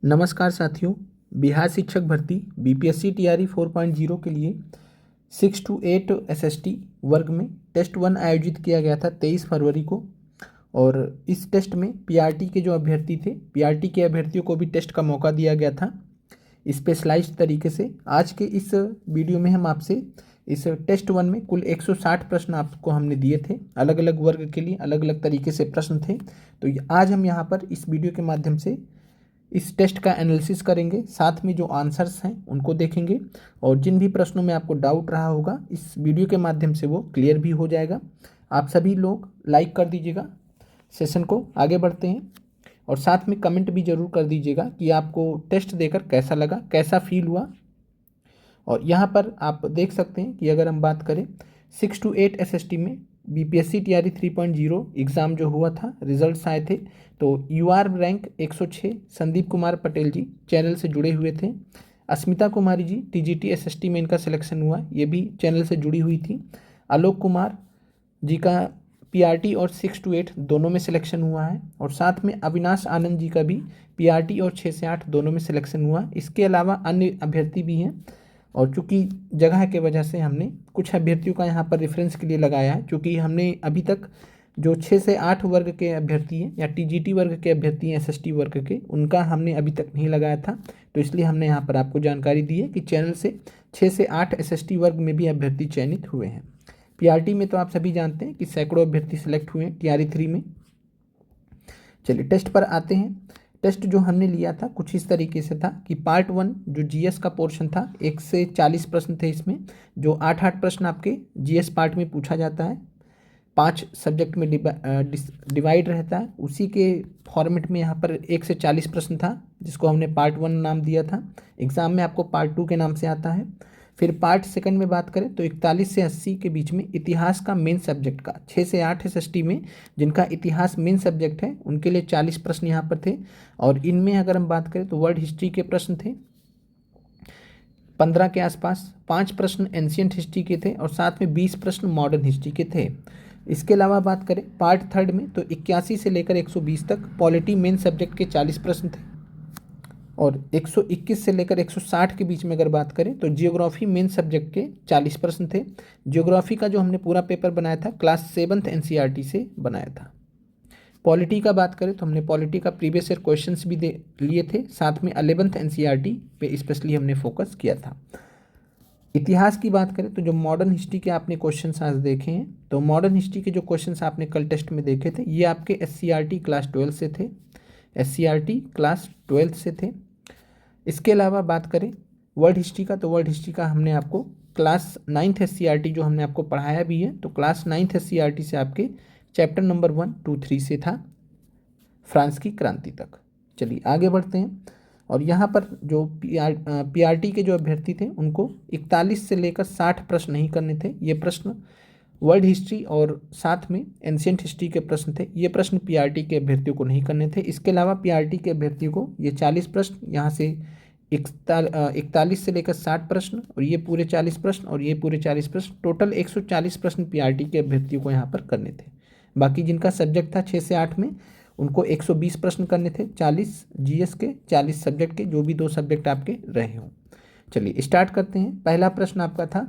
नमस्कार साथियों। बिहार शिक्षक भर्ती बीपीएससी टीआरई 4.0 के लिए 6 to 8 एसएसटी वर्ग में टेस्ट 1 आयोजित किया गया था 23 फरवरी को। और इस टेस्ट में पीआरटी के जो अभ्यर्थी थे, पीआरटी के अभ्यर्थियों को भी टेस्ट का मौका दिया गया था स्पेशलाइज्ड तरीके से। आज के इस वीडियो में हम आपसे इस टेस्ट 1 में कुल 160 प्रश्न आपको हमने दिए थे, अलग अलग वर्ग के लिए अलग अलग तरीके से प्रश्न थे। तो आज हम यहाँ पर इस वीडियो के माध्यम से इस टेस्ट का एनालिसिस करेंगे, साथ में जो आंसर्स हैं उनको देखेंगे और जिन भी प्रश्नों में आपको डाउट रहा होगा इस वीडियो के माध्यम से वो क्लियर भी हो जाएगा। आप सभी लोग लाइक कर दीजिएगा सेशन को। आगे बढ़ते हैं और साथ में कमेंट भी ज़रूर कर दीजिएगा कि आपको टेस्ट देकर कैसा लगा, कैसा फील हुआ। और यहाँ पर आप देख सकते हैं कि अगर हम बात करें 6 to 8 एसएसटी में बीपीएससी टीआरई 3.0 एग्ज़ाम जो हुआ था, रिजल्ट्स आए थे। तो यूआर रैंक 106 संदीप कुमार पटेल जी चैनल से जुड़े हुए थे। अस्मिता कुमारी जी टीजीटी एसएसटी में इनका सिलेक्शन हुआ, ये भी चैनल से जुड़ी हुई थी। आलोक कुमार जी का पीआरटी और 6 to 8 दोनों में सिलेक्शन हुआ है। और साथ में अविनाश आनंद जी का भी पीआरटी और 6 से 8 दोनों में सिलेक्शन हुआ। इसके अलावा अन्य अभ्यर्थी भी हैं और चूंकि जगह के वजह से हमने कुछ अभ्यर्थियों का यहाँ पर रेफरेंस के लिए लगाया है, क्योंकि हमने अभी तक जो 6 से 8 वर्ग के अभ्यर्थी हैं या टीजीटी वर्ग के अभ्यर्थी हैं एसएसटी वर्ग के, उनका हमने अभी तक नहीं लगाया था। तो इसलिए हमने यहाँ पर आपको जानकारी दी है कि चैनल से 6 से 8 एसएसटी वर्ग में भी अभ्यर्थी चयनित हुए हैं। पीआरटी में तो आप सभी जानते हैं कि सैकड़ों अभ्यर्थी सेलेक्ट हुए हैं टीआरई 3 में। चलिए टेस्ट पर आते हैं। टेस्ट जो हमने लिया था कुछ इस तरीके से था कि पार्ट 1 जो जीएस का पोर्शन था 1 से 40 प्रश्न थे इसमें, जो 8 प्रश्न आपके जीएस पार्ट में पूछा जाता है, 5 सब्जेक्ट में डिवाइड रहता है। उसी के फॉर्मेट में यहाँ पर 1 से 40 प्रश्न था, जिसको हमने पार्ट 1 नाम दिया था। एग्ज़ाम में आपको पार्ट 2 के नाम से आता है। फिर पार्ट 2 में बात करें तो 41 से 80 के बीच में इतिहास का मेन सब्जेक्ट का 6 से 8 एसएसटी में जिनका इतिहास मेन सब्जेक्ट है उनके लिए 40 प्रश्न यहाँ पर थे। और इनमें अगर हम बात करें तो वर्ल्ड हिस्ट्री के प्रश्न थे 15 के आसपास, 5 प्रश्न एंशियंट हिस्ट्री के थे और साथ में 20 प्रश्न मॉडर्न हिस्ट्री के थे। इसके अलावा बात करें पार्ट 3 में तो 81 से लेकर 120 तक पॉलिटी मेन सब्जेक्ट के 40 प्रश्न थे। और 121 से लेकर 160 के बीच में अगर बात करें तो जियोग्राफी मेन सब्जेक्ट के 40 प्रश्न थे। जियोग्राफी का जो हमने पूरा पेपर बनाया था क्लास 7th एनसीईआरटी से बनाया था। पॉलिटी का बात करें तो हमने पॉलिटी का प्रीवियस ईयर क्वेश्चंस भी लिए थे, साथ में 11th एनसीईआरटी पे स्पेशली हमने फोकस किया था। इतिहास की बात करें तो जो मॉडर्न हिस्ट्री के आपने क्वेश्चन आज देखे हैं, तो मॉडर्न हिस्ट्री के जो क्वेश्चन आपने कल टेस्ट में देखे थे ये आपके एससीईआरटी क्लास 12 से थे, एससीईआरटी क्लास 12 से थे। इसके अलावा बात करें वर्ल्ड हिस्ट्री का तो वर्ल्ड हिस्ट्री का हमने आपको क्लास 9th एससीईआरटी जो हमने आपको पढ़ाया भी है, तो क्लास 9th एससीईआरटी से आपके चैप्टर नंबर 1, 2, 3 से था फ्रांस की क्रांति तक। चलिए आगे बढ़ते हैं। और यहाँ पर जो पीआरटी के जो अभ्यर्थी थे उनको 41 से लेकर 60 प्रश्न नहीं करने थे। ये प्रश्न वर्ल्ड हिस्ट्री और साथ में एंशियंट हिस्ट्री के प्रश्न थे। ये प्रश्न पीआरटी के अभ्यर्थियों को नहीं करने थे। इसके अलावा पीआरटी के अभ्यर्थियों को ये 40 प्रश्न, यहाँ से 41 से लेकर 60 प्रश्न और ये पूरे 40 प्रश्न और ये पूरे 40 प्रश्न, टोटल 140 प्रश्न पीआरटी के अभ्यर्थियों को यहाँ पर करने थे। बाकी जिनका सब्जेक्ट था 6 से 8 में उनको 120 प्रश्न करने थे, 40 जीएस के, 40 सब्जेक्ट के, जो भी 2 सब्जेक्ट आपके रहे हों। चलिए स्टार्ट करते हैं। पहला प्रश्न आपका था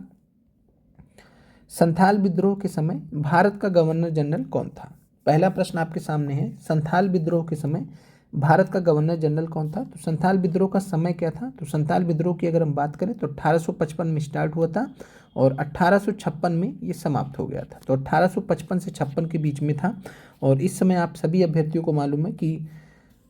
संथाल विद्रोह के समय भारत का गवर्नर जनरल कौन था। पहला प्रश्न आपके सामने है, संथाल विद्रोह के समय भारत का गवर्नर जनरल कौन था। तो संथाल विद्रोह का समय क्या था, तो संथाल विद्रोह की अगर हम बात करें तो 1855 में स्टार्ट हुआ था और 1856 में ये समाप्त हो गया था। तो 1855 से 56 के बीच में था। और इस समय आप सभी अभ्यर्थियों को मालूम है कि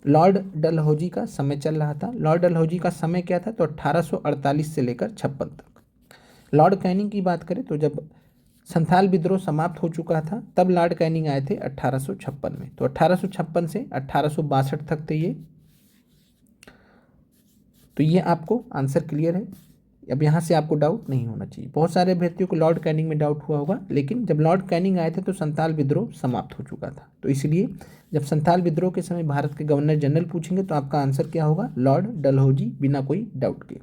लॉर्ड डलहौजी का समय चल रहा था। लॉर्ड डलहौजी का समय क्या था, तो 1848 से लेकर 56 तक। लॉर्ड कैनिंग की बात करें तो जब संथाल विद्रोह समाप्त हो चुका था तब लॉर्ड कैनिंग आए थे 1856 में। तो 1856 से 1862 तक थे ये। तो ये आपको आंसर क्लियर है। अब यहाँ से आपको डाउट नहीं होना चाहिए। बहुत सारे अभ्यर्थियों को लॉर्ड कैनिंग में डाउट हुआ होगा, लेकिन जब लॉर्ड कैनिंग आए थे तो संथाल विद्रोह समाप्त हो चुका था। तो इसलिए जब संथाल विद्रोह के समय भारत के गवर्नर जनरल पूछेंगे तो आपका आंसर क्या होगा, लॉर्ड डलहौजी, बिना कोई डाउट के।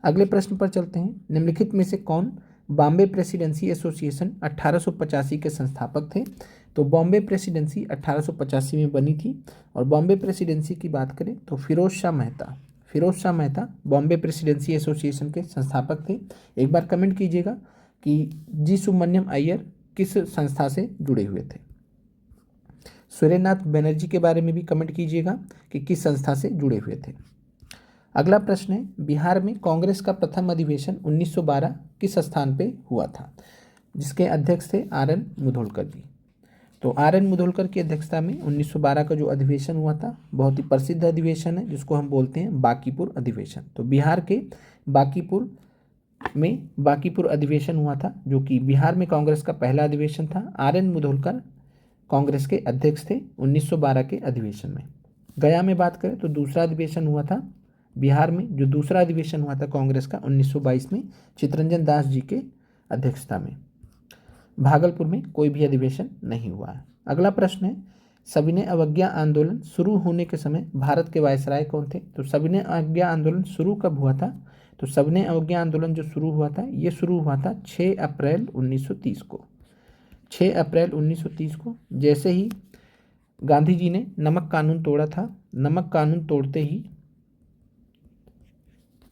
अगले प्रश्न पर चलते हैं। निम्नलिखित में से कौन बॉम्बे प्रेसिडेंसी एसोसिएशन 1885 के संस्थापक थे। तो बॉम्बे प्रेसिडेंसी 1885 में बनी थी। और बॉम्बे प्रेसिडेंसी की बात करें तो फिरोज शाह मेहता बॉम्बे प्रेसिडेंसी एसोसिएशन के संस्थापक थे। एक बार कमेंट कीजिएगा कि जी सुब्रमण्यम अय्यर किस संस्था से जुड़े हुए थे। सूर्यनाथ बनर्जी के बारे में भी कमेंट कीजिएगा कि किस संस्था से जुड़े हुए थे। अगला प्रश्न है, बिहार में कांग्रेस का प्रथम अधिवेशन 1912 किस स्थान पे हुआ था, जिसके अध्यक्ष थे आर.एन. मुधोलकर जी। तो आर.एन. मुधोलकर की अध्यक्षता में 1912 का जो अधिवेशन हुआ था, बहुत ही प्रसिद्ध अधिवेशन है जिसको हम बोलते हैं बांकीपुर अधिवेशन। तो बिहार के बांकीपुर अधिवेशन हुआ था, जो कि बिहार में कांग्रेस का पहला अधिवेशन था। आर.एन. मुधोलकर कांग्रेस के अध्यक्ष थे 1912 के अधिवेशन में। गया में बात करें तो दूसरा अधिवेशन हुआ था बिहार में, जो दूसरा अधिवेशन हुआ था कांग्रेस का 1922 में चित्तरंजन दास जी के अध्यक्षता में। भागलपुर में कोई भी अधिवेशन नहीं हुआ है। अगला प्रश्न है, सविनय अवज्ञा आंदोलन शुरू होने के समय भारत के वायसराय कौन थे। तो सविनय अवज्ञा आंदोलन शुरू कब हुआ था। तो सविनय अवज्ञा आंदोलन जो शुरू हुआ था, ये शुरू हुआ था 6 अप्रैल 1930 को। 6 अप्रैल 1930 को जैसे ही गांधी जी ने नमक कानून तोड़ा था, नमक कानून तोड़ते ही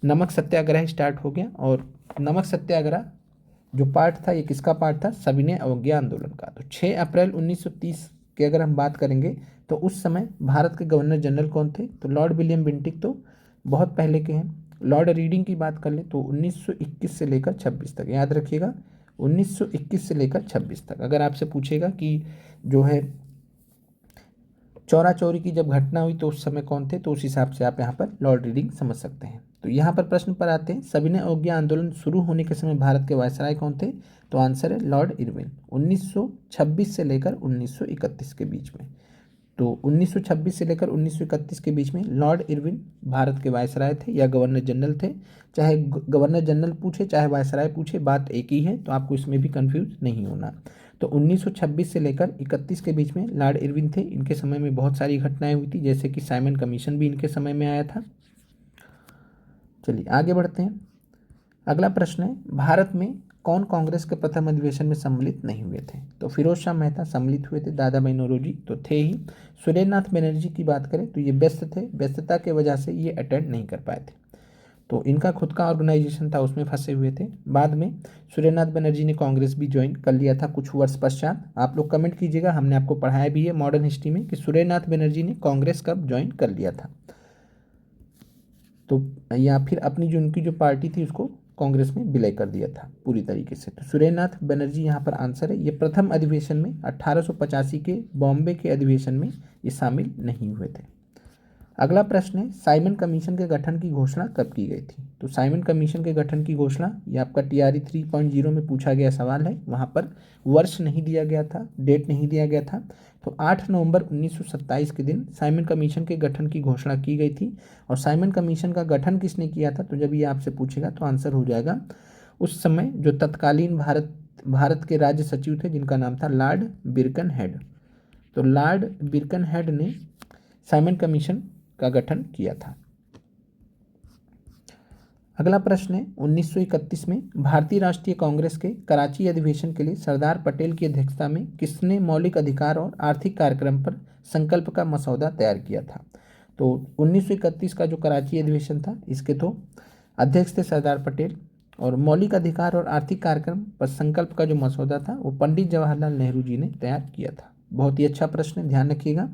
नमक सत्याग्रह स्टार्ट हो गया। और नमक सत्याग्रह जो पार्ट था, ये किसका पार्ट था, सविनय अवज्ञा आंदोलन का। तो 6 अप्रैल 1930 की अगर हम बात करेंगे तो उस समय भारत के गवर्नर जनरल कौन थे। तो लॉर्ड विलियम बेंटिक तो बहुत पहले के हैं। लॉर्ड रीडिंग की बात कर ले तो 1921 से लेकर 26 तक, याद रखिएगा 1921 से लेकर 26 तक। अगर आपसे पूछेगा कि जो है चौरा चौरी की जब घटना हुई तो उस समय कौन थे, तो उस हिसाब से आप यहाँ पर लॉर्ड रीडिंग समझ सकते हैं। तो यहाँ पर प्रश्न पर आते हैं, सविनय अवज्ञा आंदोलन शुरू होने के समय भारत के वायसराय कौन थे। तो आंसर है लॉर्ड इरविन, 1926 से लेकर 1931 के बीच में। तो 1926 से लेकर 1931 के बीच में लॉर्ड इरविन भारत के वायसराय थे या गवर्नर जनरल थे। चाहे गवर्नर जनरल पूछे चाहे वायसराय पूछे, बात एक ही है, तो आपको इसमें भी कंफ्यूज नहीं होना। तो 1926 से लेकर 31 के बीच में लॉर्ड इरविन थे। इनके समय में बहुत सारी घटनाएं हुई थी, जैसे कि साइमन कमीशन भी इनके समय में आया था। चलिए आगे बढ़ते हैं। अगला प्रश्न है, भारत में कौन कांग्रेस के प्रथम अधिवेशन में सम्मिलित नहीं हुए थे। तो फिरोज शाह मेहता सम्मिलित हुए थे, दादा भाई नौरोजी तो थे ही। सूर्यनाथ बनर्जी की बात करें तो ये व्यस्त थे, व्यस्तता के वजह से ये अटेंड नहीं कर पाए थे। तो इनका खुद का ऑर्गेनाइजेशन था, उसमें फंसे हुए थे। बाद में सूर्यनाथ बनर्जी ने कांग्रेस भी ज्वाइन कर लिया था कुछ वर्ष पश्चात। आप लोग कमेंट कीजिएगा, हमने आपको पढ़ाया भी है मॉडर्न हिस्ट्री में कि सूर्यनाथ बनर्जी ने कांग्रेस कब ज्वाइन कर लिया था। तो या फिर अपनी जो उनकी जो पार्टी थी उसको कांग्रेस में विलय कर दिया था पूरी तरीके से। तो सूर्यनाथ बनर्जी यहाँ पर आंसर है। ये प्रथम अधिवेशन में 1885 के बॉम्बे के अधिवेशन में ये शामिल नहीं हुए थे। अगला प्रश्न है, साइमन कमीशन के गठन की घोषणा कब की गई थी। तो साइमन कमीशन के गठन की घोषणा, ये आपका TRE 3.0 में पूछा गया सवाल है। वहाँ पर वर्ष नहीं दिया गया था, डेट नहीं दिया गया था। तो 8 नवंबर 1927 के दिन साइमन कमीशन के गठन की घोषणा की गई थी। और साइमन कमीशन का गठन किसने किया था, तो जब ये आपसे पूछेगा तो आंसर हो जाएगा उस समय जो तत्कालीन भारत के राज्य सचिव थे, जिनका नाम था लॉर्ड बिरकनहेड। तो लॉर्ड बिरकनहेड ने साइमन कमीशन का गठन किया था। अगला प्रश्न है, 1931 में भारतीय राष्ट्रीय कांग्रेस के कराची अधिवेशन के लिए सरदार पटेल की अध्यक्षता में किसने मौलिक अधिकार और आर्थिक कार्यक्रम पर संकल्प का मसौदा तैयार किया था। तो 1931 का जो कराची अधिवेशन था, इसके तो अध्यक्ष थे सरदार पटेल। और मौलिक अधिकार और आर्थिक कार्यक्रम पर संकल्प का जो मसौदा था वो पंडित जवाहरलाल नेहरू जी ने तैयार किया था। बहुत ही अच्छा प्रश्न है, ध्यान रखिएगा।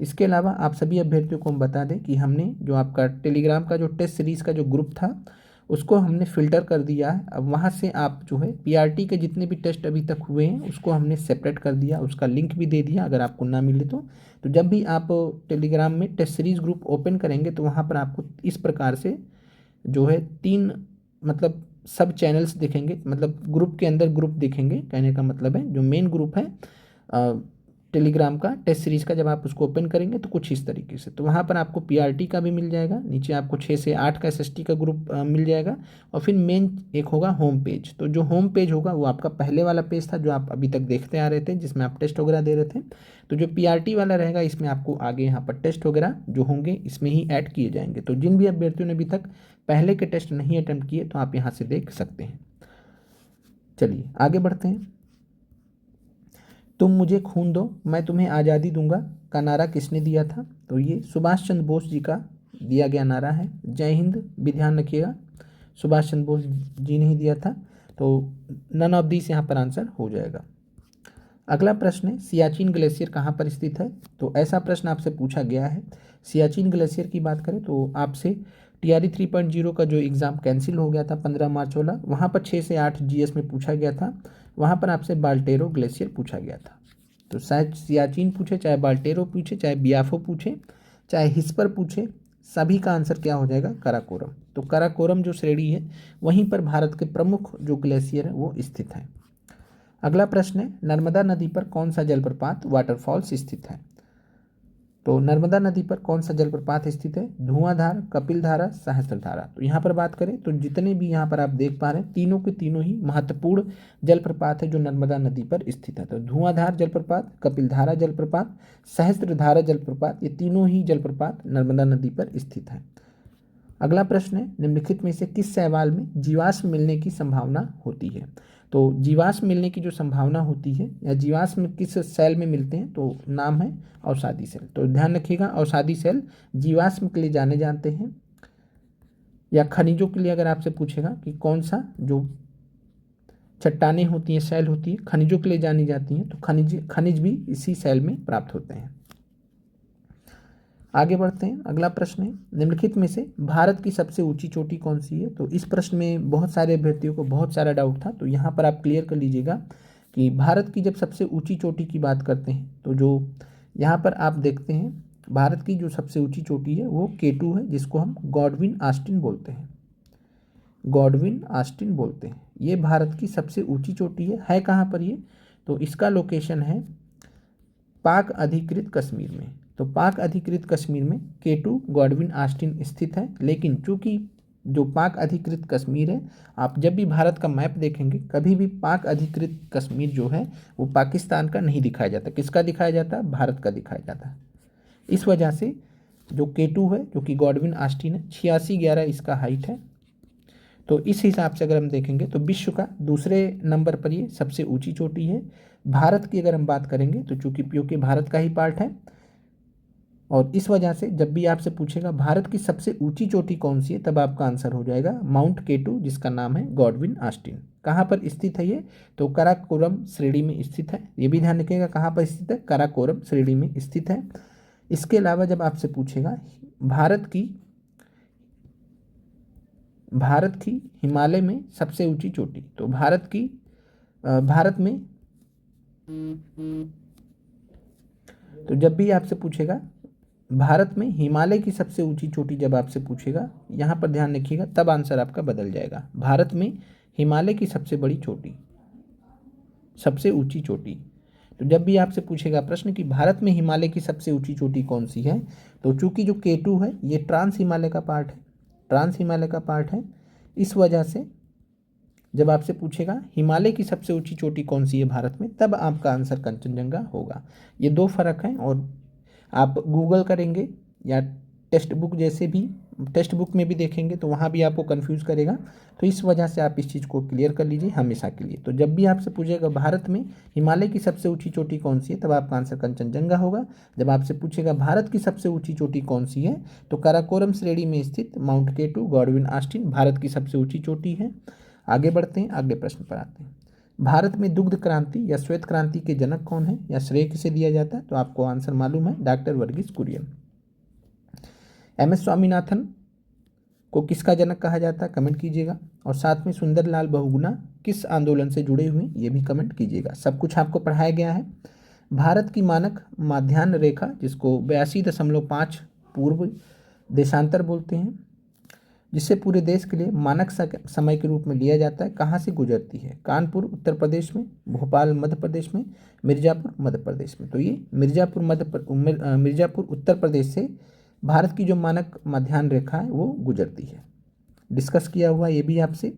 इसके अलावा आप सभी अभ्यर्थियों को हम बता दें कि हमने जो आपका टेलीग्राम का जो टेस्ट सीरीज़ का जो ग्रुप था उसको हमने फ़िल्टर कर दिया है। अब वहाँ से आप जो है PRT के जितने भी टेस्ट अभी तक हुए हैं उसको हमने सेपरेट कर दिया, उसका लिंक भी दे दिया अगर आपको ना मिले तो जब भी आप टेलीग्राम में टेस्ट सीरीज़ ग्रुप ओपन करेंगे तो वहाँ पर आपको इस प्रकार से जो है 3 मतलब सब चैनल्स दिखेंगे, मतलब ग्रुप के अंदर ग्रुप दिखेंगे। कहने का मतलब है जो मेन ग्रुप है टेलीग्राम का टेस्ट सीरीज़ का, जब आप उसको ओपन करेंगे तो कुछ इस तरीके से, तो वहाँ पर आपको PRT का भी मिल जाएगा, नीचे आपको 6 से 8 का SST का ग्रुप मिल जाएगा। और फिर मेन एक होगा होम पेज। तो जो होम पेज होगा वो आपका पहले वाला पेज था जो आप अभी तक देखते आ रहे थे, जिसमें आप टेस्ट वगैरह दे रहे थे। तो जो PRT वाला रहेगा इसमें आपको आगे यहाँ पर टेस्ट वगैरह जो होंगे इसमें ही ऐड किए जाएंगे। तो जिन भी अभ्यर्थियों ने अभी तक पहले के टेस्ट नहीं अटेम्प्ट किए तो आप यहाँ से देख सकते हैं। चलिए आगे बढ़ते हैं। तुम मुझे खून दो मैं तुम्हें आज़ादी दूंगा का नारा किसने दिया था? तो ये सुभाष चंद्र बोस जी का दिया गया नारा है। जय हिंद भी ध्यान रखिएगा, सुभाष चंद्र बोस जी ने ही दिया था। तो नन ऑफ दिस यहाँ पर आंसर हो जाएगा। अगला प्रश्न है, सियाचिन ग्लेशियर कहाँ पर स्थित है? तो ऐसा प्रश्न आपसे पूछा गया है। सियाचिन ग्लेशियर की बात करें तो आपसे TRE 3.0 का जो एग्ज़ाम कैंसिल हो गया था 15 मार्च वाला, वहाँ पर 6 से 8 GS में पूछा गया था। वहाँ पर आपसे बाल्टेरो ग्लेशियर पूछा गया था। तो चाहे सियाचिन पूछे, चाहे बाल्टेरो पूछे, चाहे बियाफो पूछे, चाहे हिस्पर पूछे, सभी का आंसर क्या हो जाएगा? कराकोरम। तो कराकोरम जो श्रेणी है वहीं पर भारत के प्रमुख जो ग्लेशियर है वो स्थित है। अगला प्रश्न है, नर्मदा नदी पर कौन सा जलप्रपात वाटरफॉल्स स्थित है? तो नर्मदा नदी पर कौन सा जलप्रपात स्थित है? धुआंधार, कपिलधारा, सहस्त्रधारा। तो यहाँ पर बात करें तो जितने भी यहाँ पर आप देख पा रहे हैं तीनों के तीनों ही महत्वपूर्ण जलप्रपात है जो नर्मदा नदी पर स्थित है। तो धुआंधार जलप्रपात, कपिलधारा जलप्रपात, सहस्त्रधारा जलप्रपात, ये तीनों ही जलप्रपात नर्मदा नदी पर स्थित है। अगला प्रश्न है, निम्नलिखित में से किस शैवाल में जीवाश्म मिलने की संभावना होती है? तो जीवाश्म मिलने की जो संभावना होती है या जीवाश्म किस सेल में मिलते हैं तो नाम है अवसादी सेल। तो ध्यान रखिएगा, अवसादी सेल जीवाश्म के लिए जाने जाते हैं। या खनिजों के लिए अगर आपसे पूछेगा कि कौन सा जो चट्टानें होती हैं, सेल होती है, खनिजों के लिए जानी जाती हैं, तो खनिज भी इसी सेल में प्राप्त होते हैं। आगे बढ़ते हैं। अगला प्रश्न है, निम्नलिखित में से भारत की सबसे ऊंची चोटी कौन सी है? तो इस प्रश्न में बहुत सारे अभ्यर्थियों को बहुत सारा डाउट था, तो यहाँ पर आप क्लियर कर लीजिएगा कि भारत की जब सबसे ऊंची चोटी की बात करते हैं तो जो यहाँ पर आप देखते हैं भारत की जो सबसे ऊंची चोटी है वो K2 है, जिसको हम गॉडविन ऑस्टिन बोलते हैं। गॉडविन ऑस्टिन बोलते हैं, ये भारत की सबसे ऊंची चोटी है कहाँ पर ये? तो इसका लोकेशन है पाक अधिकृत कश्मीर में। तो पाक अधिकृत कश्मीर में K2 गॉडविन ऑस्टिन स्थित है। लेकिन चूंकि जो पाक अधिकृत कश्मीर है, आप जब भी भारत का मैप देखेंगे कभी भी पाक अधिकृत कश्मीर जो है वो पाकिस्तान का नहीं दिखाया जाता। किसका दिखाया जाता? भारत का दिखाया जाता है। इस वजह से जो K2 है जो कि गॉडविन ऑस्टिन है, 8611 इसका हाइट है। तो इस हिसाब से अगर हम देखेंगे तो विश्व का दूसरे नंबर पर ये सबसे ऊंची चोटी है। भारत की अगर हम बात करेंगे तो चूंकि पीओके भारत का ही पार्ट है, और इस वजह से जब भी आपसे पूछेगा भारत की सबसे ऊंची चोटी कौन सी है, तब आपका आंसर हो जाएगा माउंट K2, जिसका नाम है गॉडविन ऑस्टिन। कहाँ पर स्थित है ये? तो कराकोरम श्रेणी में स्थित है। ये भी ध्यान रखिएगा कहाँ पर स्थित है, कराकोरम श्रेणी में स्थित है। इसके अलावा जब आपसे पूछेगा भारत की हिमालय में सबसे ऊंची चोटी, तो भारत में तो जब भी आपसे पूछेगा भारत में हिमालय की सबसे ऊंची चोटी जब आपसे पूछेगा, यहाँ पर ध्यान रखिएगा, तब आंसर आपका बदल जाएगा। भारत में हिमालय की सबसे बड़ी चोटी, सबसे ऊंची चोटी। तो जब भी आपसे पूछेगा प्रश्न कि भारत में हिमालय की सबसे ऊंची चोटी कौन सी है, तो चूंकि जो K2 है ये ट्रांस हिमालय का पार्ट है, ट्रांस हिमालय का पार्ट है। इस वजह से जब आपसे पूछेगा हिमालय की सबसे ऊंची चोटी कौन सी है भारत में, तब आपका आंसर कंचनजंगा होगा। ये दो फर्क हैं, और आप गूगल करेंगे या टेक्स्ट बुक में भी देखेंगे तो वहाँ भी आपको कंफ्यूज करेगा। तो इस वजह से आप इस चीज़ को क्लियर कर लीजिए हमेशा के लिए। तो जब भी आपसे पूछेगा भारत में हिमालय की सबसे ऊंची चोटी कौन सी है, तब आपका आंसर कंचनजंगा होगा। जब आपसे पूछेगा भारत की सबसे ऊंची चोटी कौन सी है, तो काराकोरम श्रेणी में स्थित mount K2 Godwin Austen Bharat की सबसे ऊंची चोटी है। आगे बढ़ते हैं, अगले प्रश्न पर आते हैं। भारत में दुग्ध क्रांति या श्वेत क्रांति के जनक कौन है या श्रेय किसे दिया जाता है? तो आपको आंसर मालूम है, डॉक्टर वर्गीस कुरियन। MS स्वामीनाथन को किसका जनक कहा जाता है, कमेंट कीजिएगा। और साथ में सुंदरलाल बहुगुणा किस आंदोलन से जुड़े हुए, ये भी कमेंट कीजिएगा। सब कुछ आपको पढ़ाया गया है। भारत की मानक माध्यान्ह रेखा, जिसको 82.5 पूर्व देशांतर बोलते हैं, जिसे पूरे देश के लिए मानक समय के रूप में लिया जाता है, कहाँ से गुजरती है? कानपुर उत्तर प्रदेश में, भोपाल मध्य प्रदेश में, मिर्ज़ापुर मध्य प्रदेश में। तो ये मिर्ज़ापुर उत्तर प्रदेश से भारत की जो मानक माध्यान्ह रेखा है वो गुजरती है। डिस्कस किया हुआ ये भी आपसे।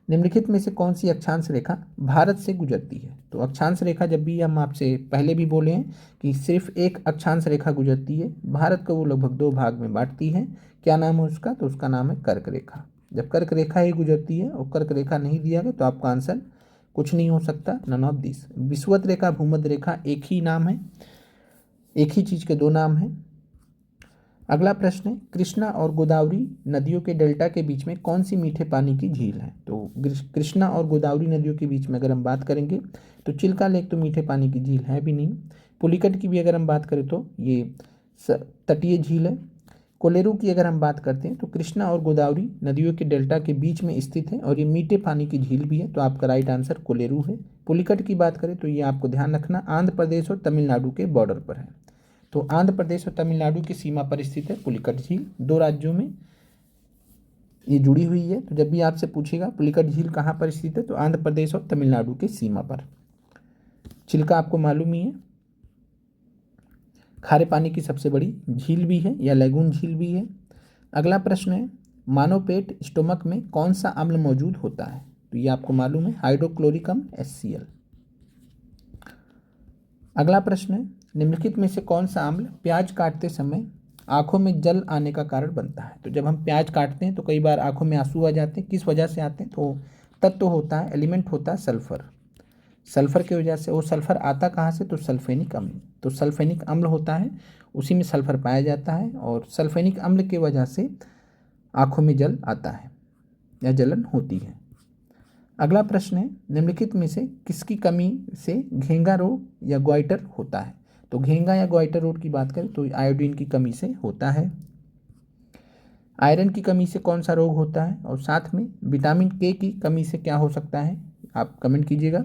निम्नलिखित में से कौन सी अक्षांश रेखा भारत से गुजरती है? तो अक्षांश रेखा जब भी हम आपसे पहले भी बोले हैं कि सिर्फ एक अक्षांश रेखा गुजरती है, भारत को वो लगभग 2 भाग में बांटती है। क्या नाम है उसका? तो उसका नाम है कर्क रेखा। जब कर्क रेखा ही गुजरती है और कर्क रेखा नहीं दिया गया तो आपका आंसर कुछ नहीं हो सकता, नन ऑफ दिस। विषुवत रेखा, भूमध्य रेखा एक ही नाम है, एक ही चीज़ के दो नाम हैं। अगला प्रश्न है, कृष्णा और गोदावरी नदियों के डेल्टा के बीच में कौन सी मीठे पानी की झील है? तो कृष्णा और गोदावरी नदियों के बीच में अगर हम बात करेंगे तो चिल्का लेक तो मीठे पानी की झील है भी नहीं। पुलिकट की भी अगर हम बात करें तो ये तटीय झील है। कोलेरू की अगर हम बात करते हैं तो कृष्णा और गोदावरी नदियों के डेल्टा के बीच में स्थित है और ये मीठे पानी की झील भी है, तो आपका राइट आंसर कोलेरू है। पुलिकट की बात करें तो ये आपको ध्यान रखना आंध्र प्रदेश और तमिलनाडु के बॉर्डर पर है। तो आंध्र प्रदेश और तमिलनाडु की सीमा पर स्थित है पुलिकट झील, दो राज्यों में ये जुड़ी हुई है। तो जब भी आपसे पूछेगा पुलिकट झील कहाँ पर स्थित है, तो आंध्र प्रदेश और तमिलनाडु की सीमा पर। चिल्का आपको मालूम ही है, खारे पानी की सबसे बड़ी झील भी है या लैगून झील भी है। अगला प्रश्न है, मानव पेट स्टोमक में कौन सा अम्ल मौजूद होता है? तो ये आपको मालूम है, हाइड्रोक्लोरिक अम्ल HCl। अगला प्रश्न है, निम्नलिखित में से कौन सा अम्ल प्याज काटते समय आंखों में जल आने का कारण बनता है? तो जब हम प्याज काटते हैं तो कई बार आंखों में आंसू आ जाते हैं, किस वजह से आते हैं? तो तत्व होता है, एलिमेंट होता है सल्फर। सल्फर की वजह से, वो सल्फर आता कहाँ से? तो सल्फेनिक अम्ल। तो सल्फेनिक अम्ल होता है, उसी में सल्फर पाया जाता है और सल्फेनिक अम्ल की वजह से आंखों में जल आता है या जलन होती है। अगला प्रश्न है, निम्नलिखित में से किसकी कमी से घेंगा रोग या ग्वाइटर होता है? तो घेंगा या ग्वाइटर रोग की बात करें तो आयोडीन की कमी से होता है। आयरन की कमी से कौन सा रोग होता है? और साथ में विटामिन के की कमी से क्या हो सकता है? आप कमेंट कीजिएगा।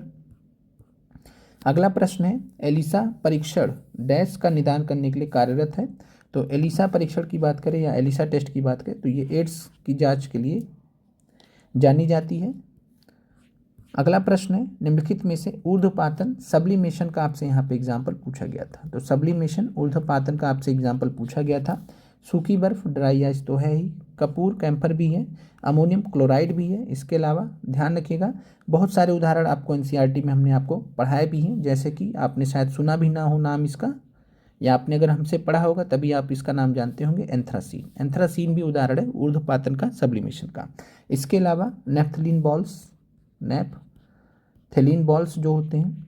अगला प्रश्न है, एलिसा परीक्षण डैश का निदान करने के लिए कार्यरत है? तो एलिसा परीक्षण की बात करें या एलिसा टेस्ट की बात करें तो ये एड्स की जांच के लिए जानी जाती है। अगला प्रश्न है, निम्नलिखित में से ऊर्ध्वपातन सब्लिमेशन का आपसे यहाँ पे एग्जाम्पल पूछा गया था? तो सब्लिमेशन ऊर्ध्वपातन का आपसे एग्जाम्पल पूछा गया था। सूखी बर्फ, ड्राई आइस तो है ही, कपूर कैम्फर भी है, अमोनियम क्लोराइड भी है। इसके अलावा ध्यान रखिएगा बहुत सारे उदाहरण आपको NCERT में हमने आपको पढ़ाए भी हैं, जैसे कि आपने शायद सुना भी ना हो नाम इसका, या आपने अगर हमसे पढ़ा होगा तभी आप इसका नाम जानते होंगे, एंथ्रासीन। एंथ्रासीन भी उदाहरण है ऊर्ध्वपातन का, सब्लिमेशन का। इसके अलावा नेफ्थलीन बॉल्स, नेपथेलीन बॉल्स जो होते हैं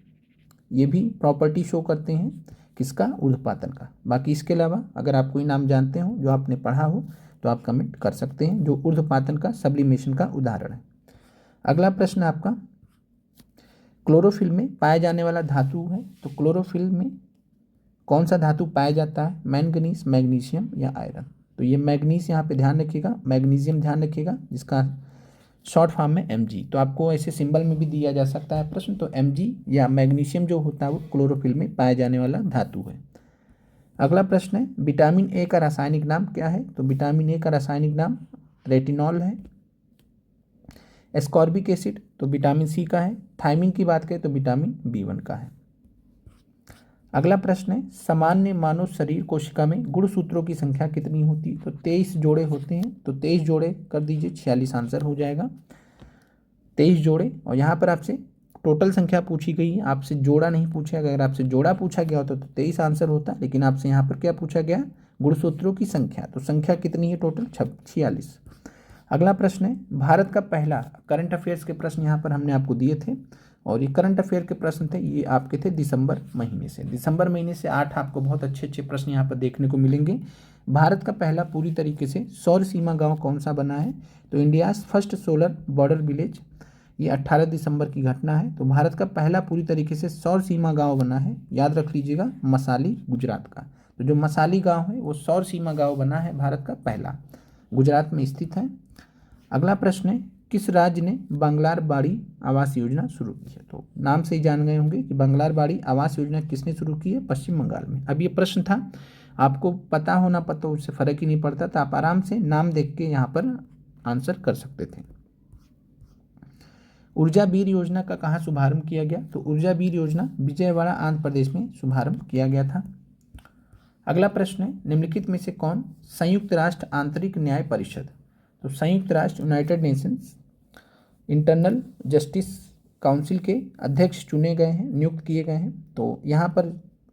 ये भी प्रॉपर्टी शो करते हैं किसका? ऊर्ध्वपातन का। बाकी इसके अलावा अगर आप कोई नाम जानते हो जो आपने पढ़ा हो तो आप कमेंट कर सकते हैं, जो ऊर्ध्वपातन का, सब्लिमेशन का उदाहरण है। अगला प्रश्न आपका, क्लोरोफिल में पाया जाने वाला धातु है, तो क्लोरोफिल में कौन सा धातु पाया जाता है? मैंगनीज, मैग्नीशियम या आयरन? तो ये मैग्नीज यहाँ पे ध्यान रखिएगा, मैग्नीशियम ध्यान रखिएगा, जिसका शॉर्ट फॉर्म में Mg। तो आपको ऐसे सिंबल में भी दिया जा सकता है प्रश्न, तो Mg या मैग्नीशियम जो होता है वो क्लोरोफिल में पाया जाने वाला धातु है। अगला प्रश्न है, विटामिन ए का रासायनिक नाम क्या है? तो विटामिन ए का रासायनिक नाम रेटिनॉल है। एस्कॉर्बिक एसिड तो विटामिन सी का है। थायमिन की बात करें तो विटामिन B1 का है। अगला प्रश्न है, सामान्य मानव शरीर कोशिका में गुणसूत्रों की संख्या कितनी होती है? तो 23 जोड़े होते हैं, तो 23 जोड़े कर दीजिए, 46 आंसर हो जाएगा, 23 जोड़े। और यहाँ पर आपसे टोटल संख्या पूछी गई है, आपसे जोड़ा नहीं पूछा गया। अगर आपसे जोड़ा पूछा गया होता तो 23 आंसर होता, लेकिन आपसे यहाँ पर क्या पूछा गया? गुणसूत्रों की संख्या। तो संख्या कितनी है टोटल? 46। अगला प्रश्न है, भारत का पहला करंट अफेयर्स के प्रश्न यहाँ पर हमने आपको दिए थे और ये करंट अफेयर के प्रश्न थे, ये आपके थे दिसंबर महीने से। दिसंबर महीने से 8 आपको बहुत अच्छे अच्छे प्रश्न यहाँ पर देखने को मिलेंगे। भारत का पहला पूरी तरीके से सौर सीमा गांव कौन सा बना है? तो India's first solar border village, ये 18 दिसंबर की घटना है। तो भारत का पहला पूरी तरीके से सौर सीमा गांव बना है, याद रख लीजिएगा, मसाली, गुजरात का। तो जो मसाली गांव है वो सौर सीमा गांव बना है, भारत का पहला, गुजरात में स्थित है। अगला प्रश्न है, किस राज्य ने बंगलार बाड़ी आवास योजना शुरू की है? तो नाम से ही जान गए होंगे कि बंगलार बाड़ी आवास योजना किसने शुरू की है? पश्चिम बंगाल में। अब ये प्रश्न था, आपको पता होना पता उससे फर्क ही नहीं पड़ता था, आप आराम से नाम देख के यहाँ पर आंसर कर सकते थे। ऊर्जा बीर योजना का कहाँ शुभारंभ किया गया? तो ऊर्जा बीर योजना विजयवाड़ा आंध्र प्रदेश में शुभारंभ किया गया था। अगला प्रश्न है, निम्नलिखित में से कौन संयुक्त राष्ट्र आंतरिक न्याय परिषद, तो संयुक्त राष्ट्र United Nations internal justice council के अध्यक्ष चुने गए हैं, नियुक्त किए गए हैं? तो यहाँ पर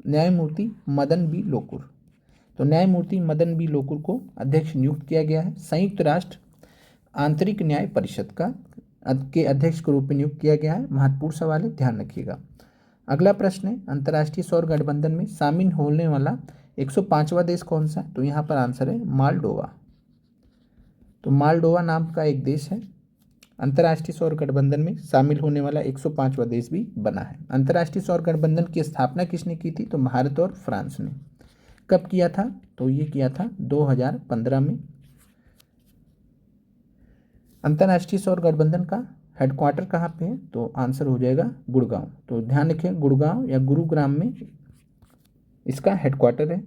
न्यायमूर्ति मदन बी लोकुर, तो न्यायमूर्ति मदन बी लोकुर को अध्यक्ष नियुक्त किया गया है संयुक्त राष्ट्र आंतरिक न्याय परिषद का के अध्यक्ष के रूप में नियुक्त किया गया है। महत्वपूर्ण सवाल है, ध्यान रखिएगा। अगला प्रश्न है, अंतर्राष्ट्रीय सौर गठबंधन में शामिल होने वाला 105वां देश कौन सा है? तो यहाँ पर आंसर है मालडोवा। तो मालडोवा नाम का एक देश है, अंतर्राष्ट्रीय सौर गठबंधन में शामिल होने वाला 105वां देश भी बना है। अंतर्राष्ट्रीय सौर गठबंधन की स्थापना किसने की थी? तो भारत और फ्रांस ने। कब किया था? तो ये किया था 2015 में। अंतर्राष्ट्रीय सौर गठबंधन का हेडक्वार्टर कहाँ पे है? तो आंसर हो जाएगा गुड़गांव। तो ध्यान रखें, गुड़गांव या गुरुग्राम में इसका हेडक्वार्टर है।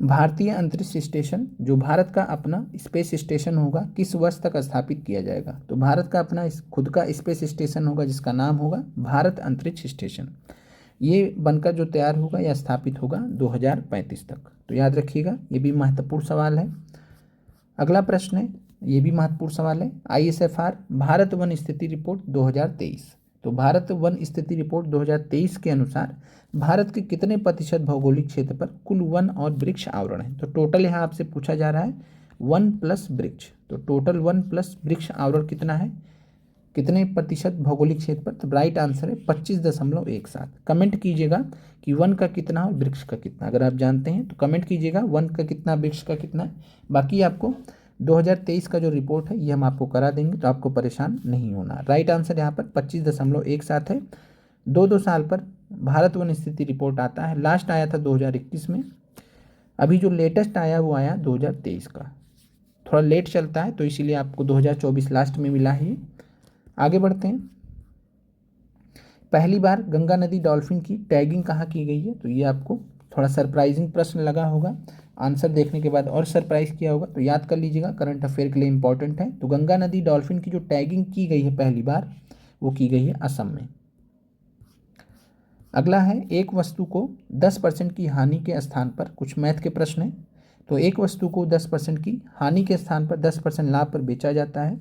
भारतीय अंतरिक्ष स्टेशन, जो भारत का अपना स्पेस स्टेशन होगा, किस वर्ष तक स्थापित किया जाएगा? तो भारत का अपना खुद का स्पेस स्टेशन होगा जिसका नाम होगा भारत अंतरिक्ष स्टेशन। ये बनकर जो तैयार होगा या स्थापित होगा 2035 तक। तो याद रखिएगा, ये भी महत्वपूर्ण सवाल है। अगला प्रश्न है, ये भी महत्वपूर्ण सवाल है, ISFR भारत वन स्थिति रिपोर्ट 2023। तो भारत वन स्थिति रिपोर्ट 2023 के अनुसार भारत के कितने प्रतिशत भौगोलिक क्षेत्र पर कुल वन और वृक्ष आवरण है? तो टोटल यहाँ आपसे पूछा जा रहा है वन प्लस वृक्ष। तो टोटल वन प्लस वृक्ष आवरण कितना है, कितने प्रतिशत भौगोलिक क्षेत्र पर? तो राइट आंसर है 25.17। कमेंट कीजिएगा कि वन का कितना और वृक्ष का कितना। अगर आप जानते हैं तो कमेंट कीजिएगा वन का कितना, वृक्ष का कितना है। बाकी आपको 2023 का जो रिपोर्ट है ये हम आपको करा देंगे, तो आपको परेशान नहीं होना। राइट आंसर यहाँ पर 25.17 है। 2 साल पर भारत वन स्थिति रिपोर्ट आता है। लास्ट आया था 2021 में, अभी जो लेटेस्ट आया वो आया 2023 का। थोड़ा लेट चलता है तो इसीलिए आपको 2024 लास्ट में मिला है। आगे बढ़ते हैं। पहली बार गंगा नदी डॉल्फिन की टैगिंग कहाँ की गई है? तो ये आपको थोड़ा सरप्राइजिंग प्रश्न लगा होगा, आंसर देखने के बाद और सरप्राइज किया होगा, तो याद कर लीजिएगा, करंट अफेयर के लिए इंपॉर्टेंट है। तो गंगा नदी डॉल्फिन की जो टैगिंग की गई है पहली बार, वो की गई है असम में। अगला है, एक वस्तु को 10% की हानि के स्थान पर, कुछ मैथ के प्रश्न है। तो एक वस्तु को 10% की हानि के स्थान पर 10% लाभ पर बेचा जाता है।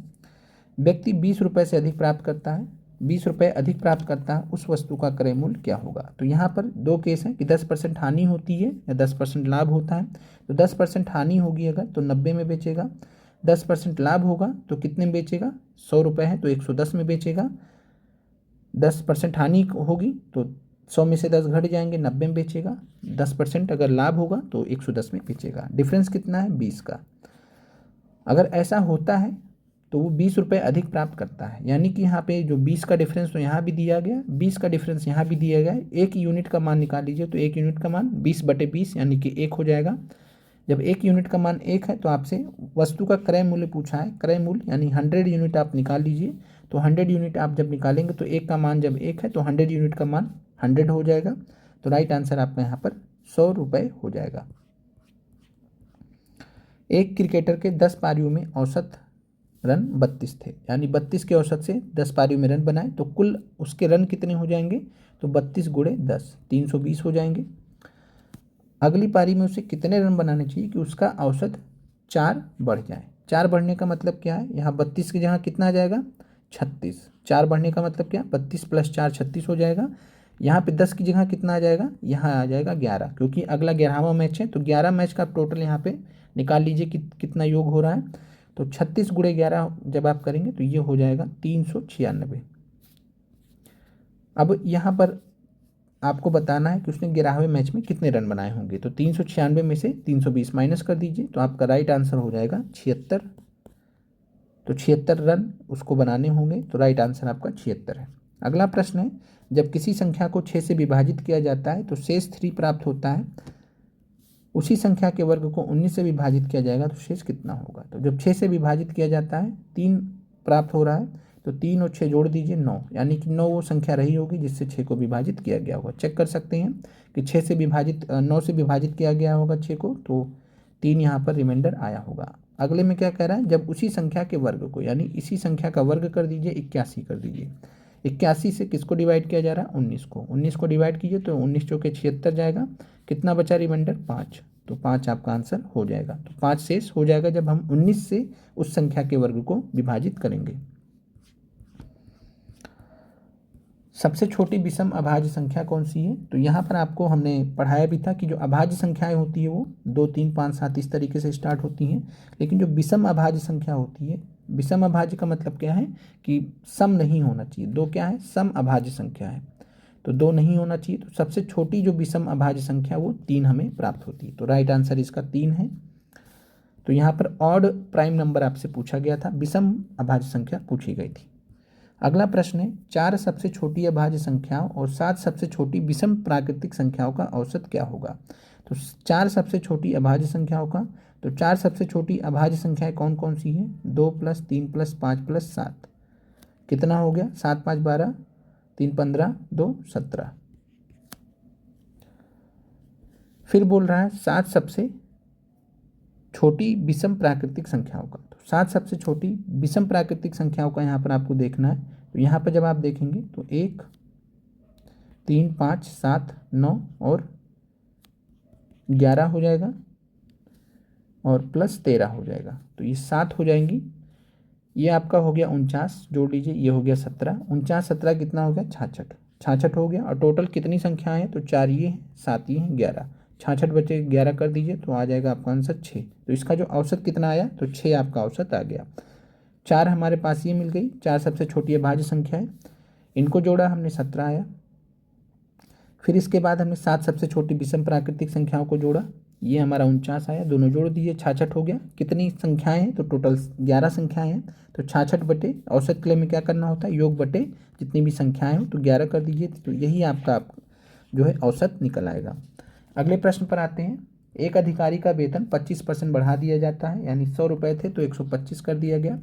व्यक्ति 20 रुपये से अधिक प्राप्त करता है, 20 रुपये अधिक प्राप्त करता है, उस वस्तु का क्रय मूल्य क्या होगा? तो यहाँ पर 2 केस हैं कि 10% हानि होती है या 10% लाभ होता है। तो 10% हानि होगी अगर तो 90 में बेचेगा, 10% लाभ होगा तो कितने में बेचेगा? 100 रुपये है तो 110 में बेचेगा। 10% हानि होगी तो 100 में से 10 घट जाएंगे, 90 में बेचेगा। 10% अगर लाभ होगा तो 110 में बेचेगा। डिफरेंस कितना है? 20 का। अगर ऐसा होता है तो वो 20 रुपये अधिक प्राप्त करता है, यानी कि यहाँ पे जो 20 का डिफरेंस तो यहाँ भी दिया गया, 20 का डिफरेंस यहाँ भी दिया गया है। 1 यूनिट का मान निकाल लीजिए, तो 1 यूनिट का मान 20/20 यानी कि 1 हो जाएगा। जब 1 यूनिट का मान 1 है तो आपसे वस्तु का क्रय मूल्य पूछा है। क्रय मूल्य यानी 100 यूनिट आप निकाल लीजिए। तो 100 यूनिट आप जब निकालेंगे तो 1 का मान जब 1 है तो 100 यूनिट का मान 100 हो जाएगा। तो राइट आंसर आपका यहाँ पर 100 रुपये हो जाएगा। एक क्रिकेटर के 10 पारियों में औसत रन 32 थे, यानी 32 के औसत से 10 पारियों में रन बनाए तो कुल उसके रन कितने हो जाएंगे? तो 32 × 10 320 हो जाएंगे। अगली पारी में उसे कितने रन बनाने चाहिए कि उसका औसत 4 बढ़ जाए? 4 बढ़ने का मतलब क्या है? यहाँ 32 की जगह कितना आ जाएगा? 36। 4 बढ़ने का मतलब क्या? 32 + 4 36 हो जाएगा। यहाँ पे 10 की जगह कितना आ जाएगा? यहाँ आ जाएगा 11, क्योंकि अगला 11वां मैच है। तो 11 मैच का टोटल यहाँ पे निकाल लीजिए कि कितना योग हो रहा है। तो 36 × 11 जब आप करेंगे तो ये हो जाएगा 396। अब यहाँ पर आपको बताना है कि उसने 11वें मैच में कितने रन बनाए होंगे। तो 396 में से 320 माइनस कर दीजिए, तो आपका राइट आंसर हो जाएगा 76। तो 76 रन उसको बनाने होंगे, तो राइट आंसर आपका 76 है। अगला प्रश्न है, जब किसी संख्या को 6 से विभाजित किया जाता है तो शेष 3 प्राप्त होता है। उसी संख्या के वर्ग को 19 से विभाजित किया जाएगा तो शेष कितना होगा? तो जब 6 से विभाजित किया जाता है 3 प्राप्त हो रहा है, तो 3 और 6 जोड़ दीजिए 9, यानी कि 9 वो संख्या रही होगी जिससे 6 को विभाजित किया गया होगा। चेक कर सकते हैं कि 9 से विभाजित किया गया होगा 6 को, तो 3 यहाँ पर रिमाइंडर आया होगा। अगले में क्या कह रहा है? जब उसी संख्या के वर्ग को, यानी इसी संख्या का वर्ग कर दीजिए, 81 कर दीजिए। 81 से किसको डिवाइड किया जा रहा है? 19 को। 19 को डिवाइड कीजिए तो 19 चौके 76 जाएगा। कितना बचा रिमाइंडर? 5। तो 5 आपका आंसर हो जाएगा। तो 5 शेष हो जाएगा जब हम 19 से उस संख्या के वर्ग को विभाजित करेंगे। सबसे छोटी विषम अभाज्य संख्या कौन सी है? तो यहाँ पर आपको हमने पढ़ाया भी था कि जो अभाज्य संख्याएं होती है वो 2, 3, 5, 7 इस तरीके से स्टार्ट होती हैं, लेकिन जो विषम अभाज्य संख्या होती है, विषम अभाज्य का मतलब क्या है कि सम नहीं होना चाहिए। दो क्या है? सम अभाज्य संख्या है, तो 2 नहीं होना चाहिए। तो सबसे छोटी जो विषम अभाज्य संख्या वो 3 हमें प्राप्त होती है। तो राइट आंसर इसका 3 है। तो यहाँ पर ऑड प्राइम नंबर आपसे पूछा गया था, विषम अभाज्य संख्या पूछी गई थी। अगला प्रश्न है 4 सबसे छोटी अभाज्य संख्याओं और 7 सबसे छोटी विषम प्राकृतिक संख्याओं का औसत क्या होगा? तो 4 सबसे छोटी अभाज्य संख्याओं का, तो 4 सबसे छोटी अभाज्य संख्याएं कौन कौन सी हैं? 2 + 3 + 5 + 7, कितना हो गया? 7 × 5 = 12, 3 × 15, 2 = 17। फिर बोल रहा है 7 सबसे छोटी विषम प्राकृतिक संख्याओं का। तो 7 सबसे छोटी विषम प्राकृतिक संख्याओं का यहाँ पर आपको देखना है। तो यहाँ पर जब आप देखेंगे तो 1, 3, 5, 7, 9 और 11 हो जाएगा और +13 हो जाएगा। तो ये 7 हो जाएंगी। ये आपका हो गया 49, जोड़ लीजिए, ये हो गया 17, 49, 17 कितना हो गया? 66, 66 हो गया। और टोटल कितनी संख्याएं हैं? तो 4 ये हैं, 7 ये हैं, 11, 66 बचे 11 कर दीजिए तो आ जाएगा आपका आंसर 6। तो इसका जो औसत कितना आया? तो 6 आपका औसत आ गया। 4 हमारे पास ये मिल गई, 4 सबसे छोटी अभाज्य संख्या है, इनको जोड़ा हमने 17 आया। फिर इसके बाद हमने 7 सबसे छोटी विषम प्राकृतिक संख्याओं को जोड़ा, ये हमारा 49 आया, दोनों जोड़ दिए, 66 हो गया। कितनी संख्याएं हैं? तो टोटल 11 संख्याएं हैं। तो 66 बटे औसत के लिए में क्या करना होता है? योग बटे जितनी भी संख्याएं हो तो 11 कर दीजिए, तो यही आपका जो है औसत निकल आएगा। अगले प्रश्न पर आते हैं। एक अधिकारी का वेतन 25% बढ़ा दिया जाता है, यानी 100 रुपये थे तो 125 कर दिया गया।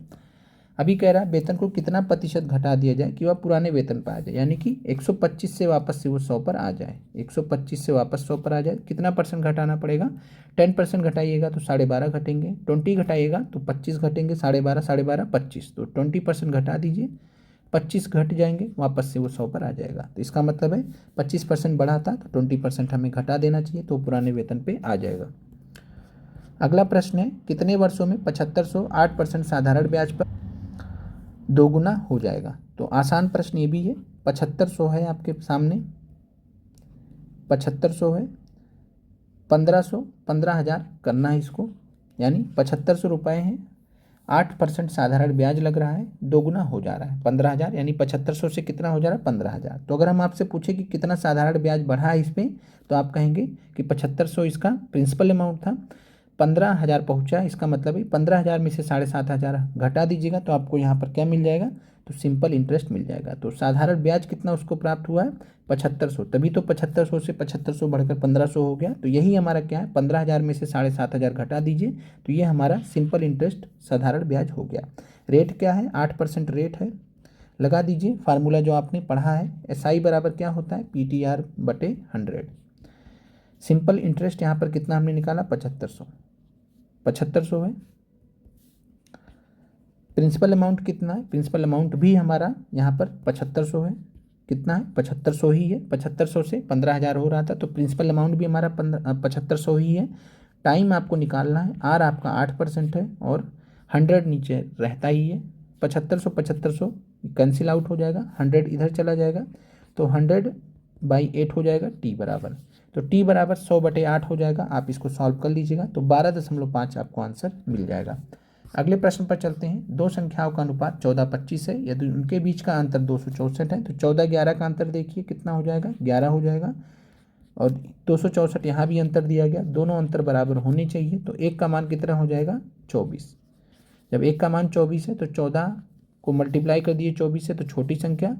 अभी कह रहा है वेतन को कितना प्रतिशत घटा दिया जाए कि वह पुराने वेतन पर आ जाए, यानी कि 125 से वापस से वो 100 पर आ जाए। 125 से वापस 100 पर आ जाए, कितना % घटाना पड़ेगा? 10% घटाइएगा तो 12.5 घटेंगे, 20 घटाइएगा तो 25 घटेंगे, 12.5, 12.5, 25, तो 20% घटा दीजिए, 25 घट जाएंगे, वापस से वो 100 पर आ जाएगा। तो इसका मतलब है 25% बढ़ा था तो 20% हमें घटा देना चाहिए, तो पुराने वेतन पे आ जाएगा। अगला प्रश्न है कितने वर्षों में 7500 8% साधारण ब्याज पर दोगुना हो जाएगा? तो आसान प्रश्न ये भी है। 7500 है आपके सामने, 7500 है, 1500, 15,000 करना है इसको, यानी 7500 रुपये हैं, 8% साधारण ब्याज लग रहा है, दोगुना हो जा रहा है 15,000, यानी 7500 से कितना हो जा रहा है? 15,000। तो अगर हम आपसे पूछे कि कितना साधारण ब्याज बढ़ा है इसमें, तो आप कहेंगे कि 7500 इसका प्रिंसिपल अमाउंट था, 15,000 पहुंचा, इसका मतलब है 15,000 में से 7,500 घटा दीजिएगा तो आपको यहाँ पर क्या मिल जाएगा? तो सिंपल इंटरेस्ट मिल जाएगा। तो साधारण ब्याज कितना उसको प्राप्त हुआ है? 7500, तभी तो 7500 से 7500 बढ़कर 1500 हो गया। तो यही हमारा क्या है? 15,000 में से 7,500 घटा दीजिए तो ये हमारा सिंपल इंटरेस्ट साधारण ब्याज हो गया। रेट क्या है? 8% रेट है, लगा दीजिए फार्मूला जो आपने पढ़ा है, SI बराबर क्या होता है? PTR बटे 100। सिंपल इंटरेस्ट यहाँ पर कितना हमने निकाला? 7500, 7500 है। प्रिंसिपल अमाउंट कितना है? प्रिंसिपल अमाउंट भी हमारा यहाँ पर 7500 है। कितना है? 7500 ही है। 7500 से 15,000 हो रहा था, तो प्रिंसिपल अमाउंट भी हमारा 7500 ही है। टाइम आपको निकालना है, R आपका 8% है और 100 नीचे रहता ही है। 7500 7500 कैंसिल आउट हो जाएगा, 100 इधर चला जाएगा, तो 100/8 हो जाएगा T बराबर। तो T बराबर 100/8 हो जाएगा। आप इसको सॉल्व कर लीजिएगा तो 12.5 आपको आंसर मिल जाएगा। अगले प्रश्न पर चलते हैं। दो संख्याओं का अनुपात 14-25 है, यदि उनके बीच का अंतर 264 है, तो 14-11 का अंतर देखिए कितना हो जाएगा? 11 हो जाएगा। और 264 यहाँ भी अंतर दिया गया, दोनों अंतर बराबर होने चाहिए, तो एक का मान कितना हो जाएगा? 24। जब एक का मान 24 है तो 14 को मल्टीप्लाई कर दिए 24 से तो छोटी संख्या,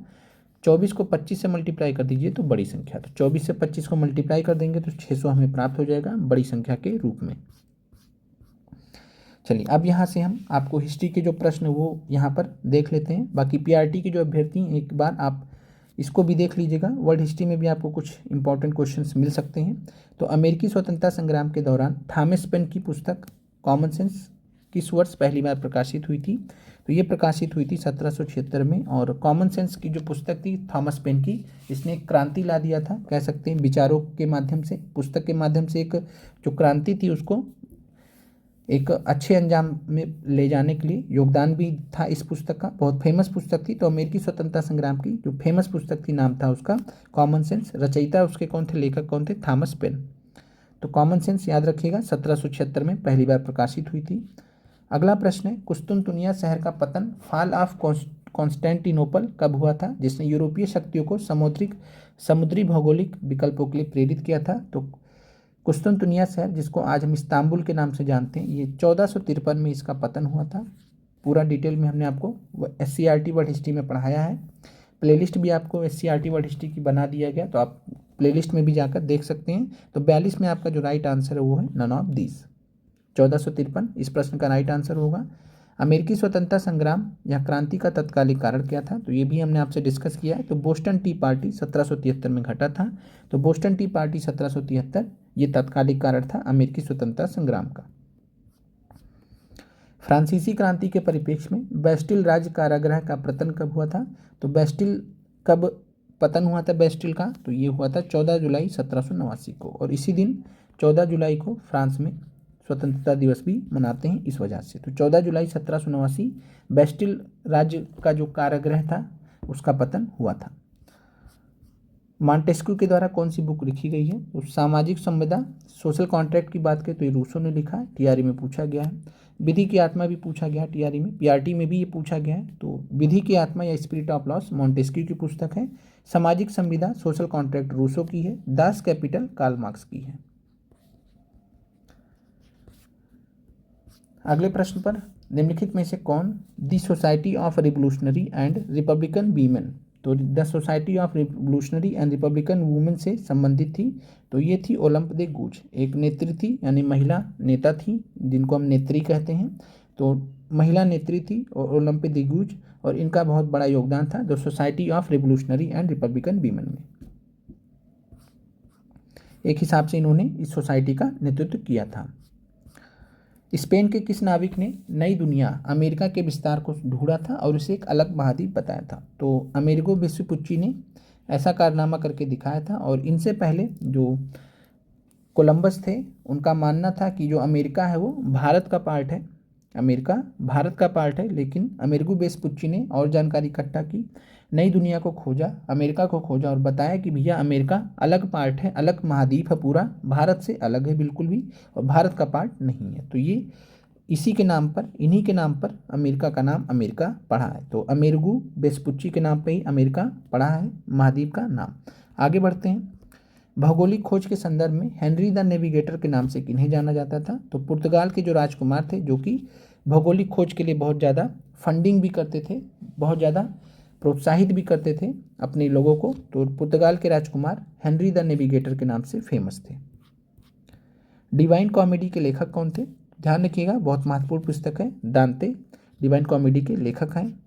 24 को 25 से मल्टीप्लाई कर दीजिए तो बड़ी संख्या। तो 24 से 25 को मल्टीप्लाई कर देंगे तो 600 हमें प्राप्त हो जाएगा बड़ी संख्या के रूप में। चलिए अब यहाँ से हम आपको हिस्ट्री के जो प्रश्न वो यहाँ पर देख लेते हैं। बाकी PRT के जो अभ्यर्थी हैं एक बार आप इसको भी देख लीजिएगा, वर्ल्ड हिस्ट्री में भी आपको कुछ इंपॉर्टेंट क्वेश्चंस मिल सकते हैं। तो अमेरिकी स्वतंत्रता संग्राम के दौरान थॉमस पेन की पुस्तक कॉमन सेंस किस वर्ष पहली बार प्रकाशित हुई थी? तो ये प्रकाशित हुई थी 1776 में। और कॉमन सेंस की जो पुस्तक थी थॉमस पेन की, इसने एक क्रांति ला दिया था, कह सकते हैं विचारों के माध्यम से, पुस्तक के माध्यम से एक जो क्रांति थी उसको एक अच्छे अंजाम में ले जाने के लिए योगदान भी था इस पुस्तक का। बहुत फेमस पुस्तक थी। तो अमेरिकी स्वतंत्रता संग्राम की जो फेमस पुस्तक थी, नाम था उसका कॉमन सेंस। रचयिता उसके कौन थे, लेखक कौन थे, थॉमस पेन। तो कॉमन सेंस याद रखिएगा, 1776 में पहली बार प्रकाशित हुई थी। अगला प्रश्न है, कुस्तुनतुनिया शहर का पतन, फॉल ऑफ कॉन्स्टेंटिनोपल कब हुआ था, जिसने यूरोपीय शक्तियों को समुद्री भौगोलिक विकल्पों के लिए प्रेरित किया था। तो कुस्तुनतुनिया शहर, जिसको आज हम इस्तांबुल के नाम से जानते हैं, ये 1453 में इसका पतन हुआ था। पूरा डिटेल में हमने आपको SCERT वर्ल्ड हिस्ट्री में पढ़ाया है। प्लेलिस्ट भी आपको SCERT वर्ल्ड हिस्ट्री की बना दिया गया, तो आप प्लेलिस्ट में भी जाकर देख सकते हैं। तो 42 में आपका जो राइट आंसर है वो है नन ऑफ दीज। 1453 इस प्रश्न का राइट आंसर होगा। अमेरिकी स्वतंत्रता संग्राम या क्रांति का तत्कालिक कारण क्या था, तो ये भी हमने आपसे डिस्कस किया है। तो बोस्टन टी पार्टी 1773 में घटा था। तो बोस्टन टी पार्टी 1773 ये तत्कालिक कारण था अमेरिकी स्वतंत्रता संग्राम का। फ्रांसीसी क्रांति के परिप्रेक्ष्य में बेस्टिल राज्य कारागृह का पतन कब हुआ था। तो बेस्टिल कब पतन हुआ था बेस्टिल का, तो ये हुआ था 14 जुलाई 1789 को। और इसी दिन 14 जुलाई को फ्रांस में स्वतंत्रता दिवस भी मनाते हैं इस वजह से। तो 14 जुलाई 1789 बेस्टिल राज्य का जो कारागृह था उसका पतन हुआ था। मॉन्टेस्क्यू के द्वारा कौन सी बुक लिखी गई है, तो सामाजिक संविदा, सोशल कॉन्ट्रैक्ट की बात करें तो ये रूसो ने लिखा है, TRE में पूछा गया है। विधि की आत्मा भी पूछा गया है TRE में, PRT में भी ये पूछा गया है। तो विधि की आत्मा या स्पिरिट ऑफ लॉस मॉन्टेस्क्यू की पुस्तक है। सामाजिक संविदा, सोशल कॉन्ट्रैक्ट रूसो की है। दास कैपिटल कार्ल मार्क्स की है। अगले प्रश्न पर, निम्नलिखित में से कौन the society of revolutionary and republican women, तो the society of revolutionary and republican women से संबंधित थी। तो ये थी ओलंप दे गूज, एक नेत्री थी, यानी महिला नेता थी जिनको हम नेत्री कहते हैं। तो महिला नेत्री थी और ओलंप दे गूज, और इनका बहुत बड़ा योगदान था the society of revolutionary and republican women में। एक हिसाब से इन्होंने इस सोसाइटी का नेतृत्व किया था। स्पेन के किस नाविक ने नई दुनिया अमेरिका के विस्तार को ढूंढा था और उसे एक अलग महाद्वीप बताया था। तो अमेरिगो वेस्पुच्ची ने ऐसा कारनामा करके दिखाया था। और इनसे पहले जो कोलंबस थे उनका मानना था कि जो अमेरिका है वो भारत का पार्ट है, अमेरिका भारत का पार्ट है। लेकिन अमेरिगो वेस्पुच्ची ने और जानकारी इकट्ठा की, नई दुनिया को खोजा, अमेरिका को खोजा और बताया कि भैया अमेरिका अलग पार्ट है, अलग महाद्वीप है, पूरा भारत से अलग है बिल्कुल भी, और भारत का पार्ट नहीं है। तो ये इसी के नाम पर, इन्हीं के नाम पर अमेरिका का नाम अमेरिका पड़ा है। तो अमेरिगो वेस्पुच्ची के नाम पे ही अमेरिका पड़ा है महाद्वीप का नाम। आगे बढ़ते हैं। भौगोलिक खोज के संदर्भ में हेनरी द नेविगेटर के नाम से किन्हें जाना जाता था। तो पुर्तगाल के जो राजकुमार थे, जो कि भौगोलिक खोज के लिए बहुत ज़्यादा फंडिंग भी करते थे, बहुत ज़्यादा प्रोत्साहित भी करते थे अपने लोगों को। तो पुर्तगाल के राजकुमार हेनरी द नेविगेटर के नाम से फेमस थे। डिवाइन कॉमेडी के लेखक कौन थे, ध्यान रखिएगा, बहुत महत्वपूर्ण पुस्तक है। दांते डिवाइन कॉमेडी के लेखक हैं।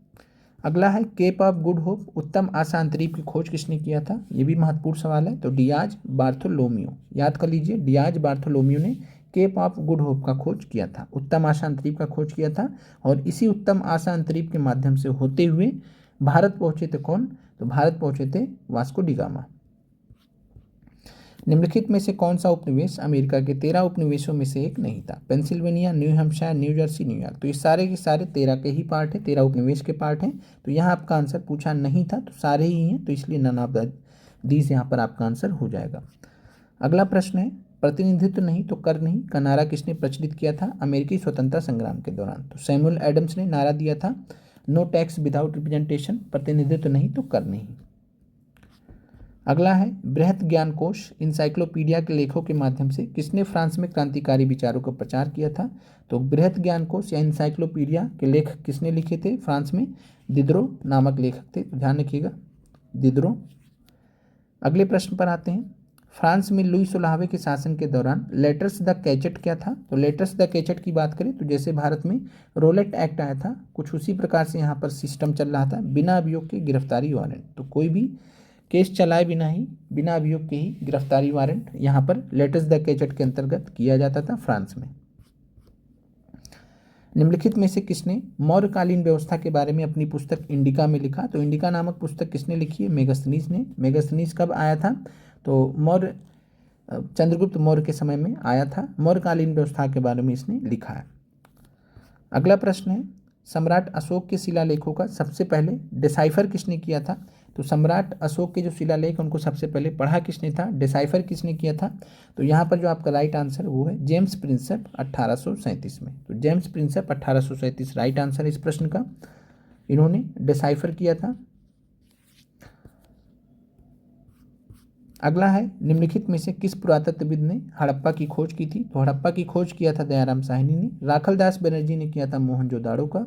अगला है केप ऑफ गुड होप, उत्तम आशा अंतरीप की खोज किसने किया था, ये भी महत्वपूर्ण सवाल है। तो डियाज बार्थोलोमियो, याद कर लीजिए, डियाज बार्थोलोमियो ने केप ऑफ गुड होप का खोज किया था, उत्तम आशा अंतरीप का खोज किया था। और इसी उत्तम आशा अंतरीप के माध्यम से होते हुए भारत पहुंचे थे कौन, तो भारत पहुंचे थे वास्को डी गामा। निम्नलिखित में से कौन सा उपनिवेश अमेरिका के 13 उपनिवेशों में से एक नहीं था, Pennsylvania, new Hampshire, new Jersey, New York. तो ये सारे के सारे 13 के ही पार्ट है, 13 उपनिवेश के पार्ट हैं। तो यहाँ आपका आंसर पूछा नहीं था, तो सारे ही हैं, तो इसलिए नन ऑफ दीज यहाँ पर आपका आंसर हो जाएगा। अगला प्रश्न है, प्रतिनिधित्व नहीं तो कर नहीं का नारा किसने प्रचलित किया था अमेरिकी स्वतंत्रता संग्राम के दौरान। तो सैमुअल एडम्स ने नारा दिया था, नो टैक्स विदाउट रिप्रेजेंटेशन, प्रतिनिधित्व नहीं तो कर नहीं। अगला है, बृहत ज्ञान कोश इंसाइक्लोपीडिया के लेखों के माध्यम से किसने फ्रांस में क्रांतिकारी विचारों का प्रचार किया था। तो बृहत ज्ञान कोश या इंसाइक्लोपीडिया के लेख किसने लिखे थे फ्रांस में, दिदरो नामक लेखक थे, तो ध्यान रखिएगा दिदरो। अगले प्रश्न पर आते हैं, फ्रांस में लुई 16वें के शासन के दौरान लेटर्स द कैचेट क्या था। तो लेटर्स द कैचेट की बात करें तो जैसे भारत में रोलेट एक्ट आया था, कुछ उसी प्रकार से यहाँ पर सिस्टम चल रहा था, बिना अभियोग के गिरफ्तारी वारंट। तो कोई भी केस चलाए बिना ही, बिना अभियोग के ही गिरफ्तारी वारंट यहाँ पर लेटर्स द कैचेट के अंतर्गत किया जाता था फ्रांस में। निम्नलिखित में से किसने मौर्यकालीन व्यवस्था के बारे में अपनी पुस्तक इंडिका में लिखा। तो इंडिका नामक पुस्तक किसने लिखी है, मेगास्थनीज ने। मेगास्थनीज कब आया था, तो मौर्य चंद्रगुप्त मौर्य के समय में आया था। मौर्यकालीन व्यवस्था के बारे में इसने लिखा है। अगला प्रश्न है, सम्राट अशोक के शिलालेखों का सबसे पहले डिसाइफर किसने किया था? तो सम्राट अशोक के जो शिलालेख उनको सबसे पहले पढ़ा किसने था, डिसाइफर किसने किया था? तो यहाँ पर जो आपका राइट आंसर वो है जेम्स प्रिंसेप 1837 में। तो जेम्स प्रिंसेप 1837 राइट आंसर इस प्रश्न का, इन्होंने डिसाइफर किया था। अगला है, निम्नलिखित में से किस पुरातत्वविद ने हड़प्पा की खोज की थी? तो हड़प्पा की खोज किया था दयाराम साहनी ने। राखलदास बनर्जी ने किया था मोहनजोदाड़ो का।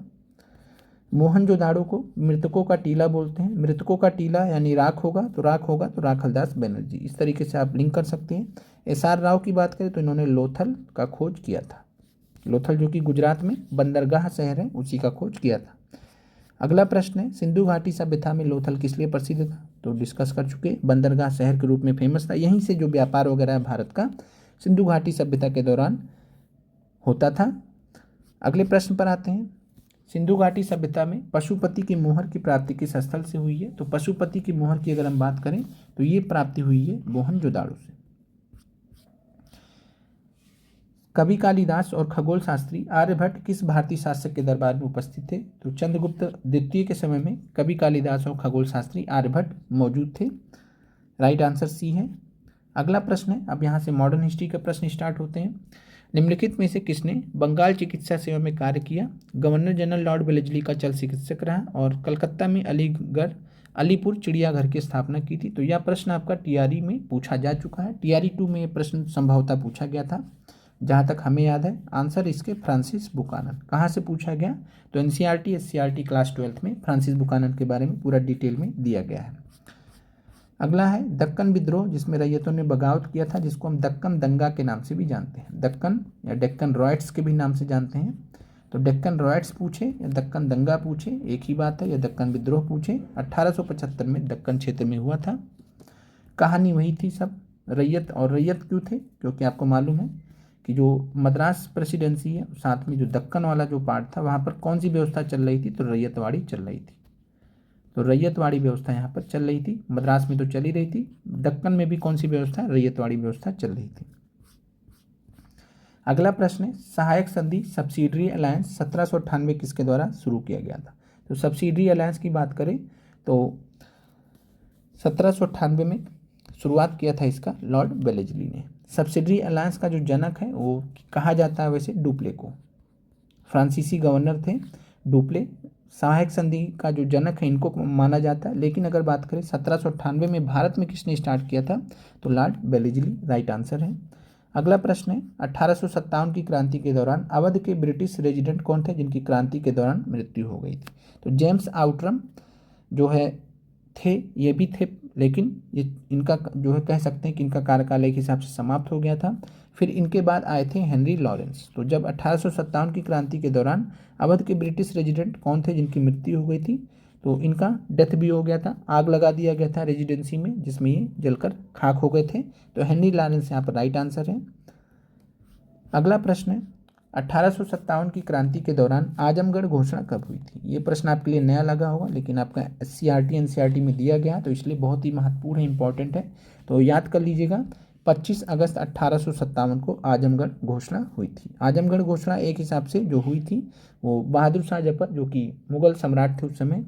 मोहनजोदाड़ो को मृतकों का टीला बोलते हैं। मृतकों का टीला यानी राख होगा तो राखलदास बनर्जी। इस तरीके से आप लिंक कर सकते हैं। एस.आर. राव की बात करें तो इन्होंने लोथल का खोज किया था। लोथल जो कि गुजरात में बंदरगाह शहर है, उसी का खोज किया था। अगला प्रश्न है, सिंधु घाटी सभ्यता में लोथल किस लिए प्रसिद्ध था? तो डिस्कस कर चुके, बंदरगाह शहर के रूप में फेमस था। यहीं से जो व्यापार वगैरह है भारत का सिंधु घाटी सभ्यता के दौरान होता था। अगले प्रश्न पर आते हैं, सिंधु घाटी सभ्यता में पशुपति की मोहर की प्राप्ति किस स्थल से हुई है? तो पशुपति की मोहर की अगर हम बात करें तो ये प्राप्ति हुई है मोहनजोदाड़ो से। कवि कालिदास और खगोल शास्त्री आर्यभट्ट किस भारतीय शासक के दरबार में उपस्थित थे? तो चंद्रगुप्त द्वितीय के समय में कवि कालिदास और खगोल शास्त्री आर्यभट्ट मौजूद थे। राइट आंसर सी है। अगला प्रश्न है, अब यहाँ से मॉडर्न हिस्ट्री के प्रश्न स्टार्ट होते हैं। निम्नलिखित में से किसने बंगाल चिकित्सा सेवा में कार्य किया? गवर्नर जनरल लॉर्ड वेलेस्ली का चल चिकित्सक रहा और कलकत्ता में अलीपुर चिड़ियाघर की स्थापना की थी। तो यह प्रश्न आपका टीआरई में पूछा जा चुका है। टीआरई 2 में यह प्रश्न संभवतः पूछा गया था, जहाँ तक हमें याद है। आंसर इसके फ्रांसिस बुकानन। कहाँ से पूछा गया? तो एनसीईआरटी एससीईआरटी क्लास 12 में फ्रांसिस बुकानन के बारे में पूरा डिटेल में दिया गया है। अगला है, दक्कन विद्रोह जिसमें रैयतों ने बगावत किया था, जिसको हम दक्कन दंगा के नाम से भी जानते हैं। दक्कन या डेक्कन रॉयट्स के भी नाम से जानते हैं। तो डेक्कन रॉयट्स पूछे या दक्कन दंगा पूछे एक ही बात है, या दक्कन विद्रोह पूछे। 1875 में दक्कन क्षेत्र में हुआ था। कहानी वही थी सब। रैयत, और रैयत क्यों थे? क्योंकि आपको मालूम है कि जो मद्रास प्रेसिडेंसी है, साथ में जो दक्कन वाला जो पार्ट था, वहाँ पर कौन सी व्यवस्था चल रही थी? तो रैयतवाड़ी चल रही थी। तो रैयतवाड़ी व्यवस्था यहाँ पर चल रही थी। मद्रास में तो चल ही रही थी, दक्कन में भी कौन सी व्यवस्था? रैयतवाड़ी व्यवस्था चल रही थी। अगला प्रश्न है, सहायक संधि सब्सिडरी अलायंस 1798 किसके द्वारा शुरू किया गया था? तो सब्सिडरी अलायंस की बात करें तो 1798 में शुरुआत किया था इसका लॉर्ड वेलेस्ली ने। सब्सिडरी अलायंस का जो जनक है वो कहा जाता है वैसे डुप्ले को। फ्रांसीसी गवर्नर थे डुप्ले। सहायक संधि का जो जनक है इनको माना जाता है। लेकिन अगर बात करें 1798 में भारत में किसने स्टार्ट किया था? तो लॉर्ड वेलेस्ली राइट आंसर है। अगला प्रश्न है, 1857 की क्रांति के दौरान अवध के ब्रिटिश रेजिडेंट कौन थे जिनकी क्रांति के दौरान मृत्यु हो गई थी? तो जेम्स आउटरम जो है थे, ये भी थे, लेकिन ये इनका जो है कह सकते हैं कि इनका कार्यकाल एक हिसाब से समाप्त हो गया था। फिर इनके बाद आए थे हेनरी लॉरेंस। तो जब 1857 की क्रांति के दौरान अवध के ब्रिटिश रेजिडेंट कौन थे जिनकी मृत्यु हो गई थी? तो इनका डेथ भी हो गया था, आग लगा दिया गया था रेजिडेंसी में, जिसमें ये जलकर खाक हो गए थे। तो हेनरी लॉरेंस यहाँ पर राइट आंसर है। अगला प्रश्न है, 1857 की क्रांति के दौरान आजमगढ़ घोषणा कब हुई थी? ये प्रश्न आपके लिए नया लगा होगा, लेकिन आपका एससीईआरटी एनसीईआरटी में दिया गया तो इसलिए बहुत ही महत्वपूर्ण है, इंपॉर्टेंट है। तो याद कर लीजिएगा, 25 अगस्त 1857 को आजमगढ़ घोषणा हुई थी। आजमगढ़ घोषणा एक हिसाब से जो हुई थी वो बहादुर शाह जफर जो कि मुगल सम्राट थे उस समय,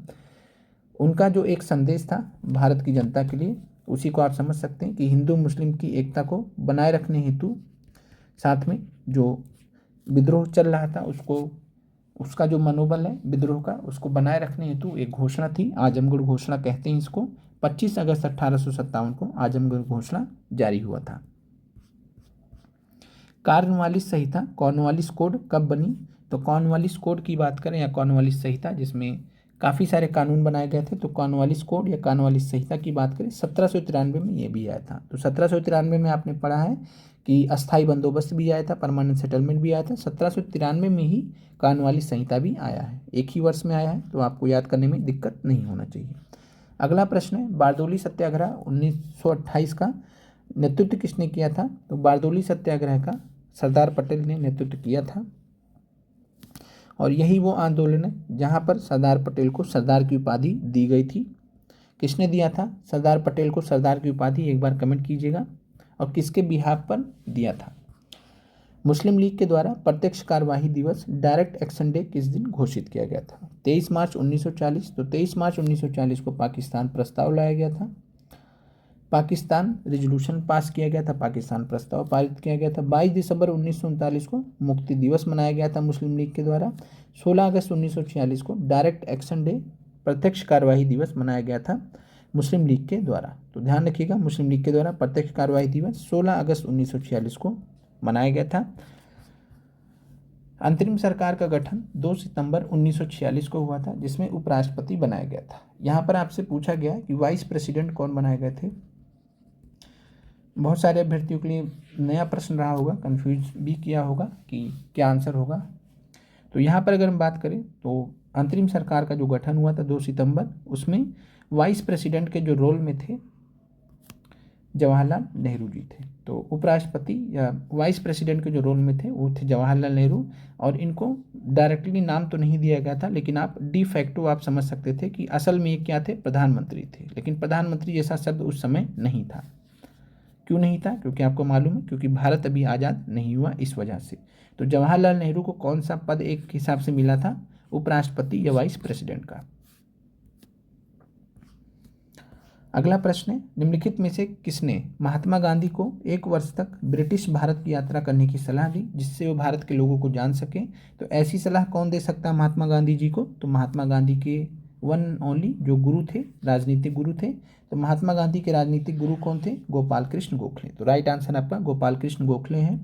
उनका जो एक संदेश था भारत की जनता के लिए, उसी को आप समझ सकते हैं कि हिंदू मुस्लिम की एकता को बनाए रखने हेतु, साथ में जो विद्रोह चल रहा था उसको, उसका जो मनोबल है विद्रोह का, उसको बनाए रखने हेतु एक घोषणा थी, आजमगढ़ घोषणा कहते हैं इसको। 25 अगस्त 1857 को आजमगढ़ घोषणा जारी हुआ था। कॉर्नवालिस संहिता कॉर्नवालिस कोड कब बनी? तो कॉर्नवालिस कोड की बात करें या कॉर्नवालिस संहिता, जिसमें काफ़ी सारे कानून बनाए गए थे, तो कॉर्नवालिस कोड या कॉर्नवालिस संहिता की बात करें 1793 में ये भी आया था। तो 1793 में आपने पढ़ा है कि अस्थाई बंदोबस्त भी आया था, परमानेंट सेटलमेंट भी आया था। 1793 में ही कॉर्नवालिस संहिता भी आया है, एक ही वर्ष में आया है, तो आपको याद करने में दिक्कत नहीं होना चाहिए। अगला प्रश्न है, बारदोली सत्याग्रह 1928 का नेतृत्व किसने किया था? तो बारदोली सत्याग्रह का सरदार पटेल ने नेतृत्व किया था, और यही वो आंदोलन है जहाँ पर सरदार पटेल को सरदार की उपाधि दी गई थी। किसने दिया था सरदार पटेल को सरदार की उपाधि? एक बार कमेंट कीजिएगा। और किसके बिहाफ पर दिया था। मुस्लिम लीग के द्वारा प्रत्यक्ष कार्यवाही दिवस डायरेक्ट एक्शन डे किस दिन घोषित किया गया था? 23 मार्च 1940। तो 23 मार्च 1940 को पाकिस्तान प्रस्ताव लाया गया था, पाकिस्तान रेजोल्यूशन पास किया गया था, पाकिस्तान प्रस्ताव पारित किया गया था। 22 दिसंबर 1939 को मुक्ति दिवस मनाया गया था मुस्लिम लीग के द्वारा। 16 अगस्त 1946 को डायरेक्ट एक्शन डे प्रत्यक्ष कार्यवाही दिवस मनाया गया था मुस्लिम लीग के द्वारा। तो ध्यान रखिएगा, मुस्लिम लीग के द्वारा प्रत्यक्ष कार्यवाही दिवस 16 अगस्त 1946 को मनाया गया था। अंतरिम सरकार का गठन 2 सितंबर 1946 को हुआ था, जिसमें उपराष्ट्रपति बनाया गया था। यहाँ पर आपसे पूछा गया कि वाइस प्रेसिडेंट कौन बनाए गए थे। बहुत सारे अभ्यर्थियों के लिए नया प्रश्न रहा होगा, कंफ्यूज भी किया होगा कि क्या आंसर होगा। तो यहाँ पर अगर हम बात करें तो अंतरिम सरकार का जो गठन हुआ था 2 सितंबर, उसमें वाइस प्रेसिडेंट के जो रोल में थे जवाहरलाल नेहरू जी थे। तो उपराष्ट्रपति या वाइस प्रेसिडेंट के जो रोल में थे वो थे जवाहरलाल नेहरू, और इनको डायरेक्टली नाम तो नहीं दिया गया था, लेकिन आप डी फैक्टो आप समझ सकते थे कि असल में ये क्या थे, प्रधानमंत्री थे। लेकिन प्रधानमंत्री जैसा शब्द उस समय नहीं था। क्यों नहीं था? क्योंकि आपको मालूम है, क्योंकि भारत अभी आज़ाद नहीं हुआ, इस वजह से। तो जवाहरलाल नेहरू को कौन सा पद एक हिसाब से मिला था? उपराष्ट्रपति या वाइस प्रेसिडेंट का। अगला प्रश्न है, निम्नलिखित में से किसने महात्मा गांधी को 1 वर्ष तक ब्रिटिश भारत की यात्रा करने की सलाह दी, जिससे वो भारत के लोगों को जान सके? तो ऐसी सलाह कौन दे सकता है महात्मा गांधी जी को? तो महात्मा गांधी के वन ओनली जो गुरु थे, राजनीतिक गुरु थे। तो महात्मा गांधी के राजनीतिक गुरु कौन थे? गोपाल कृष्ण गोखले। तो राइट आंसर आपका गोपाल कृष्ण गोखले है।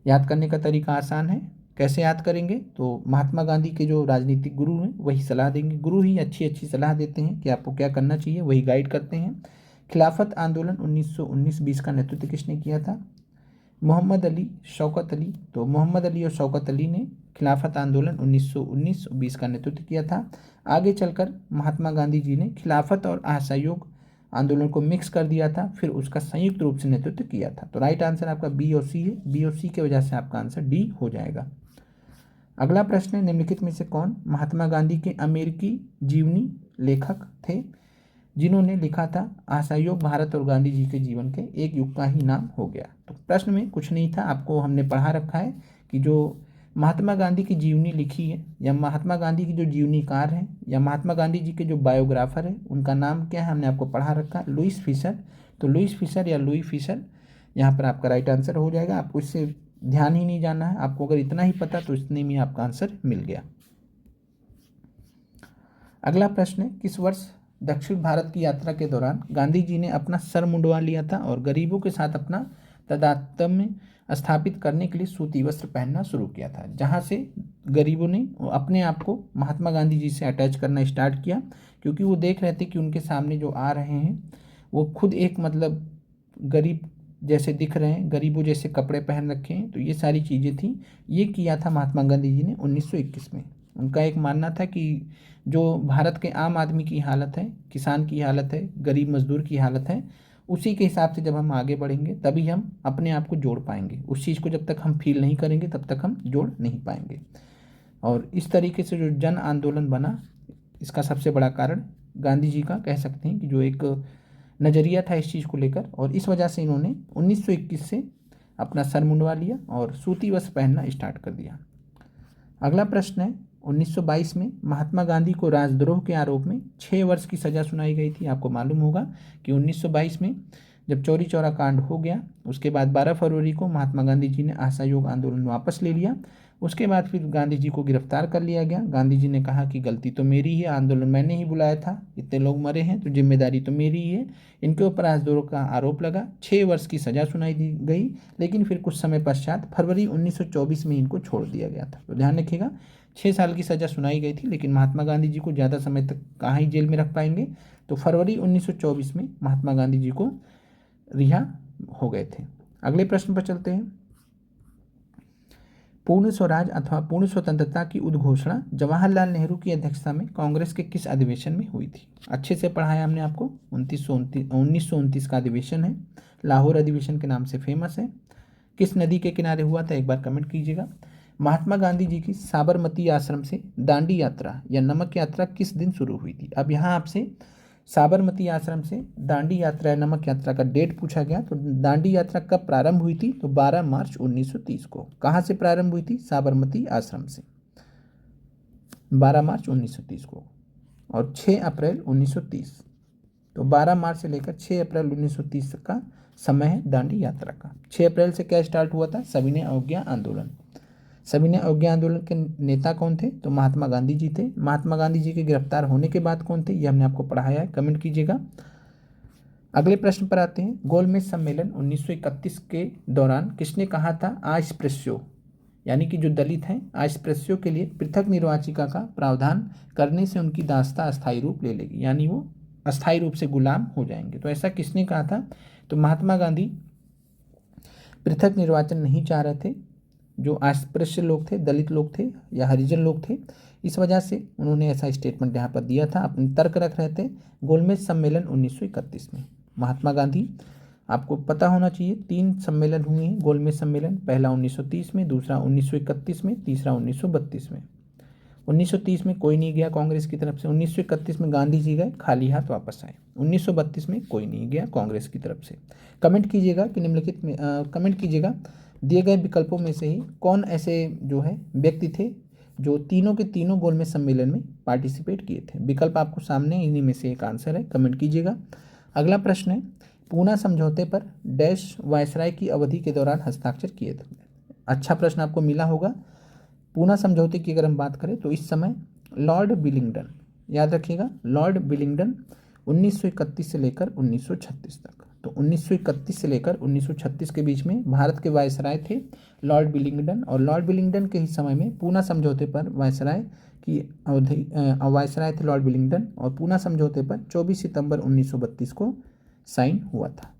याद करने का तरीका आसान है। कैसे याद करेंगे? तो महात्मा गांधी के जो राजनीतिक गुरु हैं वही सलाह देंगे। गुरु ही अच्छी अच्छी सलाह देते हैं कि आपको क्या करना चाहिए, वही गाइड करते हैं। खिलाफत आंदोलन 1919-20 का नेतृत्व किसने किया था? मोहम्मद अली, शौकत अली। तो मोहम्मद अली और शौकत अली ने खिलाफत आंदोलन 1919-20 का नेतृत्व किया था। आगे चलकर महात्मा गांधी जी ने खिलाफत और असहयोग आंदोलन को मिक्स कर दिया था, फिर उसका संयुक्त रूप से नेतृत्व किया था। तो राइट आंसर आपका बी और सी है। बी और सी की वजह से आपका आंसर डी हो जाएगा। अगला प्रश्न है, निम्नलिखित में से कौन महात्मा गांधी के अमेरिकी जीवनी लेखक थे, जिन्होंने लिखा था असहयोग भारत और गांधी जी के जीवन के एक युग का ही नाम हो गया? तो प्रश्न में कुछ नहीं था, आपको हमने पढ़ा रखा है कि जो महात्मा गांधी की जीवनी लिखी है, या महात्मा गांधी की जो जीवनीकार है, या महात्मा गांधी जी के जो बायोग्राफर है, उनका नाम क्या है, हमने आपको पढ़ा रखा है, लुईस फिशर। तो लुईस फिशर या लुई फिशर यहाँ पर आपका राइट आंसर हो जाएगा। आपको इससे ध्यान ही नहीं जाना है, आपको अगर इतना ही पता तो इतने में आपका आंसर मिल गया। अगला प्रश्न है, किस वर्ष दक्षिण भारत की यात्रा के दौरान गांधी जी ने अपना सर मुंडवा लिया था और गरीबों के साथ अपना तादात्म्य स्थापित करने के लिए सूती वस्त्र पहनना शुरू किया था, जहां से गरीबों ने अपने आप को महात्मा गांधी जी से अटैच करना स्टार्ट किया, क्योंकि वो देख रहे थे कि उनके सामने जो आ रहे हैं वो खुद एक मतलब गरीब जैसे दिख रहे हैं, गरीबों जैसे कपड़े पहन रखे हैं। तो ये सारी चीज़ें थी, ये किया था महात्मा गांधी जी ने 1921 में। उनका एक मानना था कि जो भारत के आम आदमी की हालत है, किसान की हालत है, गरीब मजदूर की हालत है, उसी के हिसाब से जब हम आगे बढ़ेंगे तभी हम अपने आप को जोड़ पाएंगे। उस चीज़ को जब तक हम फील नहीं करेंगे तब तक हम जोड़ नहीं पाएंगे। और इस तरीके से जो जन आंदोलन बना, इसका सबसे बड़ा कारण गांधी जी का कह सकते हैं कि जो एक नज़रिया था इस चीज़ को लेकर, और इस वजह से इन्होंने 1921 से अपना सर मुंडवा लिया और सूती वस्त्र पहनना स्टार्ट कर दिया। अगला प्रश्न है, 1922 में महात्मा गांधी को राजद्रोह के आरोप में 6 वर्ष की सज़ा सुनाई गई थी। आपको मालूम होगा कि 1922 में जब चौरी चौरा कांड हो गया, उसके बाद 12 फरवरी को महात्मा गांधी जी ने असहयोग आंदोलन वापस ले लिया। उसके बाद फिर गांधी जी को गिरफ्तार कर लिया गया। गांधी जी ने कहा कि गलती तो मेरी ही है, आंदोलन मैंने ही बुलाया था, इतने लोग मरे हैं तो जिम्मेदारी तो मेरी ही है। इनके ऊपर राजद्रोह का आरोप लगा, 6 वर्ष की सज़ा सुनाई दी गई, लेकिन फिर कुछ समय पश्चात फरवरी 1924 में इनको छोड़ दिया गया था। तो ध्यान रखिएगा, 6 साल की सज़ा सुनाई गई थी, लेकिन महात्मा गांधी जी को ज़्यादा समय तक कहाँ ही जेल में रख पाएंगे। तो फरवरी 1924 में महात्मा गांधी जी को रिहा हो गए थे। अगले प्रश्न पर चलते हैं। पूर्ण स्वराज अथवा पूर्ण स्वतंत्रता की उद्घोषणा जवाहरलाल नेहरू की अध्यक्षता में कांग्रेस के किस अधिवेशन में हुई थी? अच्छे से पढ़ाया हमने आपको। 1929 का अधिवेशन है, लाहौर अधिवेशन के नाम से फेमस है। किस नदी के किनारे हुआ था, एक बार कमेंट कीजिएगा। महात्मा गांधी जी की साबरमती आश्रम से दांडी यात्रा या नमक यात्रा किस दिन शुरू हुई थी? अब यहाँ आपसे साबरमती आश्रम से दांडी यात्रा नमक यात्रा का डेट पूछा गया। तो दांडी यात्रा कब प्रारंभ हुई थी? तो 12 मार्च 1930 को। कहाँ से प्रारंभ हुई थी? साबरमती आश्रम से, 12 मार्च 1930 को। और 6 अप्रैल 1930, तो 12 मार्च से लेकर 6 अप्रैल 1930 तक का समय है दांडी यात्रा का। 6 अप्रैल से क्या स्टार्ट हुआ था? सविनय अवज्ञा आंदोलन। सविनय अवज्ञा आंदोलन के नेता कौन थे? तो महात्मा गांधी जी थे। महात्मा गांधी जी के गिरफ्तार होने के बाद कौन थे? ये हमने आपको पढ़ाया है, कमेंट कीजिएगा। अगले प्रश्न पर आते हैं। गोलमेज सम्मेलन 1931 के दौरान किसने कहा था अस्पृश्यों, यानी कि जो दलित हैं, अस्पृश्यों के लिए पृथक निर्वाचिका का प्रावधान करने से उनकी दास्ता अस्थायी रूप ले लेगी, यानी वो अस्थायी रूप से गुलाम हो जाएंगे। तो ऐसा किसने कहा था? तो महात्मा गांधी पृथक निर्वाचन नहीं चाह रहे थे। जो अस्पृश्य लोग थे, दलित लोग थे या हरिजन लोग थे, इस वजह से उन्होंने ऐसा स्टेटमेंट यहाँ पर दिया था, अपने तर्क रख रहे थे। गोलमेज सम्मेलन 1931 में महात्मा गांधी, आपको पता होना चाहिए 3 सम्मेलन हुए हैं गोलमेज सम्मेलन। पहला 1930 में, दूसरा 1931 में, तीसरा 1932 में। 1930 में कोई नहीं गया कांग्रेस की तरफ से। 1931 में गांधी जी गए, खाली हाथ वापस आए। 1932 में कोई नहीं गया कांग्रेस की तरफ से। कमेंट कीजिएगा कि निम्नलिखित में कमेंट कीजिएगा दिए गए विकल्पों में से ही कौन ऐसे जो है व्यक्ति थे जो तीनों के तीनों गोलमेज सम्मेलन में पार्टिसिपेट किए थे। विकल्प आपको सामने, इन्हीं में से एक आंसर है, कमेंट कीजिएगा। अगला प्रश्न है, पूना समझौते पर डैश वायसराय की अवधि के दौरान हस्ताक्षर किए थे। अच्छा प्रश्न आपको मिला होगा। पूना समझौते की अगर हम बात करें तो इस समय लॉर्ड विलिंगडन, याद रखिएगा, लॉर्ड विलिंगडन 1931 से लेकर 1936 तक। तो 1931 से लेकर 1936 के बीच में भारत के वायसराय थे लॉर्ड विलिंगडन, और लॉर्ड विलिंगडन के ही समय में पूना समझौते पर वायसराय की अवधि वायसराय थे लॉर्ड विलिंगडन, और पूना समझौते पर 24 सितंबर 1932 को साइन हुआ था।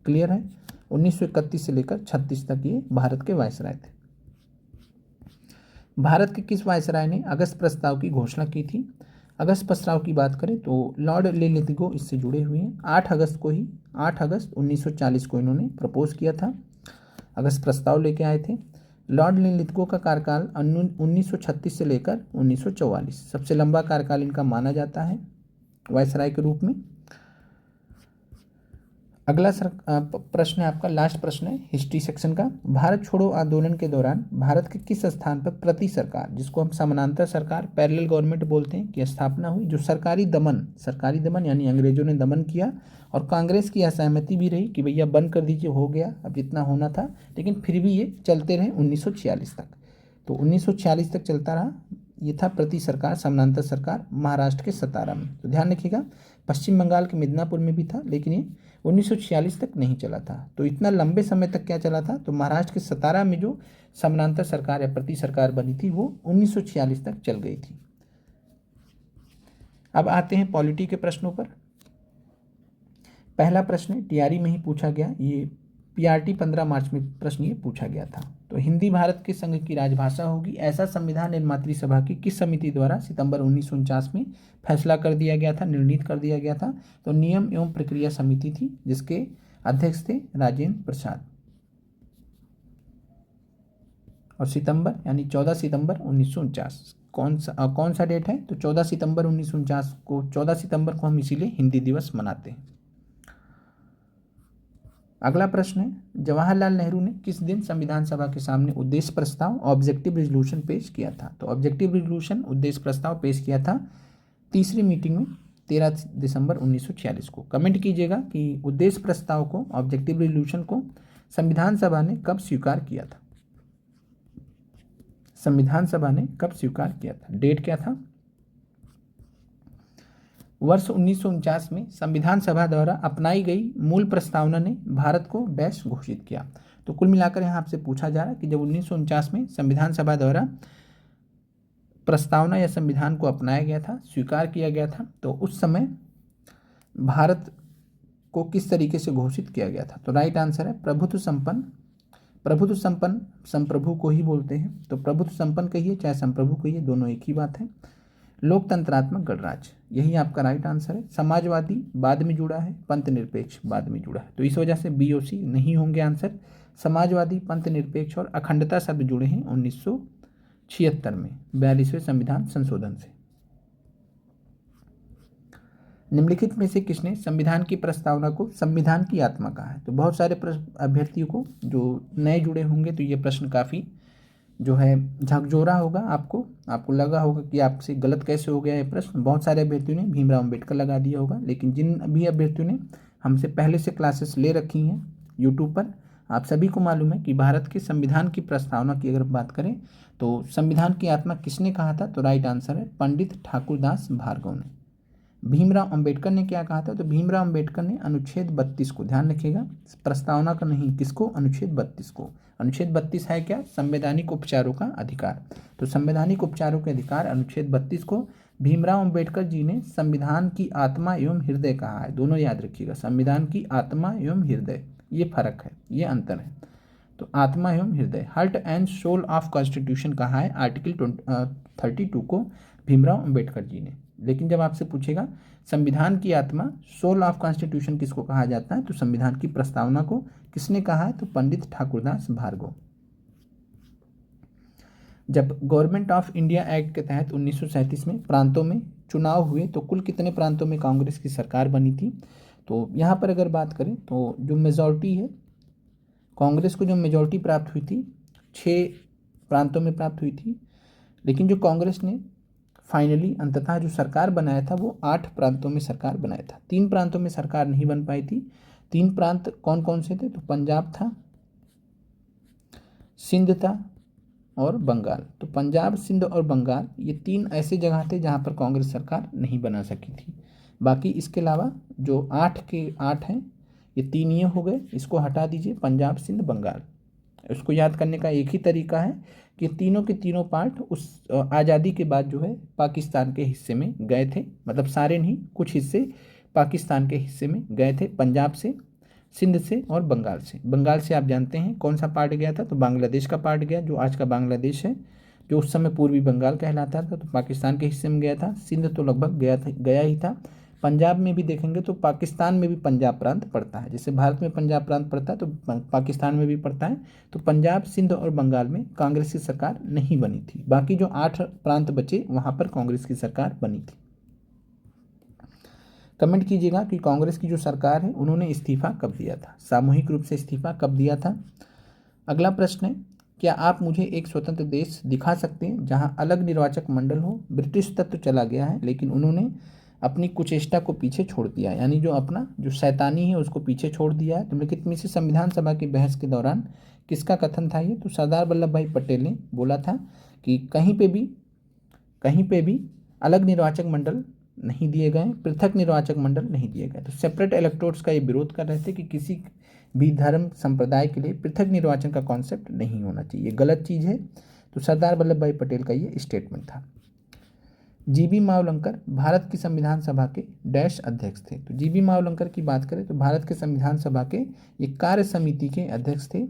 क्लियर है? 1931 से लेकर 36 तक ये भारत के वायसराय थे। भारत के किस वायसराय ने अगस्त प्रस्ताव की घोषणा की थी? अगस्त प्रस्ताव की बात करें तो लॉर्ड लिलिथगो इससे जुड़े हुए हैं। 8 अगस्त 1940 को इन्होंने प्रपोज किया था, अगस्त प्रस्ताव लेके आए थे। लॉर्ड लिलिथगो का कार्यकाल 1936 से लेकर 1944, सबसे लंबा कार्यकाल इनका माना जाता है वायसराय के रूप में। अगला प्रश्न है आपका, लास्ट प्रश्न है हिस्ट्री सेक्शन का। भारत छोड़ो आंदोलन के दौरान भारत के किस स्थान पर प्रति सरकार, जिसको हम समानांतर सरकार, पैरेलल गवर्नमेंट बोलते हैं, की स्थापना हुई? जो सरकारी दमन यानी अंग्रेजों ने दमन किया, और कांग्रेस की असहमति भी रही कि भैया बंद कर दीजिए, हो गया अब जितना होना था, लेकिन फिर भी ये चलते रहे 1946 तक। तो 1946 तक चलता रहा। ये था प्रति सरकार, समानांतर सरकार, महाराष्ट्र के सतारा में। तो ध्यान रखिएगा, पश्चिम बंगाल के मिदनापुर में भी था, लेकिन ये 1946 तक नहीं चला था। तो इतना लंबे समय तक क्या चला था? तो महाराष्ट्र के सतारा में जो समानांतर सरकार या प्रति सरकार बनी थी वो 1946 तक चल गई थी। अब आते हैं पॉलिटी के प्रश्नों पर। पहला प्रश्न टीआरई में ही पूछा गया, ये पीआरटी 15 मार्च में प्रश्न ये पूछा गया था। तो हिंदी भारत के संघ की राजभाषा होगी, ऐसा संविधान निर्मात्री सभा की किस समिति द्वारा सितंबर 1949 में फैसला कर दिया गया था, निर्णीत कर दिया गया था? तो नियम एवं प्रक्रिया समिति थी, जिसके अध्यक्ष थे राजेंद्र प्रसाद। और सितंबर यानी 14 सितंबर 1949 कौन सा डेट है? तो 14 सितंबर 1949 को, 14 सितंबर को हम इसीलिए हिंदी दिवस मनाते हैं। अगला प्रश्न है, जवाहरलाल नेहरू ने किस दिन संविधान सभा के सामने उद्देश्य प्रस्ताव ऑब्जेक्टिव रेजोल्यूशन पेश किया था? तो ऑब्जेक्टिव रेजोल्यूशन, उद्देश्य प्रस्ताव पेश किया था तीसरी मीटिंग में 13 दिसंबर 1946 को। कमेंट कीजिएगा कि उद्देश्य प्रस्ताव को, ऑब्जेक्टिव रेजोल्यूशन को संविधान सभा ने कब स्वीकार किया था? संविधान सभा ने कब स्वीकार किया था? डेट क्या था? वर्ष 1949 में संविधान सभा द्वारा अपनाई गई मूल प्रस्तावना ने भारत को डैश घोषित किया। तो कुल मिलाकर यहाँ आपसे पूछा जा रहा है कि जब 1949 में संविधान सभा द्वारा प्रस्तावना या संविधान को अपनाया गया था, स्वीकार किया गया था, तो उस समय भारत को किस तरीके से घोषित किया गया था? तो राइट आंसर है प्रभुत्व संपन्न। प्रभुत्व संपन्न संप्रभु को ही बोलते हैं, तो प्रभुत्व संपन्न कहिए चाहे संप्रभु कहिए, दोनों एक ही बात है। लोकतंत्रात्मक गणराज्य, यही आपका राइट आंसर है। समाजवादी बाद में जुड़ा है, पंथ निरपेक्ष बाद में जुड़ा है, तो इस वजह से बीओसी नहीं होंगे आंसर। समाजवादी, पंथ निरपेक्ष और अखंडता शब्द जुड़े हैं 1976 में 42वें संविधान संशोधन से। निम्नलिखित में से किसने संविधान की प्रस्तावना को संविधान की आत्मा कहा है? तो बहुत सारे अभ्यर्थियों को जो नए जुड़े होंगे तो ये प्रश्न काफ़ी जो है झकझोरा होगा, आपको लगा होगा कि आपसे गलत कैसे हो गया ये प्रश्न। बहुत सारे अभ्यर्थियों ने भीमराव अम्बेडकर लगा दिया होगा, लेकिन जिन भी अभ्यर्थियों ने हमसे पहले से क्लासेस ले रखी हैं यूट्यूब पर, आप सभी को मालूम है कि भारत के संविधान की प्रस्तावना की अगर बात करें तो संविधान की आत्मा किसने कहा था? तो राइट आंसर है पंडित ठाकुरदास भार्गव ने। भीमराव अंबेडकर ने क्या कहा था? तो भीमराव अंबेडकर ने अनुच्छेद 32 को, ध्यान रखिएगा, प्रस्तावना का नहीं, किसको? अनुच्छेद 32 को। अनुच्छेद 32 है क्या? संवैधानिक उपचारों का अधिकार। तो संवैधानिक उपचारों के अधिकार अनुच्छेद 32 को भीमराव अंबेडकर जी ने संविधान की आत्मा एवं हृदय कहा है। दोनों याद रखिएगा, संविधान की आत्मा एवं हृदय, ये फर्क है, ये अंतर है। तो आत्मा एवं हृदय, heart and soul of constitution कहा है आर्टिकल 32 को भीमराव अंबेडकर जी ने। लेकिन जब आपसे पूछेगा संविधान की आत्मा, सोल ऑफ कॉन्स्टिट्यूशन किसको कहा जाता है? तो संविधान की प्रस्तावना को किसने कहा है? तो पंडित ठाकुरदास भार्गव। जब गवर्नमेंट ऑफ इंडिया एक्ट के तहत 1937 में प्रांतों में चुनाव हुए तो कुल कितने प्रांतों में कांग्रेस की सरकार बनी थी? तो यहाँ पर अगर बात करें तो जो मेजॉरिटी है, कांग्रेस को जो मेजॉरिटी प्राप्त हुई थी 6 प्रांतों में प्राप्त हुई थी, लेकिन जो कांग्रेस ने फाइनली अंततः जो सरकार बनाया था वो 8 प्रांतों में सरकार बनाया था। 3 प्रांतों में सरकार नहीं बन पाई थी। 3 प्रांत कौन कौन से थे? तो पंजाब था, सिंध था और बंगाल। तो पंजाब, सिंध और बंगाल ये 3 ऐसे जगह थे जहाँ पर कांग्रेस सरकार नहीं बना सकी थी। बाकी इसके अलावा जो 8 के 8 हैं, ये 3 ये हो गए, इसको हटा दीजिए, पंजाब, सिंध, बंगाल। उसको याद करने का एक ही तरीका है कि तीनों के तीनों पार्ट उस आज़ादी के बाद जो है पाकिस्तान के हिस्से में गए थे, मतलब सारे नहीं, कुछ हिस्से पाकिस्तान के हिस्से में गए थे, पंजाब से, सिंध से और बंगाल से। बंगाल से आप जानते हैं कौन सा पार्ट गया था? तो बांग्लादेश का पार्ट गया, जो आज का बांग्लादेश है, जो उस समय पूर्वी बंगाल कहलाता था, तो पाकिस्तान के हिस्से में गया था। सिंध तो लगभग गया ही था। पंजाब में भी देखेंगे तो पाकिस्तान में भी पंजाब प्रांत पड़ता है, जैसे भारत में पंजाब प्रांत पड़ता है तो पाकिस्तान में भी पड़ता है। तो पंजाब, सिंध और बंगाल में कांग्रेस की सरकार नहीं बनी थी। बाकी जो 8 प्रांत बचे वहाँ पर कांग्रेस की सरकार बनी थी। कमेंट कीजिएगा कि कांग्रेस की जो सरकार है उन्होंने इस्तीफा कब दिया था, सामूहिक रूप से इस्तीफा कब दिया था। अगला प्रश्न है, क्या आप मुझे एक स्वतंत्र देश दिखा सकते हैं जहाँ अलग निर्वाचक मंडल हो? ब्रिटिश तत्व चला गया है, लेकिन उन्होंने अपनी कुचेष्टा को पीछे छोड़ दिया, यानी जो अपना जो शैतानी है उसको पीछे छोड़ दिया है। निम्नलिखित में से संविधान सभा की बहस के दौरान किसका कथन था ये? तो सरदार वल्लभ भाई पटेल ने बोला था कि कहीं पे भी अलग निर्वाचक मंडल नहीं दिए गए, पृथक निर्वाचक मंडल नहीं दिए गए। तो सेपरेट इलेक्टोर्स का ये विरोध कर रहे थे कि किसी भी धर्म संप्रदाय के लिए पृथक निर्वाचन का कॉन्सेप्ट नहीं होना चाहिए, ये गलत चीज़ है। तो सरदार वल्लभ भाई पटेल का ये स्टेटमेंट था। जीबी मावलंकर भारत की संविधान सभा के डैश अध्यक्ष थे। तो जीबी मावलंकर की बात करें तो भारत के संविधान सभा के ये कार्य समिति के अध्यक्ष थे।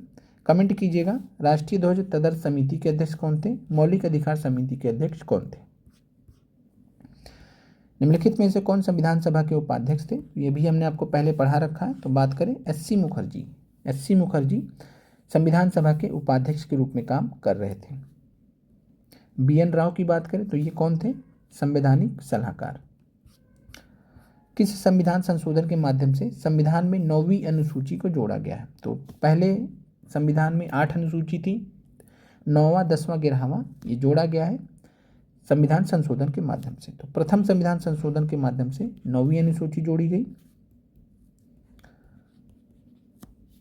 कमेंट कीजिएगा, राष्ट्रीय ध्वज तदर्थ समिति के अध्यक्ष कौन थे? मौलिक अधिकार समिति के अध्यक्ष कौन थे? निम्नलिखित में से कौन संविधान सभा के उपाध्यक्ष थे? ये भी हमने आपको पहले पढ़ा रखा है। तो बात करें एससी मुखर्जी। एससी मुखर्जी संविधान सभा के उपाध्यक्ष के रूप में काम कर रहे थे। बीएन राव की बात करें तो ये कौन थे? संवैधानिक सलाहकार। किस संविधान संशोधन के माध्यम से संविधान में 9वीं अनुसूची को जोड़ा गया है? तो पहले संविधान में 8 अनुसूची थी, 9वां, 10वां, 11वां ये जोड़ा गया है संविधान संशोधन के माध्यम से। तो प्रथम संविधान संशोधन के माध्यम से 9वीं अनुसूची जोड़ी गई।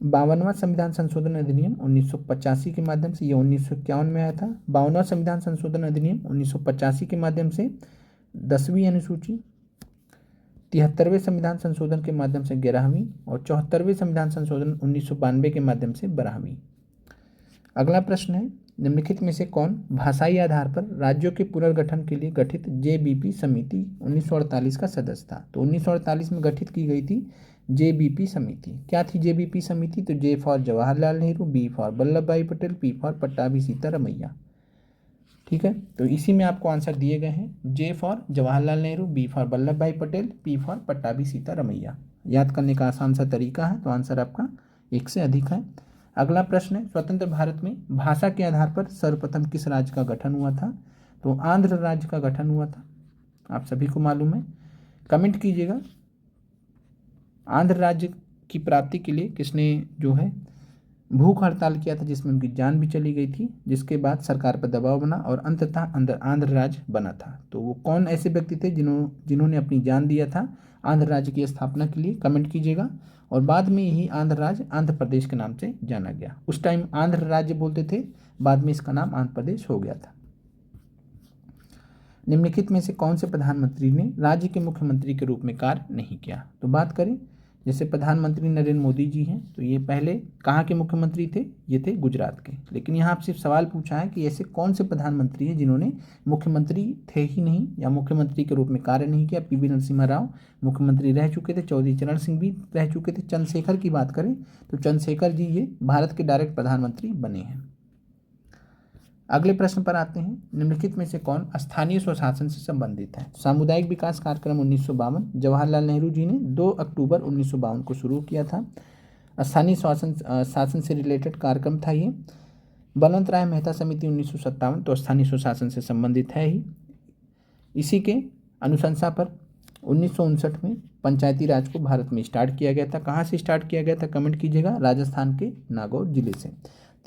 52वां संविधान संशोधन अधिनियम 1985 के माध्यम से, ये 1951 में आया था। 52वां संविधान संशोधन अधिनियम 1985 के माध्यम से 10वीं अनुसूची। 73वें संविधान संशोधन के माध्यम से 11वीं और 74वें संविधान संशोधन 1992 के माध्यम से 12वीं। अगला प्रश्न है, निम्नलिखित में से कौन भाषाई आधार पर राज्यों के पुनर्गठन के लिए गठित जेबीपी समिति 1948 का सदस्य था? तो 1948 में गठित की गई थी जेबीपी समिति। क्या थी जेबीपी समिति? तो J for Jawaharlal Nehru, B for Vallabh Bhai Patel, P for Pattabhi Sitaramayya. ठीक है, तो इसी में आपको आंसर दिए गए हैं, J for Jawaharlal Nehru, B for Vallabh Bhai Patel, P for Pattabhi Sitaramayya. याद करने का आसान सा तरीका है, तो आंसर आपका 1 से अधिक है। अगला प्रश्न है, स्वतंत्र भारत में भाषा के आधार पर सर्वप्रथम किस राज्य का गठन हुआ था? तो आंध्र राज्य का गठन हुआ था, आप सभी को मालूम है। कमेंट कीजिएगा। आंध्र राज्य की प्राप्ति के लिए किसने जो है भूख हड़ताल किया था, जिसमें उनकी जान भी चली गई थी, जिसके बाद सरकार पर दबाव बना और अंततः आंध्र राज्य बना था। तो वो कौन ऐसे व्यक्ति थे जिन्होंने अपनी जान दिया था आंध्र राज्य की स्थापना के लिए, कमेंट कीजिएगा। और बाद में यही आंध्र राज्य आंध्र प्रदेश के नाम से जाना गया। उस टाइम आंध्र राज्य बोलते थे, बाद में इसका नाम आंध्र प्रदेश हो गया था। निम्नलिखित में से कौन से प्रधानमंत्री ने राज्य के मुख्यमंत्री के रूप में कार्य नहीं किया? तो बात करें, जैसे प्रधानमंत्री नरेंद्र मोदी जी हैं, तो ये पहले कहाँ के मुख्यमंत्री थे? ये थे गुजरात के। लेकिन यहाँ आप सिर्फ सवाल पूछा है कि ऐसे कौन से प्रधानमंत्री हैं जिन्होंने मुख्यमंत्री थे ही नहीं या मुख्यमंत्री के रूप में कार्य नहीं किया। पीवी नरसिम्हा राव मुख्यमंत्री रह चुके थे, चौधरी चरण सिंह भी रह चुके थे। चंद्रशेखर की बात करें तो चंद्रशेखर जी ये भारत के डायरेक्ट प्रधानमंत्री बने हैं। अगले प्रश्न पर आते हैं, निम्नलिखित में से कौन स्थानीय स्वशासन से संबंधित है? सामुदायिक विकास कार्यक्रम 1952 जवाहरलाल नेहरू जी ने 2 अक्टूबर 1952 को शुरू किया था। स्थानीय शासन से रिलेटेड कार्यक्रम था ये। बलवंत राय मेहता समिति 1957 तो स्थानीय स्वशासन से संबंधित है ही। इसी के अनुशंसा पर 1959 में पंचायती राज को भारत में स्टार्ट किया गया था। कहाँ से स्टार्ट किया गया था? कमेंट कीजिएगा। राजस्थान के नागौर जिले से।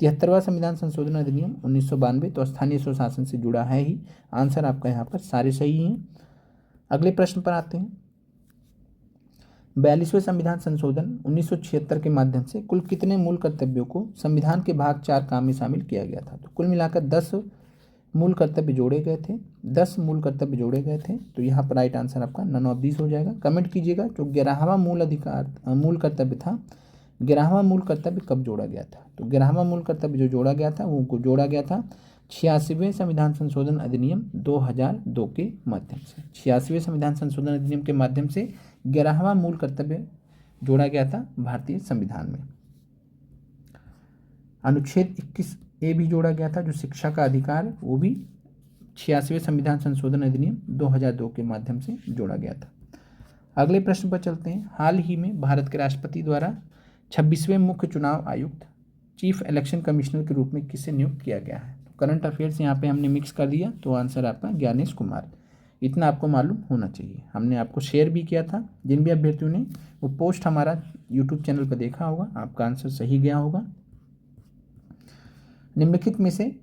73वां संविधान संशोधन अधिनियम 1992 तो स्थानीय स्वशासन से जुड़ा है ही। आंसर आपका यहाँ पर सारे सही हैं। अगले प्रश्न पर आते हैं, 42वें संविधान संशोधन 1976 के माध्यम से कुल कितने मूल कर्तव्यों को संविधान के भाग 4 काम में शामिल किया गया था? तो कुल मिलाकर 10 मूल कर्तव्य जोड़े गए थे। 10 मूल कर्तव्य जोड़े गए थे। तो यहाँ पर राइट आंसर आपका नन ऑफ दिस हो जाएगा। कमेंट कीजिएगा। जो 11वां मूल कर्तव्य था, 11वां मूल कर्तव्य कब जोड़ा गया था? तो 11वां मूल कर्तव्य जो जोड़ा गया था वो जोड़ा गया था 86वें संविधान संशोधन अधिनियम 2002 के माध्यम से। 86वें संविधान संशोधन अधिनियम के माध्यम से 11वां मूल कर्तव्य जोड़ा गया था भारतीय संविधान में। अनुच्छेद 21A भी जोड़ा गया था, जो शिक्षा का अधिकार, वो भी 86वें संविधान संशोधन अधिनियम 2002 के माध्यम से जोड़ा गया था। अगले प्रश्न पर चलते हैं। हाल ही में भारत के राष्ट्रपति द्वारा 26वें मुख्य चुनाव आयुक्त चीफ इलेक्शन कमिश्नर के रूप में किसे नियुक्त किया गया है? तो करंट अफेयर्स यहाँ पे हमने मिक्स कर दिया, तो आंसर आपका ज्ञानेश कुमार। इतना आपको मालूम होना चाहिए। हमने आपको शेयर भी किया था। जिन भी अभ्यर्थियों ने वो पोस्ट हमारा यूट्यूब चैनल पर देखा होगा, आपका आंसर सही गया होगा। निम्नलिखित में से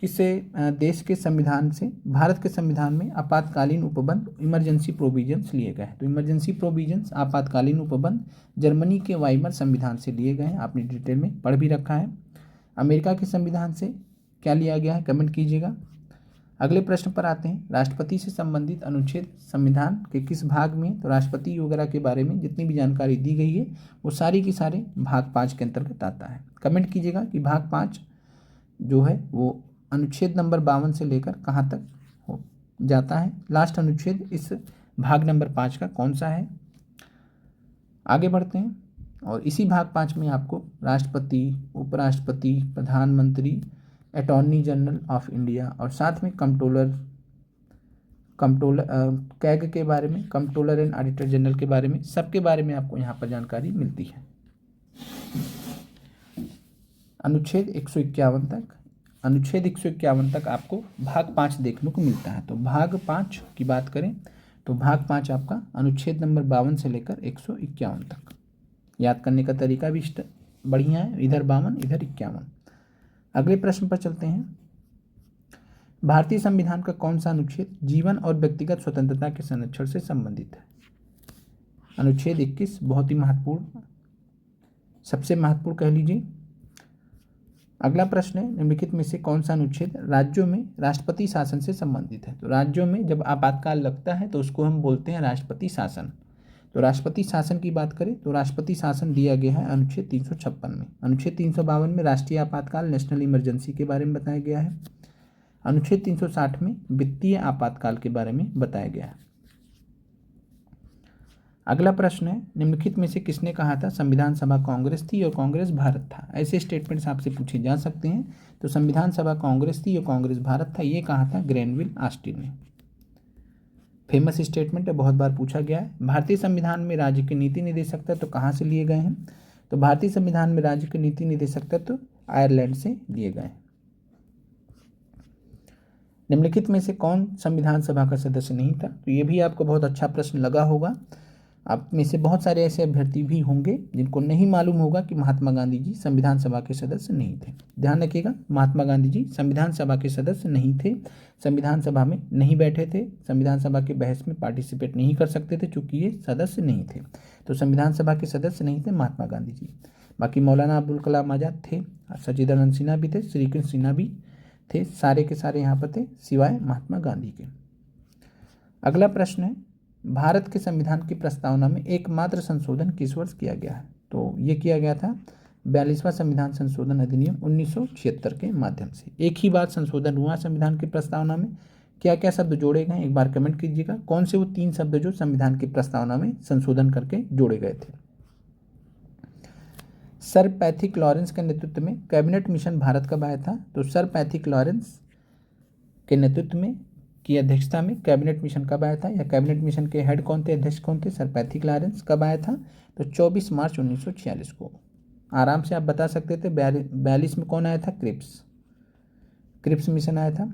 किसे देश के संविधान से भारत के संविधान में आपातकालीन उपबंध इमरजेंसी प्रोविजंस लिए गए हैं? तो इमरजेंसी प्रोविजंस आपातकालीन उपबंध जर्मनी के वाइमर संविधान से लिए गए हैं। आपने डिटेल में पढ़ भी रखा है। अमेरिका के संविधान से क्या लिया गया है? कमेंट कीजिएगा। अगले प्रश्न पर आते हैं, राष्ट्रपति से संबंधित अनुच्छेद संविधान के किस भाग में? तो राष्ट्रपति वगैरह के बारे में जितनी भी जानकारी दी गई है वो सारी की सारे भाग 5 के अंतर्गत आता है। कमेंट कीजिएगा कि भाग 5 जो है वो अनुच्छेद नंबर 52 से लेकर कहाँ तक हो जाता है। लास्ट अनुच्छेद इस भाग नंबर 5 का कौन सा है? आगे बढ़ते हैं, और इसी भाग 5 में आपको राष्ट्रपति, उपराष्ट्रपति, प्रधानमंत्री, अटॉर्नी जनरल ऑफ इंडिया और साथ में कंट्रोलर कैग के बारे में, कंट्रोलर एंड ऑडिटर जनरल के बारे में, सबके बारे में आपको यहाँ पर जानकारी मिलती है। अनुच्छेद 151 तक आपको भाग 5 देखने को मिलता है। तो भाग 5 की बात करें तो भाग 5 आपका अनुच्छेद नंबर 52 से लेकर 151 तक। याद करने का तरीका भी बढ़िया है, इधर 52 इधर 51। अगले प्रश्न पर चलते हैं, भारतीय संविधान का कौन सा अनुच्छेद जीवन और व्यक्तिगत स्वतंत्रता के संरक्षण से संबंधित है? अनुच्छेद 21 बहुत ही महत्वपूर्ण, सबसे महत्वपूर्ण कह लीजिए। अगला प्रश्न है, निम्नलिखित में से कौन सा अनुच्छेद राज्यों में राष्ट्रपति शासन से संबंधित है? तो राज्यों में जब आपातकाल लगता है तो उसको हम बोलते हैं राष्ट्रपति शासन। तो राष्ट्रपति शासन की बात करें तो राष्ट्रपति शासन दिया गया है अनुच्छेद 356 में। अनुच्छेद 352 में राष्ट्रीय आपातकाल, नेशनल इमरजेंसी के बारे में बताया गया है। अनुच्छेद 360 में वित्तीय आपातकाल के बारे में बताया गया है। अगला प्रश्न है, निम्नलिखित में से किसने कहा था संविधान सभा कांग्रेस थी और कांग्रेस भारत था? ऐसे स्टेटमेंट्स आपसे पूछे जा सकते हैं। तो संविधान सभा कांग्रेस थी और कांग्रेस भारत था, ये कहा था ग्रैनविल ऑस्टिन ने। फेमस स्टेटमेंट है, बहुत बार पूछा गया है। भारतीय संविधान में राज्य के नीति निदेशक तत्व कहाँ से लिए गए हैं? तो भारतीय संविधान में राज्य के नीति निदेशक तत्व आयरलैंड से लिए गए हैं। निम्नलिखित में से कौन संविधान सभा का सदस्य नहीं था? तो ये भी आपको बहुत अच्छा प्रश्न लगा होगा। आप में से बहुत सारे ऐसे अभ्यर्थी भी होंगे जिनको नहीं मालूम होगा कि महात्मा गांधी जी संविधान सभा के सदस्य नहीं थे। ध्यान रखिएगा, महात्मा गांधी जी संविधान सभा के सदस्य नहीं थे, संविधान सभा में नहीं बैठे थे, संविधान सभा के बहस में पार्टिसिपेट नहीं कर सकते थे चूंकि ये सदस्य नहीं थे। तो संविधान सभा के सदस्य नहीं थे महात्मा गांधी जी। बाकी मौलाना अबुल कलाम आज़ाद थे, सच्चिदानंद सिन्हा भी थे, श्री कृष्ण सिन्हा भी थे, सारे के सारे यहाँ पर थे सिवाय महात्मा गांधी के। अगला प्रश्न है, भारत के संविधान की प्रस्तावना में एकमात्र संशोधन किस वर्ष किया गया है? तो ये किया गया था 42वां संविधान संशोधन अधिनियम 1976 के माध्यम से। एक ही बार संशोधन हुआ संविधान की प्रस्तावना में। क्या क्या शब्द जोड़े गए, एक बार कमेंट कीजिएगा। कौन से वो 3 शब्द जो संविधान की प्रस्तावना में संशोधन करके जोड़े गए थे? सर पैथिक लॉरेंस के नेतृत्व में कैबिनेट मिशन भारत कब आया था? तो सर पैथिक लॉरेंस के नेतृत्व में की अध्यक्षता में कैबिनेट मिशन कब आया था, या कैबिनेट मिशन के हेड कौन थे, अध्यक्ष कौन थे? Sir Pethick Lawrence. कब आया था? तो 24 मार्च 1946 को। आराम से आप बता सकते थे। 42 में कौन आया था? क्रिप्स मिशन आया था।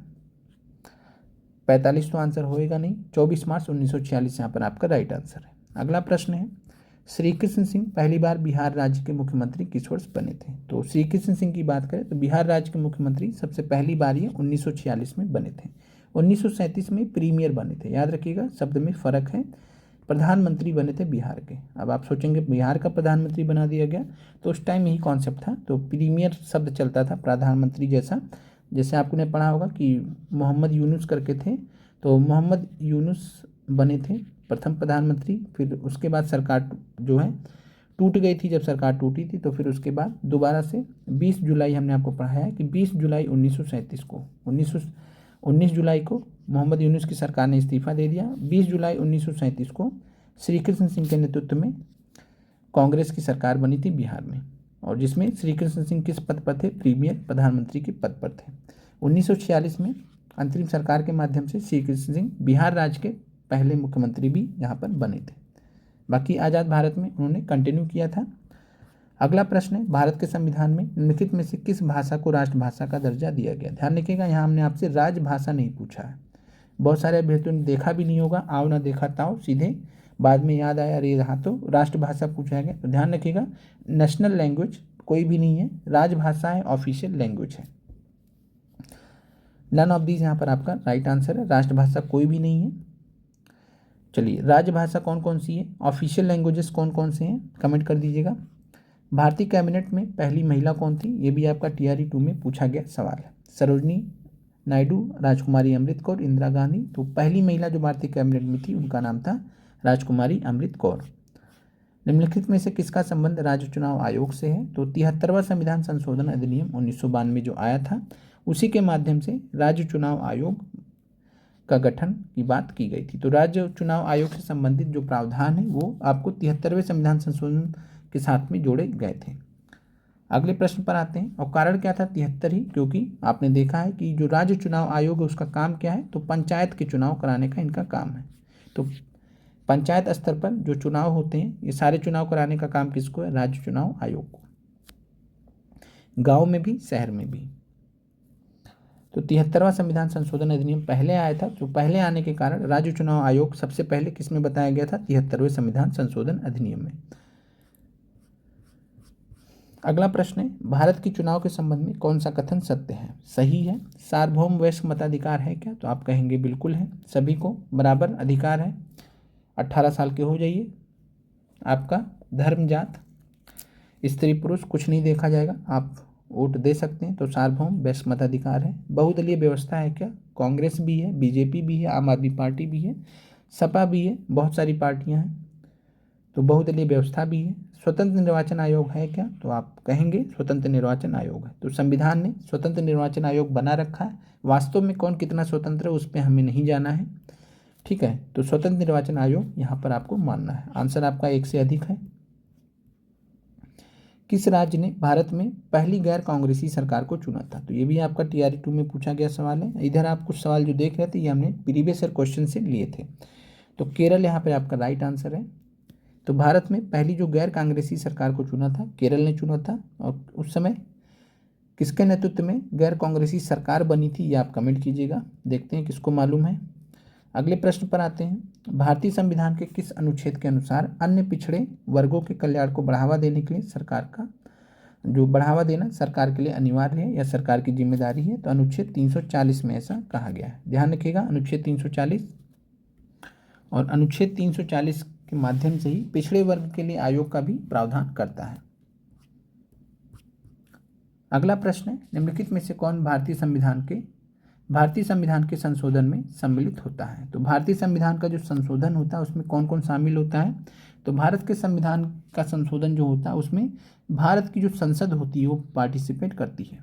45 तो आंसर होएगा नहीं, 24 मार्च 1946 यहाँ पर आपका राइट आंसर है। अगला प्रश्न है, श्री कृष्ण सिंह पहली बार बिहार राज्य के मुख्यमंत्री किस वर्ष बने थे? तो श्री कृष्ण सिंह की बात करें तो बिहार राज्य के मुख्यमंत्री सबसे पहली बार ये 1946 में बने थे। 1937 में प्रीमियर बने थे, याद रखिएगा, शब्द में फ़र्क है। प्रधानमंत्री बने थे बिहार के। अब आप सोचेंगे बिहार का प्रधानमंत्री बना दिया गया, तो उस टाइम यही कॉन्सेप्ट था। तो प्रीमियर शब्द चलता था प्रधानमंत्री जैसा। जैसे आपने पढ़ा होगा कि मोहम्मद यूनुस करके थे, तो मोहम्मद यूनुस बने थे प्रथम प्रधानमंत्री। फिर उसके बाद सरकार जो है टूट गई थी, जब सरकार टूटी थी तो फिर उसके बाद दोबारा से 20 जुलाई हमने आपको पढ़ाया है कि 20 जुलाई 1937 को 19 जुलाई को मोहम्मद यूनुस की सरकार ने इस्तीफा दे दिया। 20 जुलाई 1937 को श्री कृष्ण सिंह के नेतृत्व में कांग्रेस की सरकार बनी थी बिहार में, और जिसमें श्री कृष्ण सिंह किस पद पर थे? प्रीमियर प्रधानमंत्री के पद पर थे। 1946 में अंतरिम सरकार के माध्यम से श्री कृष्ण सिंह बिहार राज्य के पहले मुख्यमंत्री भी यहाँ पर बने थे। बाकी आज़ाद भारत में उन्होंने कंटिन्यू किया था। अगला प्रश्न है, भारत के संविधान में निम्नलिखित में से किस भाषा को राष्ट्रभाषा का दर्जा दिया गया? ध्यान रखिएगा, यहाँ हमने आपसे राजभाषा नहीं पूछा है। बहुत सारे अभ्यर्थियों ने देखा भी नहीं होगा, आओ ना देखा ताओ, सीधे बाद में याद आया अरे यहाँ तो राष्ट्रभाषा पूछा गया। तो ध्यान रखिएगा, नेशनल लैंग्वेज कोई भी नहीं है, राजभाषा है, ऑफिशियल लैंग्वेज है। नन ऑफ दीज यहाँ पर आपका राइट आंसर है, राष्ट्रभाषा कोई भी नहीं है। चलिए, राजभाषा कौन कौन सी है, ऑफिशियल लैंग्वेजेस कौन कौन से हैं, कमेंट कर दीजिएगा। भारतीय कैबिनेट में पहली महिला कौन थी? ये भी आपका TRE 2 में पूछा गया सवाल है। सरोजनी नायडू, राजकुमारी अमृत कौर, इंदिरा गांधी। तो पहली महिला जो भारतीय कैबिनेट में थी उनका नाम था राजकुमारी अमृत कौर। निम्नलिखित में से किसका संबंध राज्य चुनाव आयोग से है? तो 73वां संविधान संशोधन अधिनियम 1992 जो आया था उसी के माध्यम से राज्य चुनाव आयोग का गठन की बात की गई थी। तो राज्य चुनाव आयोग से संबंधित जो प्रावधान है वो आपको 73वें संविधान संशोधन के साथ में जोड़े गए थे। अगले प्रश्न पर आते हैं, और कारण क्या था 73 ही? क्योंकि आपने देखा है कि जो राज्य चुनाव आयोग है उसका काम क्या है? तो पंचायत के चुनाव कराने का इनका काम है। तो पंचायत स्तर पर जो चुनाव होते हैं ये सारे चुनाव कराने का काम किसको है? राज्य चुनाव आयोग को, गाँव में भी शहर में भी। तो 73वां संविधान संशोधन अधिनियम पहले आया था, तो पहले आने के कारण राज्य चुनाव आयोग सबसे पहले किसमें बताया गया था? 73वें संविधान संशोधन अधिनियम में। अगला प्रश्न है, भारत के चुनाव के संबंध में कौन सा कथन सत्य है, सही है? सार्वभौम वयस्क मताधिकार है क्या? तो आप कहेंगे बिल्कुल है, सभी को बराबर अधिकार है। 18 साल के हो जाइए। आपका धर्म जात स्त्री पुरुष कुछ नहीं देखा जाएगा, आप वोट दे सकते हैं। तो सार्वभौम वयस्क मताधिकार है। बहुदलीय व्यवस्था है क्या? कांग्रेस भी है, बीजेपी भी है, आम आदमी पार्टी भी है, सपा भी है, बहुत सारी पार्टियां हैं, तो बहुदलीय व्यवस्था भी है। स्वतंत्र निर्वाचन आयोग है क्या? तो आप कहेंगे स्वतंत्र निर्वाचन आयोग है। तो संविधान ने स्वतंत्र निर्वाचन आयोग बना रखा है, वास्तव में कौन कितना स्वतंत्र है उस पर हमें नहीं जाना है, ठीक है। तो स्वतंत्र निर्वाचन आयोग यहाँ पर आपको मानना है। आंसर आपका 1 से अधिक है। किस राज्य ने भारत में पहली गैर कांग्रेसी सरकार को चुना था? तो ये भी आपका TRE 2 में पूछा गया सवाल है। इधर आप कुछ सवाल जो देख रहे थे ये हमने प्रीवियस ईयर क्वेश्चन से लिए थे। तो केरल यहाँ पर आपका राइट आंसर है। तो भारत में पहली जो गैर कांग्रेसी सरकार को चुना था केरल ने चुना था, और उस समय किसके नेतृत्व में गैर कांग्रेसी सरकार बनी थी, ये आप कमेंट कीजिएगा, देखते हैं किसको मालूम है। अगले प्रश्न पर आते हैं। भारतीय संविधान के किस अनुच्छेद के अनुसार अन्य पिछड़े वर्गों के कल्याण को बढ़ावा देने के लिए सरकार का जो बढ़ावा देना सरकार के लिए अनिवार्य है या सरकार की जिम्मेदारी है? तो अनुच्छेद 340 में ऐसा कहा गया है। ध्यान रखिएगा, अनुच्छेद 340 और अनुच्छेद 340 के माध्यम से ही पिछड़े वर्ग के लिए आयोग का भी प्रावधान करता है। अगला प्रश्न है, निम्नलिखित में से कौन भारतीय संविधान के संशोधन में सम्मिलित होता है? तो भारतीय संविधान का जो संशोधन होता है उसमें कौन कौन शामिल होता है? तो भारत के संविधान का संशोधन जो होता है उसमें भारत की जो संसद होती है वो पार्टिसिपेट करती है।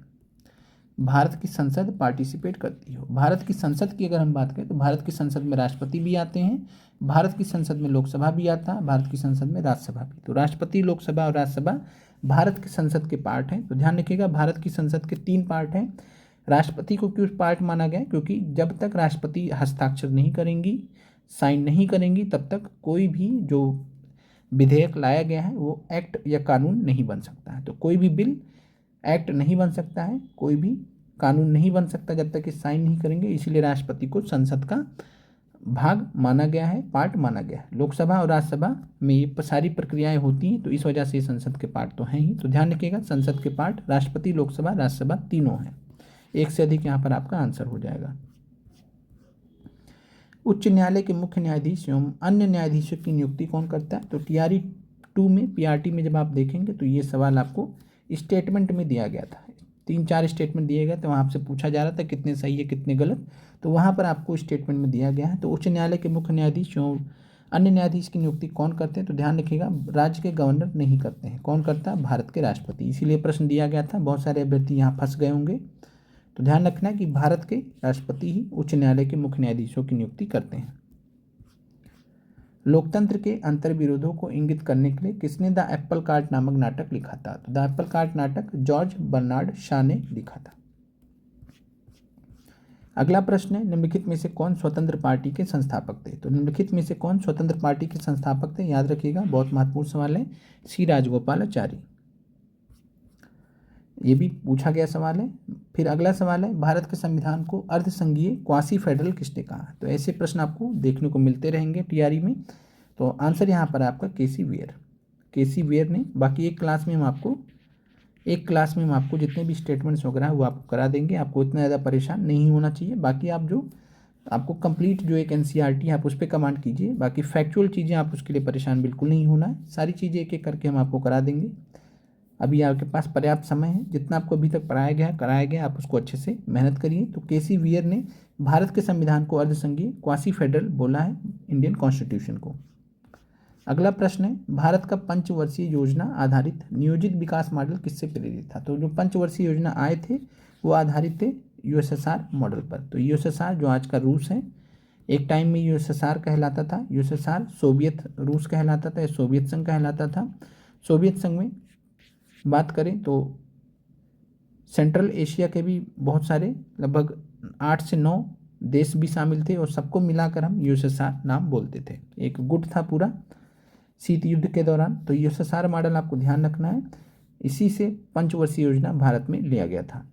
भारत की संसद पार्टिसिपेट करती है। भारत की संसद की अगर हम बात करें तो भारत की संसद में राष्ट्रपति भी आते हैं, भारत की संसद में लोकसभा भी आता है, भारत की संसद में राज्यसभा भी। तो राष्ट्रपति, लोकसभा और राज्यसभा भारत की संसद के पार्ट हैं। तो ध्यान रखिएगा, भारत की संसद के 3 पार्ट हैं। राष्ट्रपति को क्यों पार्ट माना गया? क्योंकि जब तक राष्ट्रपति हस्ताक्षर नहीं करेंगी, साइन नहीं करेंगी, तब तक कोई भी जो विधेयक लाया गया है वो एक्ट या कानून नहीं बन सकता है। तो कोई भी बिल एक्ट नहीं बन सकता है, कोई भी कानून नहीं बन सकता जब तक कि साइन नहीं करेंगे। इसीलिए राष्ट्रपति को संसद का भाग माना गया है, पार्ट माना गया है। लोकसभा और राज्यसभा में ये सारी प्रक्रियाएं होती हैं, तो इस वजह से संसद के पार्ट तो हैं ही। तो ध्यान रखिएगा, संसद के पार्ट राष्ट्रपति, लोकसभा, राज्यसभा तीनों हैं। एक से अधिक यहाँ पर आपका आंसर हो जाएगा। उच्च न्यायालय के मुख्य न्यायाधीश एवं अन्य न्यायाधीशों की नियुक्ति कौन करता है? तो TRE 2 में, PRT में जब आप देखेंगे तो ये सवाल आपको स्टेटमेंट में दिया गया था। 3-4 स्टेटमेंट दिए गए थे, वहाँ आपसे पूछा जा रहा था कितने सही है कितने गलत, तो वहाँ पर आपको स्टेटमेंट में दिया गया है। तो उच्च न्यायालय के मुख्य न्यायाधीश एवं अन्य न्यायाधीश की नियुक्ति कौन करते हैं? तो ध्यान रखिएगा, राज्य के गवर्नर नहीं करते हैं। कौन करता है? भारत के राष्ट्रपति। इसीलिए प्रश्न दिया गया था, बहुत सारे अभ्यर्थी यहाँ फंस गए होंगे। तो ध्यान रखना है कि भारत के राष्ट्रपति ही उच्च न्यायालय के मुख्य न्यायाधीशों की नियुक्ति करते हैं। लोकतंत्र के अंतर्विरोधों को इंगित करने के लिए किसने द एप्पल कार्ट नामक नाटक लिखा था? तो द एप्पल कार्ट नाटक जॉर्ज बर्नार्ड शॉ ने लिखा था। अगला प्रश्न है, निम्नलिखित में से कौन स्वतंत्र पार्टी के संस्थापक थे? तो निम्नलिखित में से कौन स्वतंत्र पार्टी के संस्थापक थे? याद रखिएगा, बहुत महत्वपूर्ण सवाल है। सी राजगोपालाचारी, ये भी पूछा गया सवाल है। फिर अगला सवाल है, भारत के संविधान को अर्धसंघीय क्वासी फेडरल किसने कहा? तो ऐसे प्रश्न आपको देखने को मिलते रहेंगे TRE में। तो आंसर यहाँ पर आपका KC वेयर ने। बाकी एक क्लास में हम आपको जितने भी स्टेटमेंट्स वगैरह वो आपको करा देंगे। आपको इतना ज़्यादा परेशान नहीं होना चाहिए। बाकी आप जो आपको कंप्लीट जो एक NCERT है आप उस पर कमांड कीजिए। बाकी फैक्चुअल चीज़ें आप उसके लिए परेशान बिल्कुल नहीं होना है। सारी चीज़ें एक एक करके हम आपको करा देंगे। अभी आपके पास पर्याप्त समय है, जितना आपको अभी तक पढ़ाया गया कराया गया आप उसको अच्छे से मेहनत करिए। तो KC वेयर ने भारत के संविधान को अर्धसंघीय क्वासी फेडरल बोला है, इंडियन कॉन्स्टिट्यूशन को। अगला प्रश्न है, भारत का पंचवर्षीय योजना आधारित नियोजित विकास मॉडल किससे प्रेरित था? तो जो पंचवर्षीय योजना आए थे वो आधारित थे USSR मॉडल पर। तो USSR जो आज का रूस है, एक टाइम में USSR कहलाता था। USSR सोवियत रूस कहलाता था या सोवियत संघ कहलाता था। सोवियत संघ में बात करें तो सेंट्रल एशिया के भी बहुत सारे लगभग 8 से 9 देश भी शामिल थे और सबको मिलाकर हम USSR नाम बोलते थे। एक गुट था पूरा शीत युद्ध के दौरान। तो USSR मॉडल आपको ध्यान रखना है, इसी से पंचवर्षीय योजना भारत में लिया गया था।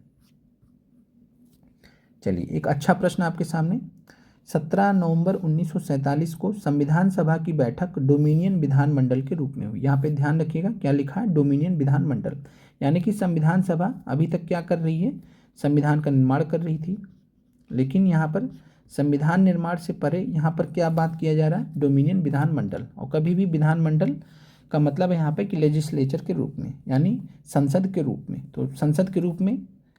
चलिए एक अच्छा प्रश्न आपके सामने। 17 नवंबर 1947 को संविधान सभा की बैठक डोमिनियन विधानमंडल के रूप में हुई। यहाँ पे ध्यान रखिएगा क्या लिखा है, डोमिनियन विधानमंडल, यानी कि संविधान सभा अभी तक क्या कर रही है, संविधान का निर्माण कर रही थी। लेकिन यहाँ पर संविधान निर्माण से परे यहाँ पर क्या बात किया जा रहा है, डोमिनियन विधानमंडल। और कभी भी विधानमंडल का मतलब है यहाँ पे कि लेजिस्लेचर के रूप में, यानी संसद के रूप में। तो संसद के रूप में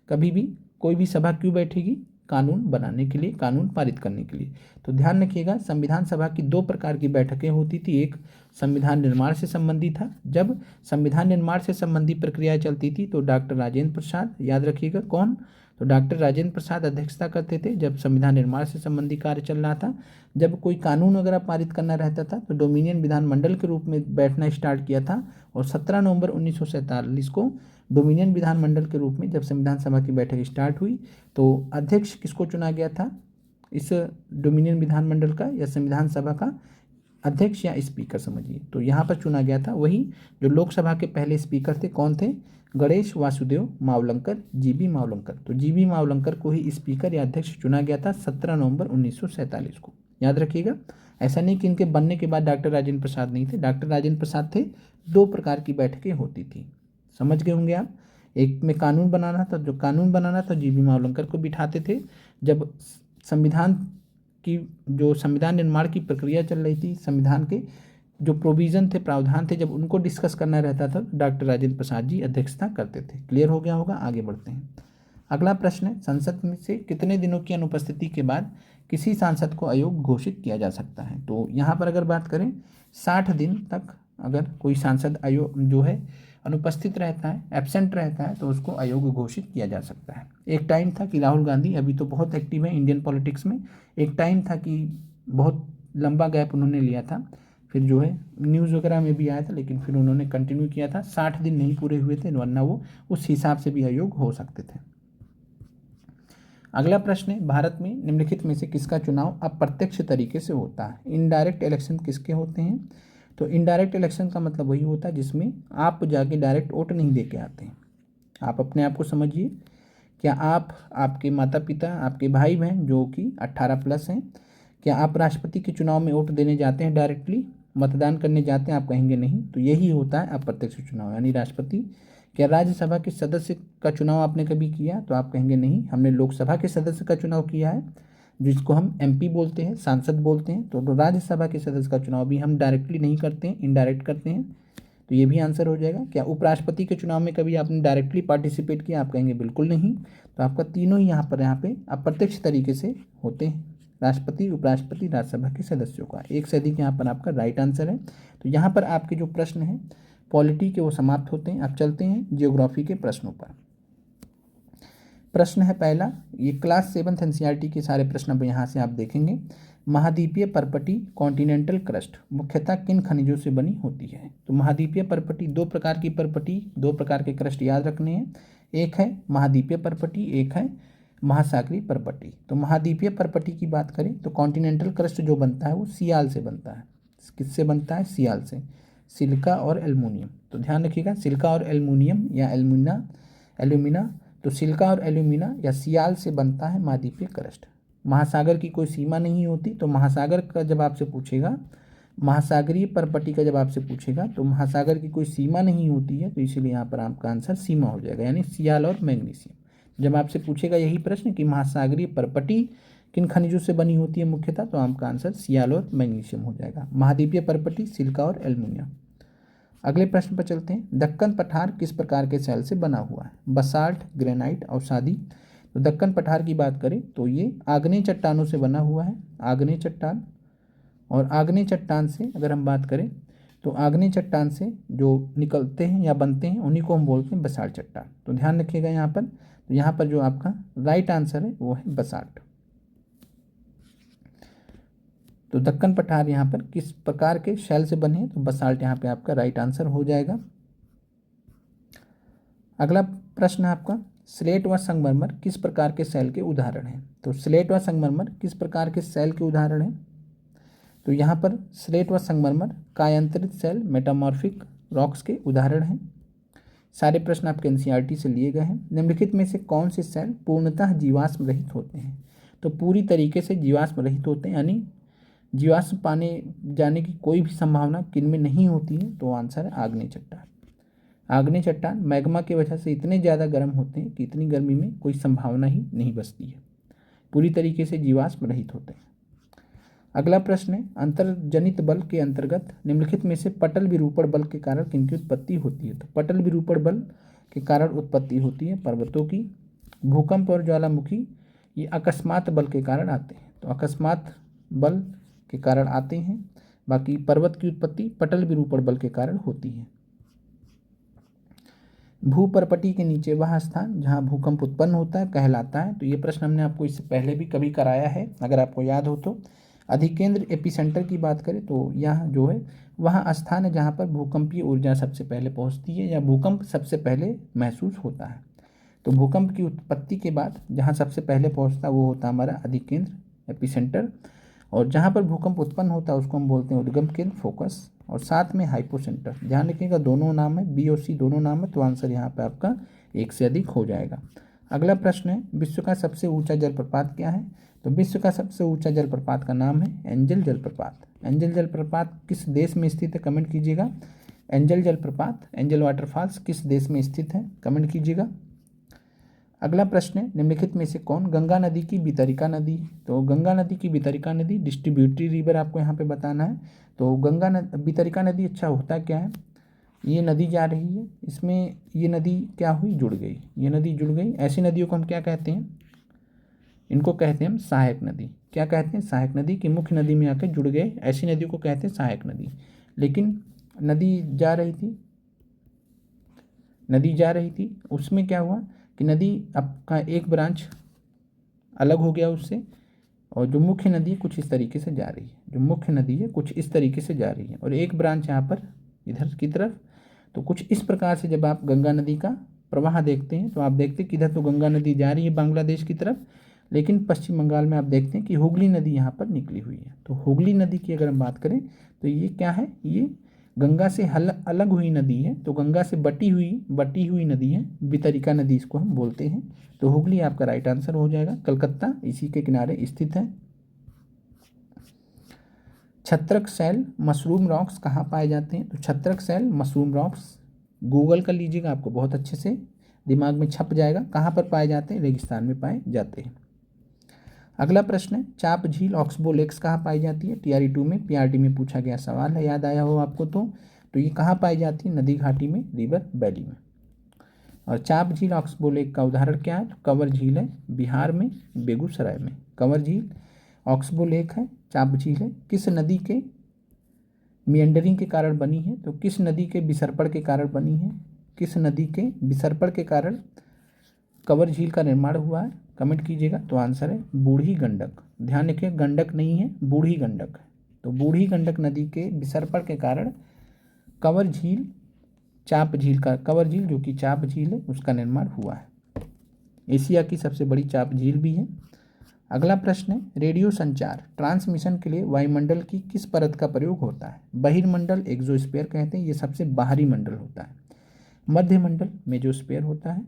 कभी भी कोई भी सभा क्यों बैठेगी, कानून बनाने के लिए, कानून पारित करने के लिए। तो ध्यान रखिएगा, संविधान सभा की 2 प्रकार की बैठकें होती थी। एक संविधान निर्माण से संबंधित था, जब संविधान निर्माण से संबंधी प्रक्रिया चलती थी तो डॉक्टर राजेंद्र प्रसाद, याद रखिएगा कौन, तो डॉक्टर राजेंद्र प्रसाद अध्यक्षता करते थे जब संविधान निर्माण से संबंधी कार्य चल रहा था। जब कोई कानून वगैरह पारित करना रहता था तो डोमिनियन विधानमंडल के रूप में बैठना स्टार्ट किया था। और 17 नवंबर 1947 को डोमिनियन विधानमंडल के रूप में जब संविधान सभा की बैठक स्टार्ट हुई तो अध्यक्ष किसको चुना गया था इस डोमिनियन विधानमंडल का या संविधान सभा का, अध्यक्ष या स्पीकर समझिए। तो यहाँ पर चुना गया था वही जो लोकसभा के पहले स्पीकर थे, कौन थे? गणेश वासुदेव मावलंकर, जीबी मावलंकर। तो जीबी मावलंकर को ही स्पीकर या अध्यक्ष चुना गया था 17 नवंबर 1947 को। याद रखिएगा, ऐसा नहीं कि इनके बनने के बाद डॉक्टर राजेंद्र प्रसाद नहीं थे, डॉक्टर राजेंद्र प्रसाद थे। दो प्रकार की बैठकें होती थी, समझ गए होंगे आप। एक में कानून बनाना था, जो कानून बनाना था जीबी मावलंकर को बिठाते थे। जब संविधान की जो संविधान निर्माण की प्रक्रिया चल रही थी, संविधान के जो प्रोविज़न थे, प्रावधान थे, जब उनको डिस्कस करना रहता था डॉक्टर राजेंद्र प्रसाद जी अध्यक्षता करते थे। क्लियर हो गया होगा, आगे बढ़ते हैं। अगला प्रश्न है, संसद में से कितने दिनों की अनुपस्थिति के बाद किसी सांसद को अयोग्य घोषित किया जा सकता है? तो यहाँ पर अगर बात करें 60 दिन तक अगर कोई सांसद जो है अनुपस्थित रहता है, एब्सेंट रहता है, तो उसको अयोग्य घोषित किया जा सकता है। एक टाइम था कि राहुल गांधी अभी तो बहुत एक्टिव है इंडियन पॉलिटिक्स में, एक टाइम था कि बहुत लंबा गैप उन्होंने लिया था, फिर जो है न्यूज़ वगैरह में भी आया था, लेकिन फिर उन्होंने कंटिन्यू किया था। 60 दिन नहीं पूरे हुए थे, वरना वो उस हिसाब से भी अयोग्य हो सकते थे। अगला प्रश्न है, भारत में निम्नलिखित में से किसका चुनाव अप्रत्यक्ष तरीके से होता है? इनडायरेक्ट इलेक्शन किसके होते हैं? तो इनडायरेक्ट इलेक्शन का मतलब वही होता है जिसमें आप जाके डायरेक्ट वोट नहीं दे के आते हैं। आप अपने आप को समझिए, क्या आप, आपके माता पिता, आपके भाई बहन जो कि 18+ हैं, क्या आप राष्ट्रपति के चुनाव में वोट देने जाते हैं, डायरेक्टली मतदान करने जाते हैं? आप कहेंगे नहीं। तो यही होता है अप्रत्यक्ष चुनाव, यानी राष्ट्रपति। क्या राज्यसभा के सदस्य का चुनाव आपने कभी किया? तो आप कहेंगे नहीं, हमने लोकसभा के सदस्य का चुनाव किया है, जिसको हम एमपी बोलते हैं, सांसद बोलते हैं। तो राज्यसभा के सदस्य का चुनाव भी हम डायरेक्टली नहीं करते हैं, इनडायरेक्ट करते हैं। तो ये भी आंसर हो जाएगा। क्या उपराष्ट्रपति के चुनाव में कभी आपने डायरेक्टली पार्टिसिपेट किया? आप कहेंगे बिल्कुल नहीं। तो आपका तीनों ही यहाँ पे अप्रत्यक्ष तरीके से होते हैं, राष्ट्रपति, उपराष्ट्रपति, राज्यसभा के सदस्यों का। एक से अधिक यहाँ पर आपका राइट आंसर है। तो यहाँ पर आपके जो प्रश्न हैं पॉलिटी के वो समाप्त होते हैं। अब चलते हैं जियोग्राफी के प्रश्नों पर। प्रश्न है पहला, ये क्लास 7th एनसीईआरटी के सारे प्रश्न अब यहाँ से आप देखेंगे। महाद्वीपीय परपटी कॉन्टिनेंटल क्रस्ट मुख्यतः किन खनिजों से बनी होती है? तो महाद्वीपीय परपटी, दो प्रकार की परपटी, दो प्रकार के क्रस्ट याद रखने हैं। एक है महाद्वीपीय परपटी, एक है महासागरीय परपटी। तो महाद्वीपीय परपटी की बात करें तो कॉन्टिनेंटल क्रस्ट जो बनता है वो सियाल से बनता है। किससे बनता है? सियाल से, सिलिका और एल्युमिनियम। तो ध्यान रखिएगा, सिलिका और एल्युमिनियम या एल्यूमिना। तो सिलिका और एल्यूमिना या सियाल से बनता है महाद्वीपीय क्रस्ट। महासागर की कोई सीमा नहीं होती। तो महासागर का जब आपसे पूछेगा, महासागरीय परपटी का जब आपसे पूछेगा, तो महासागर की कोई सीमा नहीं होती है, तो इसीलिए यहाँ पर आपका आंसर सीमा हो जाएगा, यानी सियाल और मैग्नीशियम। जब आपसे पूछेगा यही प्रश्न कि महासागरीय परपटी किन खनिजों से बनी होती है मुख्यतः, तो आपका आंसर सियाल और मैग्नीशियम हो जाएगा। महाद्वीपीय परपटी सिलिका और एल्युमिनियम। अगले प्रश्न पर चलते हैं, दक्कन पठार किस प्रकार के सेल से बना हुआ है? बसाल्ट, ग्रेनाइट, अवसादी। तो दक्कन पठार की बात करें तो ये आग्नेय चट्टानों से बना हुआ है, आग्नेय चट्टान। और आग्नेय चट्टान से अगर हम बात करें तो आग्नेय चट्टान से जो निकलते हैं या बनते हैं उन्हीं को हम बोलते हैं बसाल्ट चट्टान। तो ध्यान रखिएगा यहाँ पर। तो यहाँ पर जो आपका राइट आंसर है वो है बसाल्ट। तो दक्कन पठार यहाँ पर किस प्रकार के शैल से बने हैं? तो बसाल्ट यहाँ पे आपका राइट आंसर हो जाएगा। अगला प्रश्न है आपका, स्लेट व संगमरमर किस प्रकार के सेल के उदाहरण हैं? तो स्लेट व संगमरमर किस प्रकार के सेल के उदाहरण हैं? तो यहाँ पर स्लेट व संगमरमर कायांतरित सेल, मेटामॉर्फिक रॉक्स के उदाहरण हैं। सारे प्रश्न आपके एनसीईआरटी से लिए गए हैं। निम्नलिखित में से कौन से सेल पूर्णतः जीवाश्म रहित होते हैं? तो पूरी तरीके से जीवाश्म रहित होते हैं, यानी जीवाश्म पाने जाने की कोई भी संभावना किनमें नहीं होती है? तो आंसर है आग्नेय चट्टान। आग्नेय चट्टान मैग्मा की वजह से इतने ज़्यादा गर्म होते हैं कि इतनी गर्मी में कोई संभावना ही नहीं बचती है, पूरी तरीके से जीवाश्म रहित होते हैं। अगला प्रश्न है, अंतर्जनित बल के अंतर्गत निम्नलिखित में से पटल विरूपण बल के कारण किनकी उत्पत्ति होती है? तो पटल विरूपण बल के कारण उत्पत्ति होती है पर्वतों की। भूकंप और ज्वालामुखी ये अकस्मात बल के कारण आते हैं, तो अकस्मात बल के कारण आते हैं। बाकी पर्वत की उत्पत्ति पटल विरूपण बल के कारण होती है। भूपर्पटी के नीचे वह स्थान जहां भूकंप उत्पन्न होता है कहलाता है। तो ये प्रश्न हमने आपको इससे पहले भी कभी कराया है, अगर आपको याद हो तो। अधिकेंद्र एपिसेंटर की बात करें तो यह जो है वह स्थान है जहां पर भूकंपीय ऊर्जा सबसे पहले पहुंचती है या भूकंप सबसे पहले महसूस होता है। तो भूकंप की उत्पत्ति के बाद जहां सबसे पहले पहुंचता है वो होता है हमारा अधिकेंद्र एपिसेंटर। और जहाँ पर भूकंप उत्पन्न होता है उसको हम बोलते हैं उद्गम केंद्र फोकस, और साथ में हाइपोसेंटर। ध्यान रखिएगा दोनों नाम है, बी और सी दोनों नाम है, तो आंसर यहाँ पे आपका एक से अधिक हो जाएगा। अगला प्रश्न है, विश्व का सबसे ऊंचा जलप्रपात क्या है? तो विश्व का सबसे ऊंचा जलप्रपात का नाम है एंजल जलप्रपात। एंजल जलप्रपात किस देश में स्थित है, कमेंट कीजिएगा। एंजल जलप्रपात, एंजल वाटरफॉल्स किस देश में स्थित है, कमेंट कीजिएगा। अगला प्रश्न है, निम्नलिखित में से कौन गंगा नदी की वितरिका नदी है? तो गंगा नदी की वितरिका नदी डिस्ट्रीब्यूटरी रिवर आपको यहाँ पे बताना है। तो गंगा वितरिका नदी अच्छा होता क्या है, ये नदी जा रही है, इसमें ये नदी क्या हुई, जुड़ गई, ये नदी जुड़ गई। ऐसी नदियों को हम क्या कहते हैं, इनको कहते हैं हम सहायक नदी। क्या कहते हैं, सहायक नदी, की मुख्य नदी में आकर जुड़ गए, ऐसी नदियों को कहते हैं सहायक नदी। लेकिन नदी जा रही थी उसमें क्या हुआ कि नदी आपका एक ब्रांच अलग हो गया उससे, और जो मुख्य नदी है कुछ इस तरीके से जा रही है, जो मुख्य नदी है कुछ इस तरीके से जा रही है, और एक ब्रांच यहाँ पर इधर की तरफ। तो कुछ इस प्रकार से जब आप गंगा नदी का प्रवाह देखते हैं तो आप देखते हैं कि इधर तो गंगा नदी जा रही है बांग्लादेश की तरफ, लेकिन पश्चिम बंगाल में आप देखते हैं कि हुगली नदी यहाँ पर निकली हुई है। तो हुगली नदी की अगर हम बात करें तो ये क्या है, ये गंगा से अलग हुई नदी है, तो गंगा से बटी हुई नदी है, वितरिका नदी इसको हम बोलते हैं। तो हुगली आपका राइट आंसर हो जाएगा, कलकत्ता इसी के किनारे स्थित है। छत्रक शैल मशरूम रॉक्स कहाँ पाए जाते हैं? तो छत्रक शैल मशरूम रॉक्स गूगल कर लीजिएगा, आपको बहुत अच्छे से दिमाग में छप जाएगा। कहाँ पर पाए जाते हैं? रेगिस्तान में पाए जाते हैं। अगला प्रश्न है, चाप झील ऑक्सबो लेक्स कहाँ पाई जाती है? टीआरई 2 में पीआरटी में पूछा गया सवाल है, याद आया हो आपको तो ये कहाँ पाई जाती है? नदी घाटी में, रिवर वैली में। और चाप झील ऑक्सबो लेक का उदाहरण क्या है? तो कंवर झील है, बिहार में, बेगूसराय में कंवर झील, ऑक्सबो लेक है, चाप झील है। किस नदी के मियंडरिंग के कारण बनी है? तो किस नदी के विसर्पण के कारण बनी है? किस नदी के विसर्पण के कारण कंवर झील का निर्माण हुआ है, कमेंट कीजिएगा। तो आंसर है बूढ़ी गंडक। ध्यान रखिए गंडक नहीं है, बूढ़ी गंडक है। तो बूढ़ी गंडक नदी के विसर्पण के कारण कंवर झील, चाप झील का, कंवर झील जो कि चाप झील है उसका निर्माण हुआ है। एशिया की सबसे बड़ी चाप झील भी है। अगला प्रश्न है, रेडियो संचार ट्रांसमिशन के लिए वायुमंडल की किस परत का प्रयोग होता है? बहिर्मंडल एक्सोस्फीयर कहते हैं, ये सबसे बाहरी मंडल होता है। मध्य मंडल मेसोस्फीयर होता है।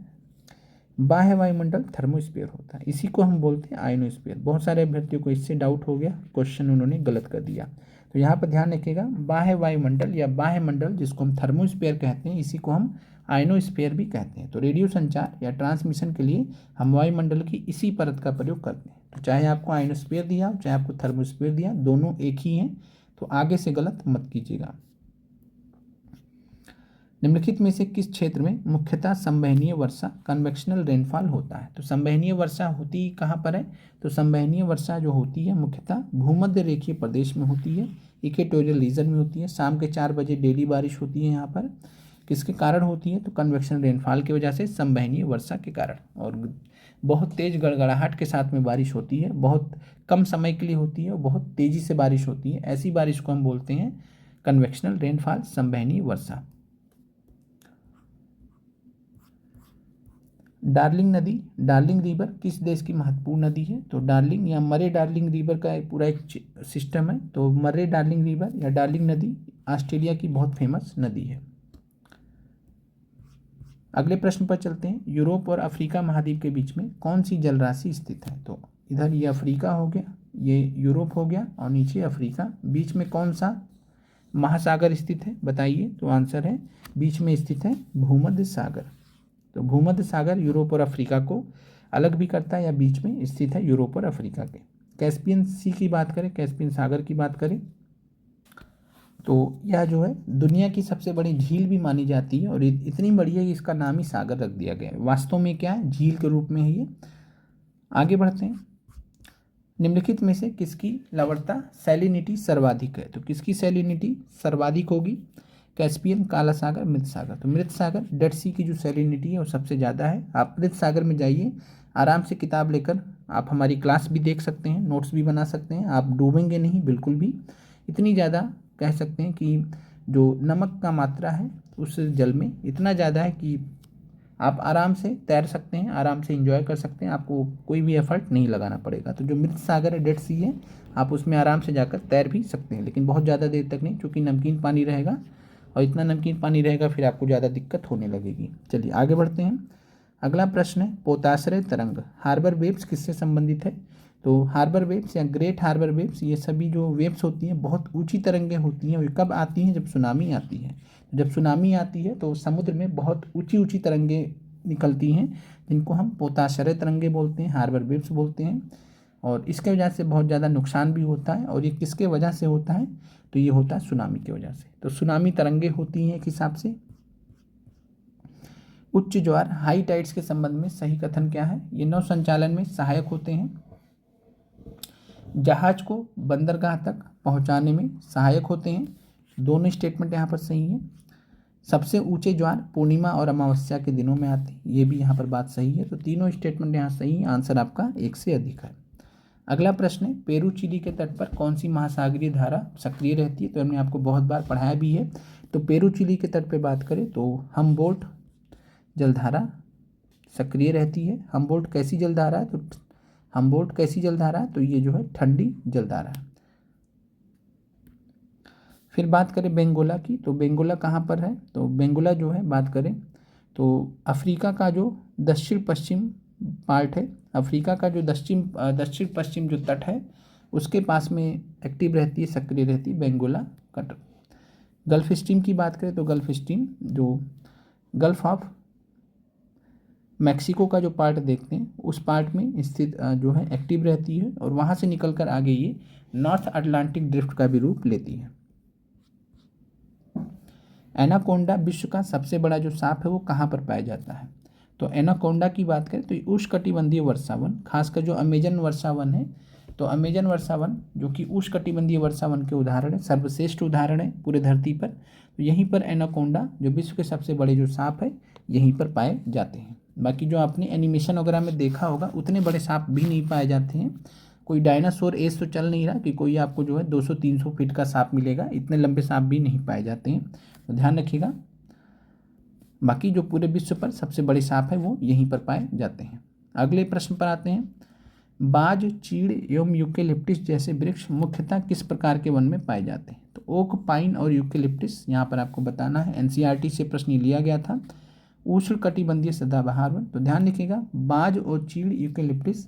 बाह्य वायुमंडल थर्मोस्फीयर होता है, इसी को हम बोलते हैं आयनोस्फीयर। बहुत सारे अभ्यर्थियों को इससे डाउट हो गया, क्वेश्चन उन्होंने गलत कर दिया। तो यहाँ पर ध्यान रखिएगा, बाह्य वायुमंडल या बाह्य मंडल जिसको हम थर्मोस्फीयर कहते हैं, इसी को हम आयनोस्फीयर भी कहते हैं। तो रेडियो संचार या ट्रांसमिशन के लिए हम वायुमंडल की इसी परत का प्रयोग करते हैं। तो चाहे आपको आयनोस्फीयर दिया हो चाहे आपको थर्मोस्फीयर दिया, दोनों एक ही हैं, तो आगे से गलत मत कीजिएगा। निम्नलिखित में से किस क्षेत्र में मुख्यतः संवहनीय वर्षा कन्वेक्शनल रेनफॉल होता है? तो संवहनीय वर्षा होती कहाँ पर है? तो संवहनीय वर्षा जो होती है मुख्यतः भूमध्य रेखीय प्रदेश में होती है, इक्वेटोरियल रीजन में होती है। शाम के 4 बजे डेली बारिश होती है यहाँ पर। किसके कारण होती है? तो कन्वेक्शन रेनफॉल की वजह से, संवहनीय वर्षा के कारण। और बहुत तेज़ गड़गड़ाहट के साथ में बारिश होती है, बहुत कम समय के लिए होती है और बहुत तेज़ी से बारिश होती है। ऐसी बारिश को हम बोलते हैं कन्वेक्शनल रेनफॉल, संवहनीय वर्षा। डार्लिंग नदी, डार्लिंग रिवर किस देश की महत्वपूर्ण नदी है? तो डार्लिंग या मरे डार्लिंग रिवर का एक पूरा एक सिस्टम है। तो मरे डार्लिंग रिवर या डार्लिंग नदी ऑस्ट्रेलिया की बहुत फेमस नदी है। अगले प्रश्न पर चलते हैं, यूरोप और अफ्रीका महाद्वीप के बीच में कौन सी जलराशि स्थित है? तो इधर ये अफ्रीका हो गया, ये यूरोप हो गया और नीचे अफ्रीका। बीच में कौन सा महासागर स्थित है बताइए? तो आंसर है बीच में स्थित है भूमध्य सागर। तो भूमध्य सागर यूरोप और अफ्रीका को अलग भी करता है या बीच में स्थित है यूरोप और अफ्रीका के। कैस्पियन सी की बात करें, कैस्पियन सागर की बात करें तो यह जो है दुनिया की सबसे बड़ी झील भी मानी जाती है, और इतनी बड़ी है कि इसका नाम ही सागर रख दिया गया है। वास्तव में क्या है, झील के रूप में है ये। आगे बढ़ते हैं, निम्नलिखित में से किसकी लवणता सैलिनिटी सर्वाधिक है? तो किसकी सैलिनिटी सर्वाधिक होगी? कैस्पियन, काला सागर, मृत सागर। तो मृत सागर, डेड सी की जो सैलिनिटी है वो सबसे ज़्यादा है। आप मृत सागर में जाइए, आराम से किताब लेकर आप हमारी क्लास भी देख सकते हैं, नोट्स भी बना सकते हैं, आप डूबेंगे नहीं बिल्कुल भी। इतनी ज़्यादा कह सकते हैं कि जो नमक का मात्रा है उस जल में इतना ज़्यादा है कि आप आराम से तैर सकते हैं, आराम से इंजॉय कर सकते हैं, आपको कोई भी एफर्ट नहीं लगाना पड़ेगा। तो जो मृत सागर है, डेड सी है, आप उसमें आराम से जाकर तैर भी सकते हैं, लेकिन बहुत ज़्यादा देर तक नहीं, क्योंकि नमकीन पानी रहेगा और इतना नमकीन पानी रहेगा फिर आपको ज़्यादा दिक्कत होने लगेगी। चलिए आगे बढ़ते हैं। अगला प्रश्न है पोताश्रय तरंग, हार्बर वेव्स किससे संबंधित है? तो हार्बर वेव्स या ग्रेट हार्बर वेव्स, ये सभी जो वेव्स होती हैं बहुत ऊंची तरंगें होती हैं, और कब आती हैं? जब सुनामी आती है। जब सुनामी आती है तो समुद्र में बहुत ऊंची ऊंची तरंगें निकलती हैं, जिनको हम पोताश्रय तरंगें बोलते हैं, हार्बर वेव्स बोलते हैं। और इसके वजह से बहुत ज़्यादा नुकसान भी होता है, और ये किसके वजह से होता है? तो ये होता है सुनामी की वजह से। तो सुनामी तरंगें होती हैं एक हिसाब से। उच्च ज्वार हाई टाइड्स के संबंध में सही कथन क्या है? ये नौ संचालन में सहायक होते हैं, जहाज को बंदरगाह तक पहुंचाने में सहायक होते हैं। दोनों स्टेटमेंट यहाँ पर सही है। सबसे ऊंचे ज्वार पूर्णिमा और अमावस्या के दिनों में आते हैं, ये भी यहाँ पर बात सही है। तो तीनों स्टेटमेंट यहाँ सही है, आंसर आपका 1 से अधिक है। अगला प्रश्न है पेरू चिली के तट पर कौन सी महासागरीय धारा सक्रिय रहती है? तो हमने आपको बहुत बार पढ़ाया भी है। तो पेरू चिली के तट पर बात करें तो हमबोल्ट जलधारा सक्रिय रहती है। हमबोल्ट कैसी जलधारा है? तो हमबोल्ट कैसी जलधारा है? तो ये जो है ठंडी जलधारा है। फिर बात करें बेंगोला की, तो बेंगोला कहाँ पर है? तो बेंगोला जो है बात करें तो अफ्रीका का जो दक्षिण पश्चिम पार्ट है, अफ्रीका का जो दक्षिण पश्चिम जो तट है उसके पास में एक्टिव रहती है, सक्रिय रहती है बेंगोला कटर। गल्फ स्ट्रीम की बात करें तो गल्फ स्ट्रीम जो गल्फ ऑफ मैक्सिको का जो पार्ट देखते हैं उस पार्ट में स्थित जो है एक्टिव रहती है, और वहाँ से निकलकर आगे ये नॉर्थ अटलांटिक ड्रिफ्ट का भी रूप लेती है। एनाकोंडा विश्व का सबसे बड़ा जो सांप है वो कहाँ पर पाया जाता है? तो एनाकोंडा की बात करें तो उष्णकटिबंधीय वर्षावन, खासकर जो अमेजन वर्षावन है, तो अमेजन वर्षावन जो कि उष्णकटिबंधीय वर्षावन के उदाहरण है, सर्वश्रेष्ठ उदाहरण है पूरे धरती पर। तो यहीं पर एनाकोंडा जो विश्व के सबसे बड़े जो सांप है यहीं पर पाए जाते हैं। बाकी जो आपने एनिमेशन वगैरह में देखा होगा उतने बड़े सांप भी नहीं पाए जाते हैं। कोई डायनासोर एज तो चल नहीं रहा कि कोई आपको जो है 200-300 फीट का सांप मिलेगा, इतने लंबे सांप भी नहीं पाए जाते हैं, तो ध्यान रखिएगा। बाकी जो पूरे विश्व पर सबसे बड़े सांप है वो यहीं पर पाए जाते हैं। अगले प्रश्न पर आते हैं। बाज, चीड़ एवं यूकेलिप्टिस जैसे वृक्ष मुख्यतः किस प्रकार के वन में पाए जाते हैं? तो ओक, पाइन और यूकेलिप्टिस यहाँ पर आपको बताना है। एनसीईआरटी से प्रश्न लिया गया था। उष्णकटिबंधीय सदाबहार वन, तो ध्यान रखिएगा बाज और चीड़ यूकेलिप्टिस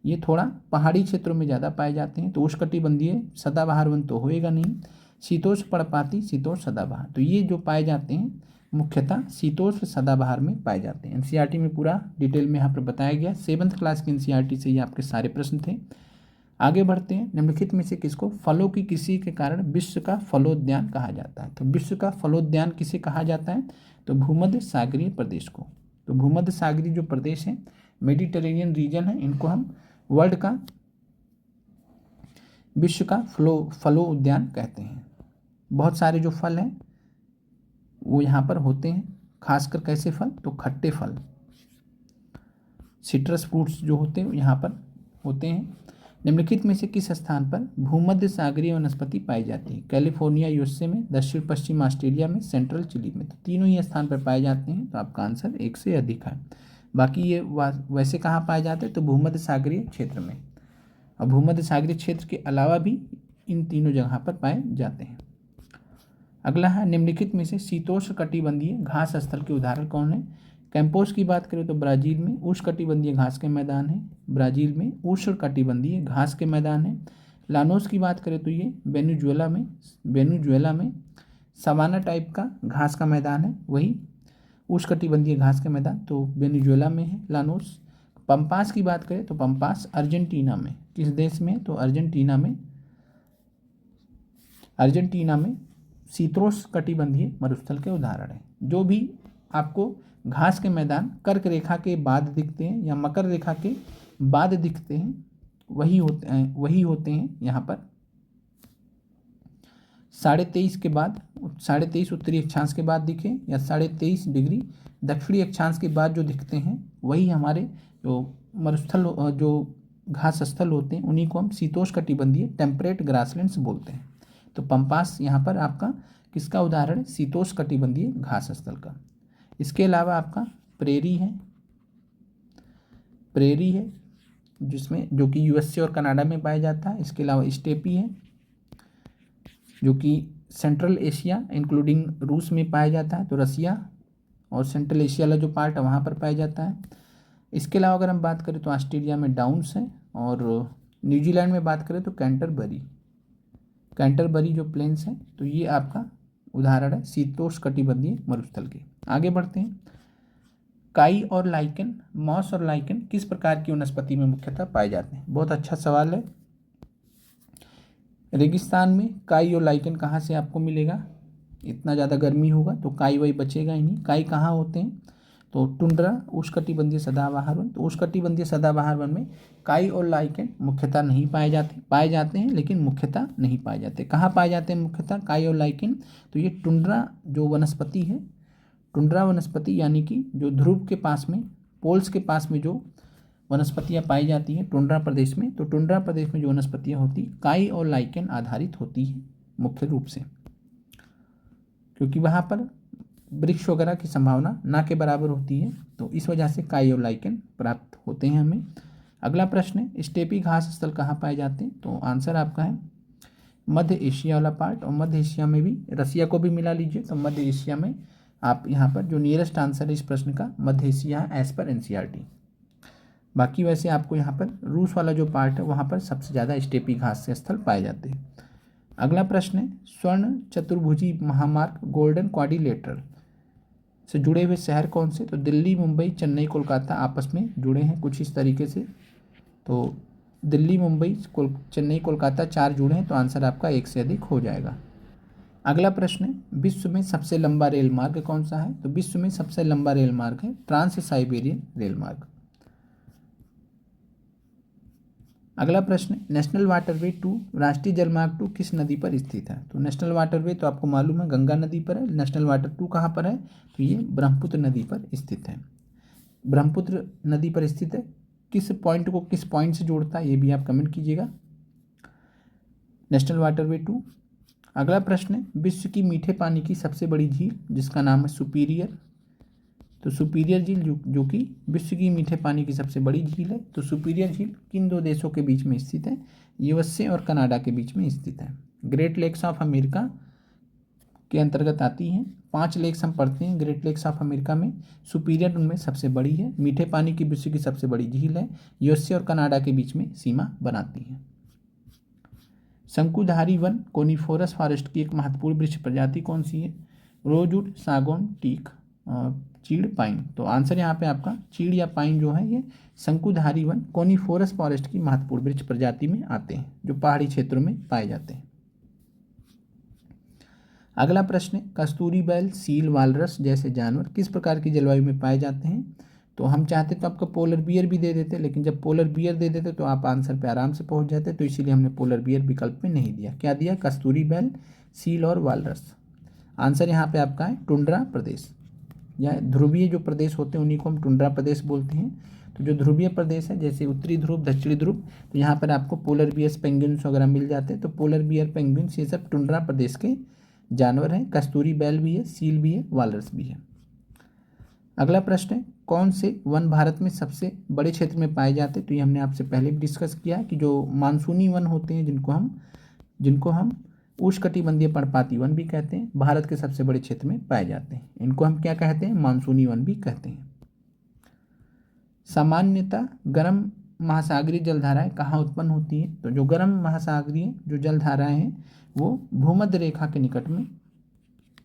ये थोड़ा पहाड़ी क्षेत्रों में ज़्यादा पाए जाते हैं, तो उष्णकटिबंधीय सदाबहार वन तो होएगा नहीं। शीतोष्ण पर्णपाती, शीतोष्ण सदाबहार, तो ये जो पाए जाते हैं मुख्यतः शीतोष्ण सदाबहार में पाए जाते हैं। एनसीईआरटी में पूरा डिटेल में यहाँ पर बताया गया। 7th क्लास की एनसीईआरटी से ये आपके सारे प्रश्न थे। आगे बढ़ते हैं। निम्नलिखित में से किसको फलों की कृषि के कारण विश्व का फलोद्यान कहा जाता है? तो विश्व का फलोद्यान किसे कहा जाता है? तो भूमध्य सागरीय प्रदेश को। तो भूमध्य सागरीय जो प्रदेश है, मेडिटेरेनियन रीजन है, इनको हम वर्ल्ड का विश्व का फलो उद्यान कहते हैं। बहुत सारे जो फल हैं वो यहाँ पर होते हैं, खासकर कैसे फल? तो खट्टे फल, सिट्रस फ्रूट्स जो होते हैं यहाँ पर होते हैं। निम्नलिखित में से किस स्थान पर भूमध्य सागरीय वनस्पति पाई जाती है? कैलिफोर्निया यूएसए में, दक्षिण पश्चिम ऑस्ट्रेलिया में, सेंट्रल चिली में। तो तीनों ही स्थान पर पाए जाते हैं, तो आपका आंसर 1 से अधिक है। बाकी ये वैसे कहाँ पाए जाते हैं? तो भूमध्य सागरीय क्षेत्र में, और भूमध्य सागरीय क्षेत्र के अलावा भी इन तीनों जगह पर पाए जाते हैं। अगला है निम्नलिखित में से शीतोष्ण कटिबंधीय घास स्थल के उदाहरण कौन है? कैंपोस की बात करें तो ब्राज़ील में उष्णकटिबंधीय घास के मैदान है, ब्राज़ील में उष्णकटिबंधीय घास के मैदान है। लानोस की बात करें तो ये वेनेजुएला में सवाना टाइप का घास का मैदान है, वही उष्णकटिबंधीय घास के मैदान तो वेनेजुएला में है लानोस। पंपास की बात करें तो पंपास अर्जेंटीना में, किस देश में? तो अर्जेंटीना में शीतोष्ण कटिबंधीय मरुस्थल के उदाहरण है। जो भी आपको घास के मैदान कर्क रेखा के बाद दिखते हैं या मकर रेखा के बाद दिखते हैं वही होते हैं यहाँ पर 23.5 के बाद, 23.5 उत्तरी अक्षांश के बाद दिखे या 23.5 डिग्री दक्षिणी अक्षांश के बाद जो दिखते हैं वही हमारे जो मरुस्थल जो घास स्थल होते हैं उन्हीं को हम शीतोष्ण कटिबंधीय टेम्परेट ग्रासलैंड्स बोलते हैं। तो पंपास यहाँ पर आपका किसका उदाहरण है? शीतोष्ण कटिबंधीय घास स्थल का। इसके अलावा आपका प्रेरी है जिसमें जो कि यूएसए और कनाडा में पाया जाता है। इसके अलावा स्टेपी है जो कि सेंट्रल एशिया इंक्लूडिंग रूस में पाया जाता है, तो रसिया और सेंट्रल एशिया वाला जो पार्ट है वहाँ पर पाया जाता है। इसके अलावा अगर हम बात करें तो ऑस्ट्रेलिया में डाउन्स है, और न्यूजीलैंड में बात करें तो कैंटरबरी जो प्लेन्स हैं, तो ये आपका उदाहरण है शीतोष्णकटिबंधीय मरुस्थल के। आगे बढ़ते हैं। काई और लाइकेन, मॉस और लाइकेन किस प्रकार की वनस्पति में मुख्यतः पाए जाते हैं? बहुत अच्छा सवाल है। रेगिस्तान में काई और लाइकेन कहाँ से आपको मिलेगा? इतना ज़्यादा गर्मी होगा तो काई वाई बचेगा ही नहीं। काई कहाँ होते हैं? तो टुंड्रा, उष्णकटिबंधीय सदाबहार वन। तो उष्णकटिबंधीय सदाबहार वन में काई और लाइकेन मुख्यतः नहीं पाए जाते हैं, लेकिन मुख्यतः नहीं पाए जाते। कहाँ पाए जाते हैं मुख्यतः काई और लाइकेन? तो ये टुंड्रा जो वनस्पति है, टुंड्रा वनस्पति यानी कि जो ध्रुव के पास में, पोल्स के पास में जो वनस्पतियाँ पाई जाती हैं टुंड्रा प्रदेश में, तो टुंड्रा प्रदेश में जो वनस्पतियाँ होती काई और लाइकेन आधारित होती है मुख्य रूप से, क्योंकि वहाँ पर वृक्ष वगैरह की संभावना ना के बराबर होती है, तो इस वजह से काई और लाइकेन प्राप्त होते हैं हमें। अगला प्रश्न है, स्टेपी घास स्थल कहाँ पाए जाते हैं? तो आंसर आपका है मध्य एशिया वाला पार्ट, और मध्य एशिया में भी, रसिया को भी मिला लीजिए, तो मध्य एशिया में आप यहाँ पर जो नियरेस्ट आंसर है इस प्रश्न का मध्य एशिया है एज पर एनसीईआरटी। बाकी वैसे आपको यहाँ पर रूस वाला जो पार्ट है वहाँ पर सबसे ज़्यादा स्टेपी घास से स्थल पाए जाते हैं। अगला प्रश्न है, स्वर्ण चतुर्भुजी महामार्ग गोल्डन क्वाड्रिलेटरल से जुड़े हुए शहर कौन से? तो दिल्ली, मुंबई, चेन्नई, कोलकाता आपस में जुड़े हैं कुछ इस तरीके से। तो दिल्ली, मुंबई, चेन्नई, कोलकाता 4 जुड़े हैं, तो आंसर आपका 1 से अधिक हो जाएगा। अगला प्रश्न है, विश्व में सबसे लंबा रेल मार्ग कौन सा है? तो विश्व में सबसे लंबा रेल मार्ग है ट्रांस साइबेरियन रेल मार्ग। अगला प्रश्न है, नेशनल वाटरवे 2 राष्ट्रीय जलमार्ग 2 किस नदी पर स्थित है? तो नेशनल वाटरवे तो आपको मालूम है गंगा नदी पर है। नेशनल वाटर 2 कहाँ पर है? तो ये ब्रह्मपुत्र नदी पर स्थित है। ब्रह्मपुत्र नदी पर स्थित है। किस पॉइंट को किस पॉइंट से जोड़ता है ये भी आप कमेंट कीजिएगा। National waterway 2। अगला प्रश्न है, विश्व की मीठे पानी की सबसे बड़ी झील जिसका नाम है सुपीरियर। तो सुपीरियर झील जो कि विश्व की मीठे पानी की सबसे बड़ी झील है, तो सुपीरियर झील किन 2 देशों के बीच में स्थित है? यूएसए और कनाडा के बीच में स्थित है। ग्रेट लेक्स ऑफ अमेरिका के अंतर्गत आती हैं। 5 लेक्स हम पढ़ते हैं ग्रेट लेक्स ऑफ अमेरिका में, सुपीरियर उनमें सबसे बड़ी है। मीठे पानी की विश्व की सबसे बड़ी झील है, यूएसए और कनाडा के बीच में सीमा बनाती है। शंकुधारी वन कोनिफोरस फॉरेस्ट की एक महत्वपूर्ण वृक्ष प्रजाति कौन सी है? रोजवुड, सागौन, टीक, चीड़, पाइन। तो आंसर यहाँ पे आपका चीड़ या पाइन जो है ये शंकुधारी वन कोनिफोरस फॉरेस्ट की महत्वपूर्ण वृक्ष प्रजाति में आते हैं, जो पहाड़ी क्षेत्रों में पाए जाते हैं। अगला प्रश्न है, कस्तूरी बैल, सील, वालरस जैसे जानवर किस प्रकार की जलवायु में पाए जाते हैं? तो हम चाहते तो आपका पोलर बियर भी दे देते, लेकिन जब पोलर बियर दे देते तो आप आंसर पे आराम से पहुंच जाते, तो इसीलिए हमने पोलर बियर विकल्प में नहीं दिया। क्या दिया? कस्तूरी बैल, सील और वालरस। आंसर यहाँ पे आपका है टुंड्रा प्रदेश, या ध्रुवीय जो प्रदेश होते हैं उन्हीं को हम टुंड्रा प्रदेश बोलते हैं। तो जो ध्रुवीय प्रदेश है जैसे उत्तरी ध्रुव, दक्षिणी ध्रुव, तो यहाँ पर आपको पोलर बियर्स, पेंगुइन्स वगैरह मिल जाते हैं। तो पोलर बियर, पेंगुइन्स ये सब टुंड्रा प्रदेश के जानवर हैं। कस्तूरी बैल भी है, सील भी है, वालरस भी है। अगला प्रश्न है, कौन से वन भारत में सबसे बड़े क्षेत्र में पाए जाते हैं? तो ये हमने आपसे पहले भी डिस्कस किया कि जो मानसूनी वन होते हैं जिनको हम उष्णकटिबंधीय पर्णपाती वन भी कहते हैं, भारत के सबसे बड़े क्षेत्र में पाए जाते हैं। इनको हम क्या कहते हैं? मानसूनी वन भी कहते हैं। सामान्यतः गर्म महासागरीय जलधाराएं कहाँ उत्पन्न होती है? तो जो गर्म महासागरीय जो जलधाराएं हैं वो भूमध्य रेखा के निकट में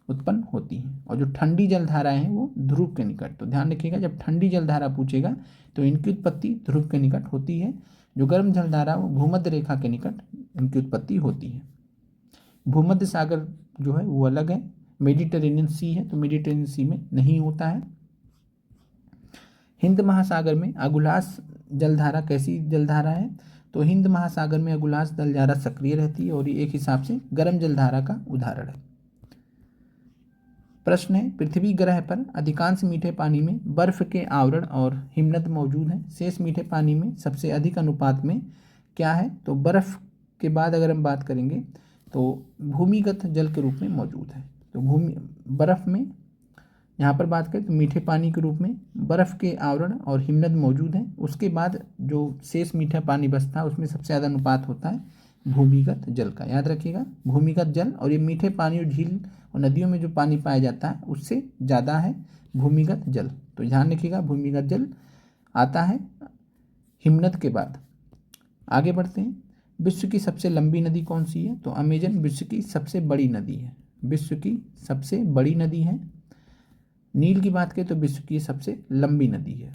उत्पन्न होती हैं, और जो ठंडी जलधाराएं हैं वो ध्रुव के निकट। तो ध्यान रखिएगा, जब ठंडी जलधारा पूछेगा तो इनकी उत्पत्ति ध्रुव के निकट होती है। जो गर्म जलधारा वो भूमध्य रेखा के निकट इनकी उत्पत्ति होती है। भूमध्य सागर जो है वो अलग है, मेडिटेरेनियन सी है, तो मेडिटेरेनियन सी में नहीं होता है। हिंद महासागर में अगुलास जलधारा कैसी जलधारा है? तो हिंद महासागर में अगुलास जलधारा सक्रिय रहती है, और ये एक हिसाब से गर्म जलधारा का उदाहरण है। प्रश्न है, पृथ्वी ग्रह पर अधिकांश मीठे पानी में बर्फ के आवरण और हिमनद मौजूद है, शेष मीठे पानी में सबसे अधिक अनुपात में क्या है? तो बर्फ के बाद अगर हम बात करेंगे तो भूमिगत जल के रूप में मौजूद है। तो बर्फ में यहाँ पर बात करें तो मीठे पानी के रूप में बर्फ़ के आवरण और हिमनद मौजूद हैं। उसके बाद जो शेष मीठा पानी बचता है उसमें सबसे ज़्यादा अनुपात होता है भूमिगत जल का। याद रखिएगा, भूमिगत जल और ये मीठे पानी और झील और नदियों में जो पानी पाया जाता है उससे ज़्यादा है भूमिगत जल। तो ध्यान रखिएगा, भूमिगत जल आता है हिमनद के बाद। आगे बढ़ते हैं। विश्व की सबसे लंबी नदी कौन सी है? तो अमेजन विश्व की सबसे बड़ी नदी है। विश्व की सबसे बड़ी नदी है। नील की बात करें तो विश्व की सबसे लंबी नदी है।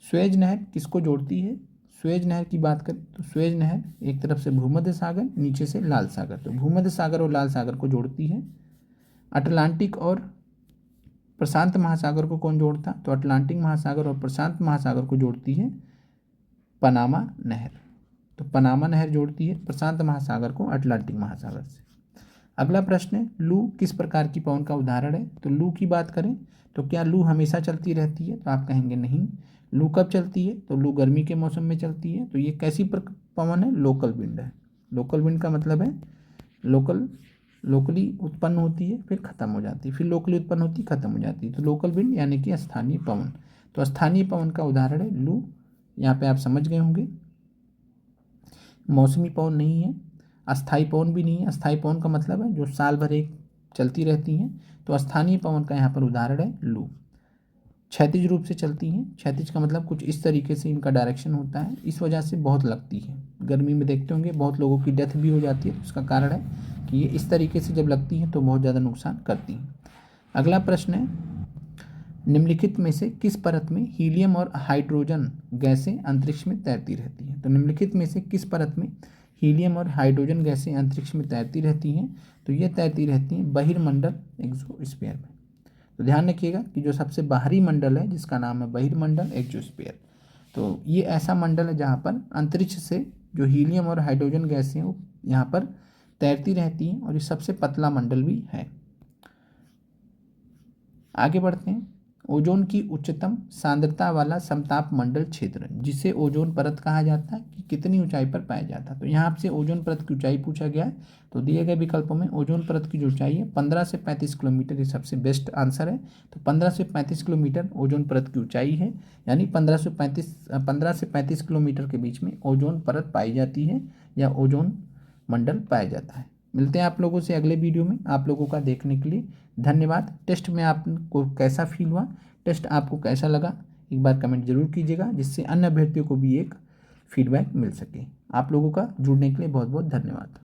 स्वेज नहर किसको जोड़ती है? स्वेज नहर की बात करें तो स्वेज नहर एक तरफ से भूमध्य सागर, नीचे से लाल सागर, तो भूमध्य सागर और लाल सागर को जोड़ती है। अटलांटिक और प्रशांत महासागर को कौन जोड़ता? तो अटलांटिक महासागर और प्रशांत महासागर को जोड़ती है पनामा नहर। तो पनामा नहर जोड़ती है प्रशांत महासागर को अटलांटिक महासागर से। अगला प्रश्न है, लू किस प्रकार की पवन का उदाहरण है? तो लू की बात करें तो क्या लू हमेशा चलती रहती है? तो आप कहेंगे नहीं। लू कब चलती है? तो लू गर्मी के मौसम में चलती है। तो ये कैसी पवन है? लोकल विंड है। लोकल विंड का मतलब है लोकली उत्पन्न होती है फिर खत्म हो जाती है, फिर लोकली उत्पन्न होती है खत्म हो जाती है। तो लोकल विंड यानी कि स्थानीय पवन। तो स्थानीय पवन का उदाहरण है लू। यहाँ पे आप समझ गए होंगे। मौसमी पवन नहीं है, अस्थायी पवन भी नहीं है। अस्थायी पवन का मतलब है जो साल भर एक चलती रहती हैं। तो स्थानीय पवन का यहाँ पर उदाहरण है लू। क्षैतिज रूप से चलती हैं। क्षैतिज का मतलब कुछ इस तरीके से इनका डायरेक्शन होता है, इस वजह से बहुत लगती है। गर्मी में देखते होंगे बहुत लोगों की डेथ भी हो जाती है। तो उसका कारण है कि ये इस तरीके से जब लगती हैं तो बहुत ज़्यादा नुकसान करती हैं। अगला प्रश्न है, निम्नलिखित में से किस परत में हीलियम और हाइड्रोजन गैसें अंतरिक्ष में तैरती रहती हैं? तो निम्नलिखित में से किस परत में हीलियम और हाइड्रोजन गैसें अंतरिक्ष में तैरती रहती हैं? तो ये तैरती रहती हैं बहिर्मंडल एक्सोस्फीयर में। तो ध्यान रखिएगा कि जो सबसे बाहरी मंडल है जिसका नाम है बहिर्मंडल एक्सोस्फीयर, तो ये ऐसा मंडल है जहाँ पर अंतरिक्ष से जो हीलियम और हाइड्रोजन गैसें हैं वो यहाँ पर तैरती रहती हैं और ये सबसे पतला मंडल भी है। आगे बढ़ते हैं। ओजोन की उच्चतम सांद्रता वाला समताप मंडल क्षेत्र जिसे ओजोन परत कहा जाता है कि कितनी ऊंचाई पर पाया जाता है? तो यहाँ आपसे ओजोन परत की ऊंचाई पूछा गया है। तो दिए गए विकल्पों में ओजोन परत की जो ऊंचाई है 15 से 35 किलोमीटर, ये सबसे बेस्ट आंसर है। तो 15 से 35 किलोमीटर ओजोन परत की ऊंचाई है, यानी 15 से 35 किलोमीटर के बीच में ओजोन परत पाई जाती है या ओजोन मंडल पाया जाता है। मिलते हैं आप लोगों से अगले वीडियो में। आप लोगों का देखने के लिए धन्यवाद। टेस्ट में आपको कैसा फील हुआ, टेस्ट आपको कैसा लगा, एक बार कमेंट जरूर कीजिएगा जिससे अन्य अभ्यर्थियों को भी एक फीडबैक मिल सके। आप लोगों का जुड़ने के लिए बहुत बहुत धन्यवाद।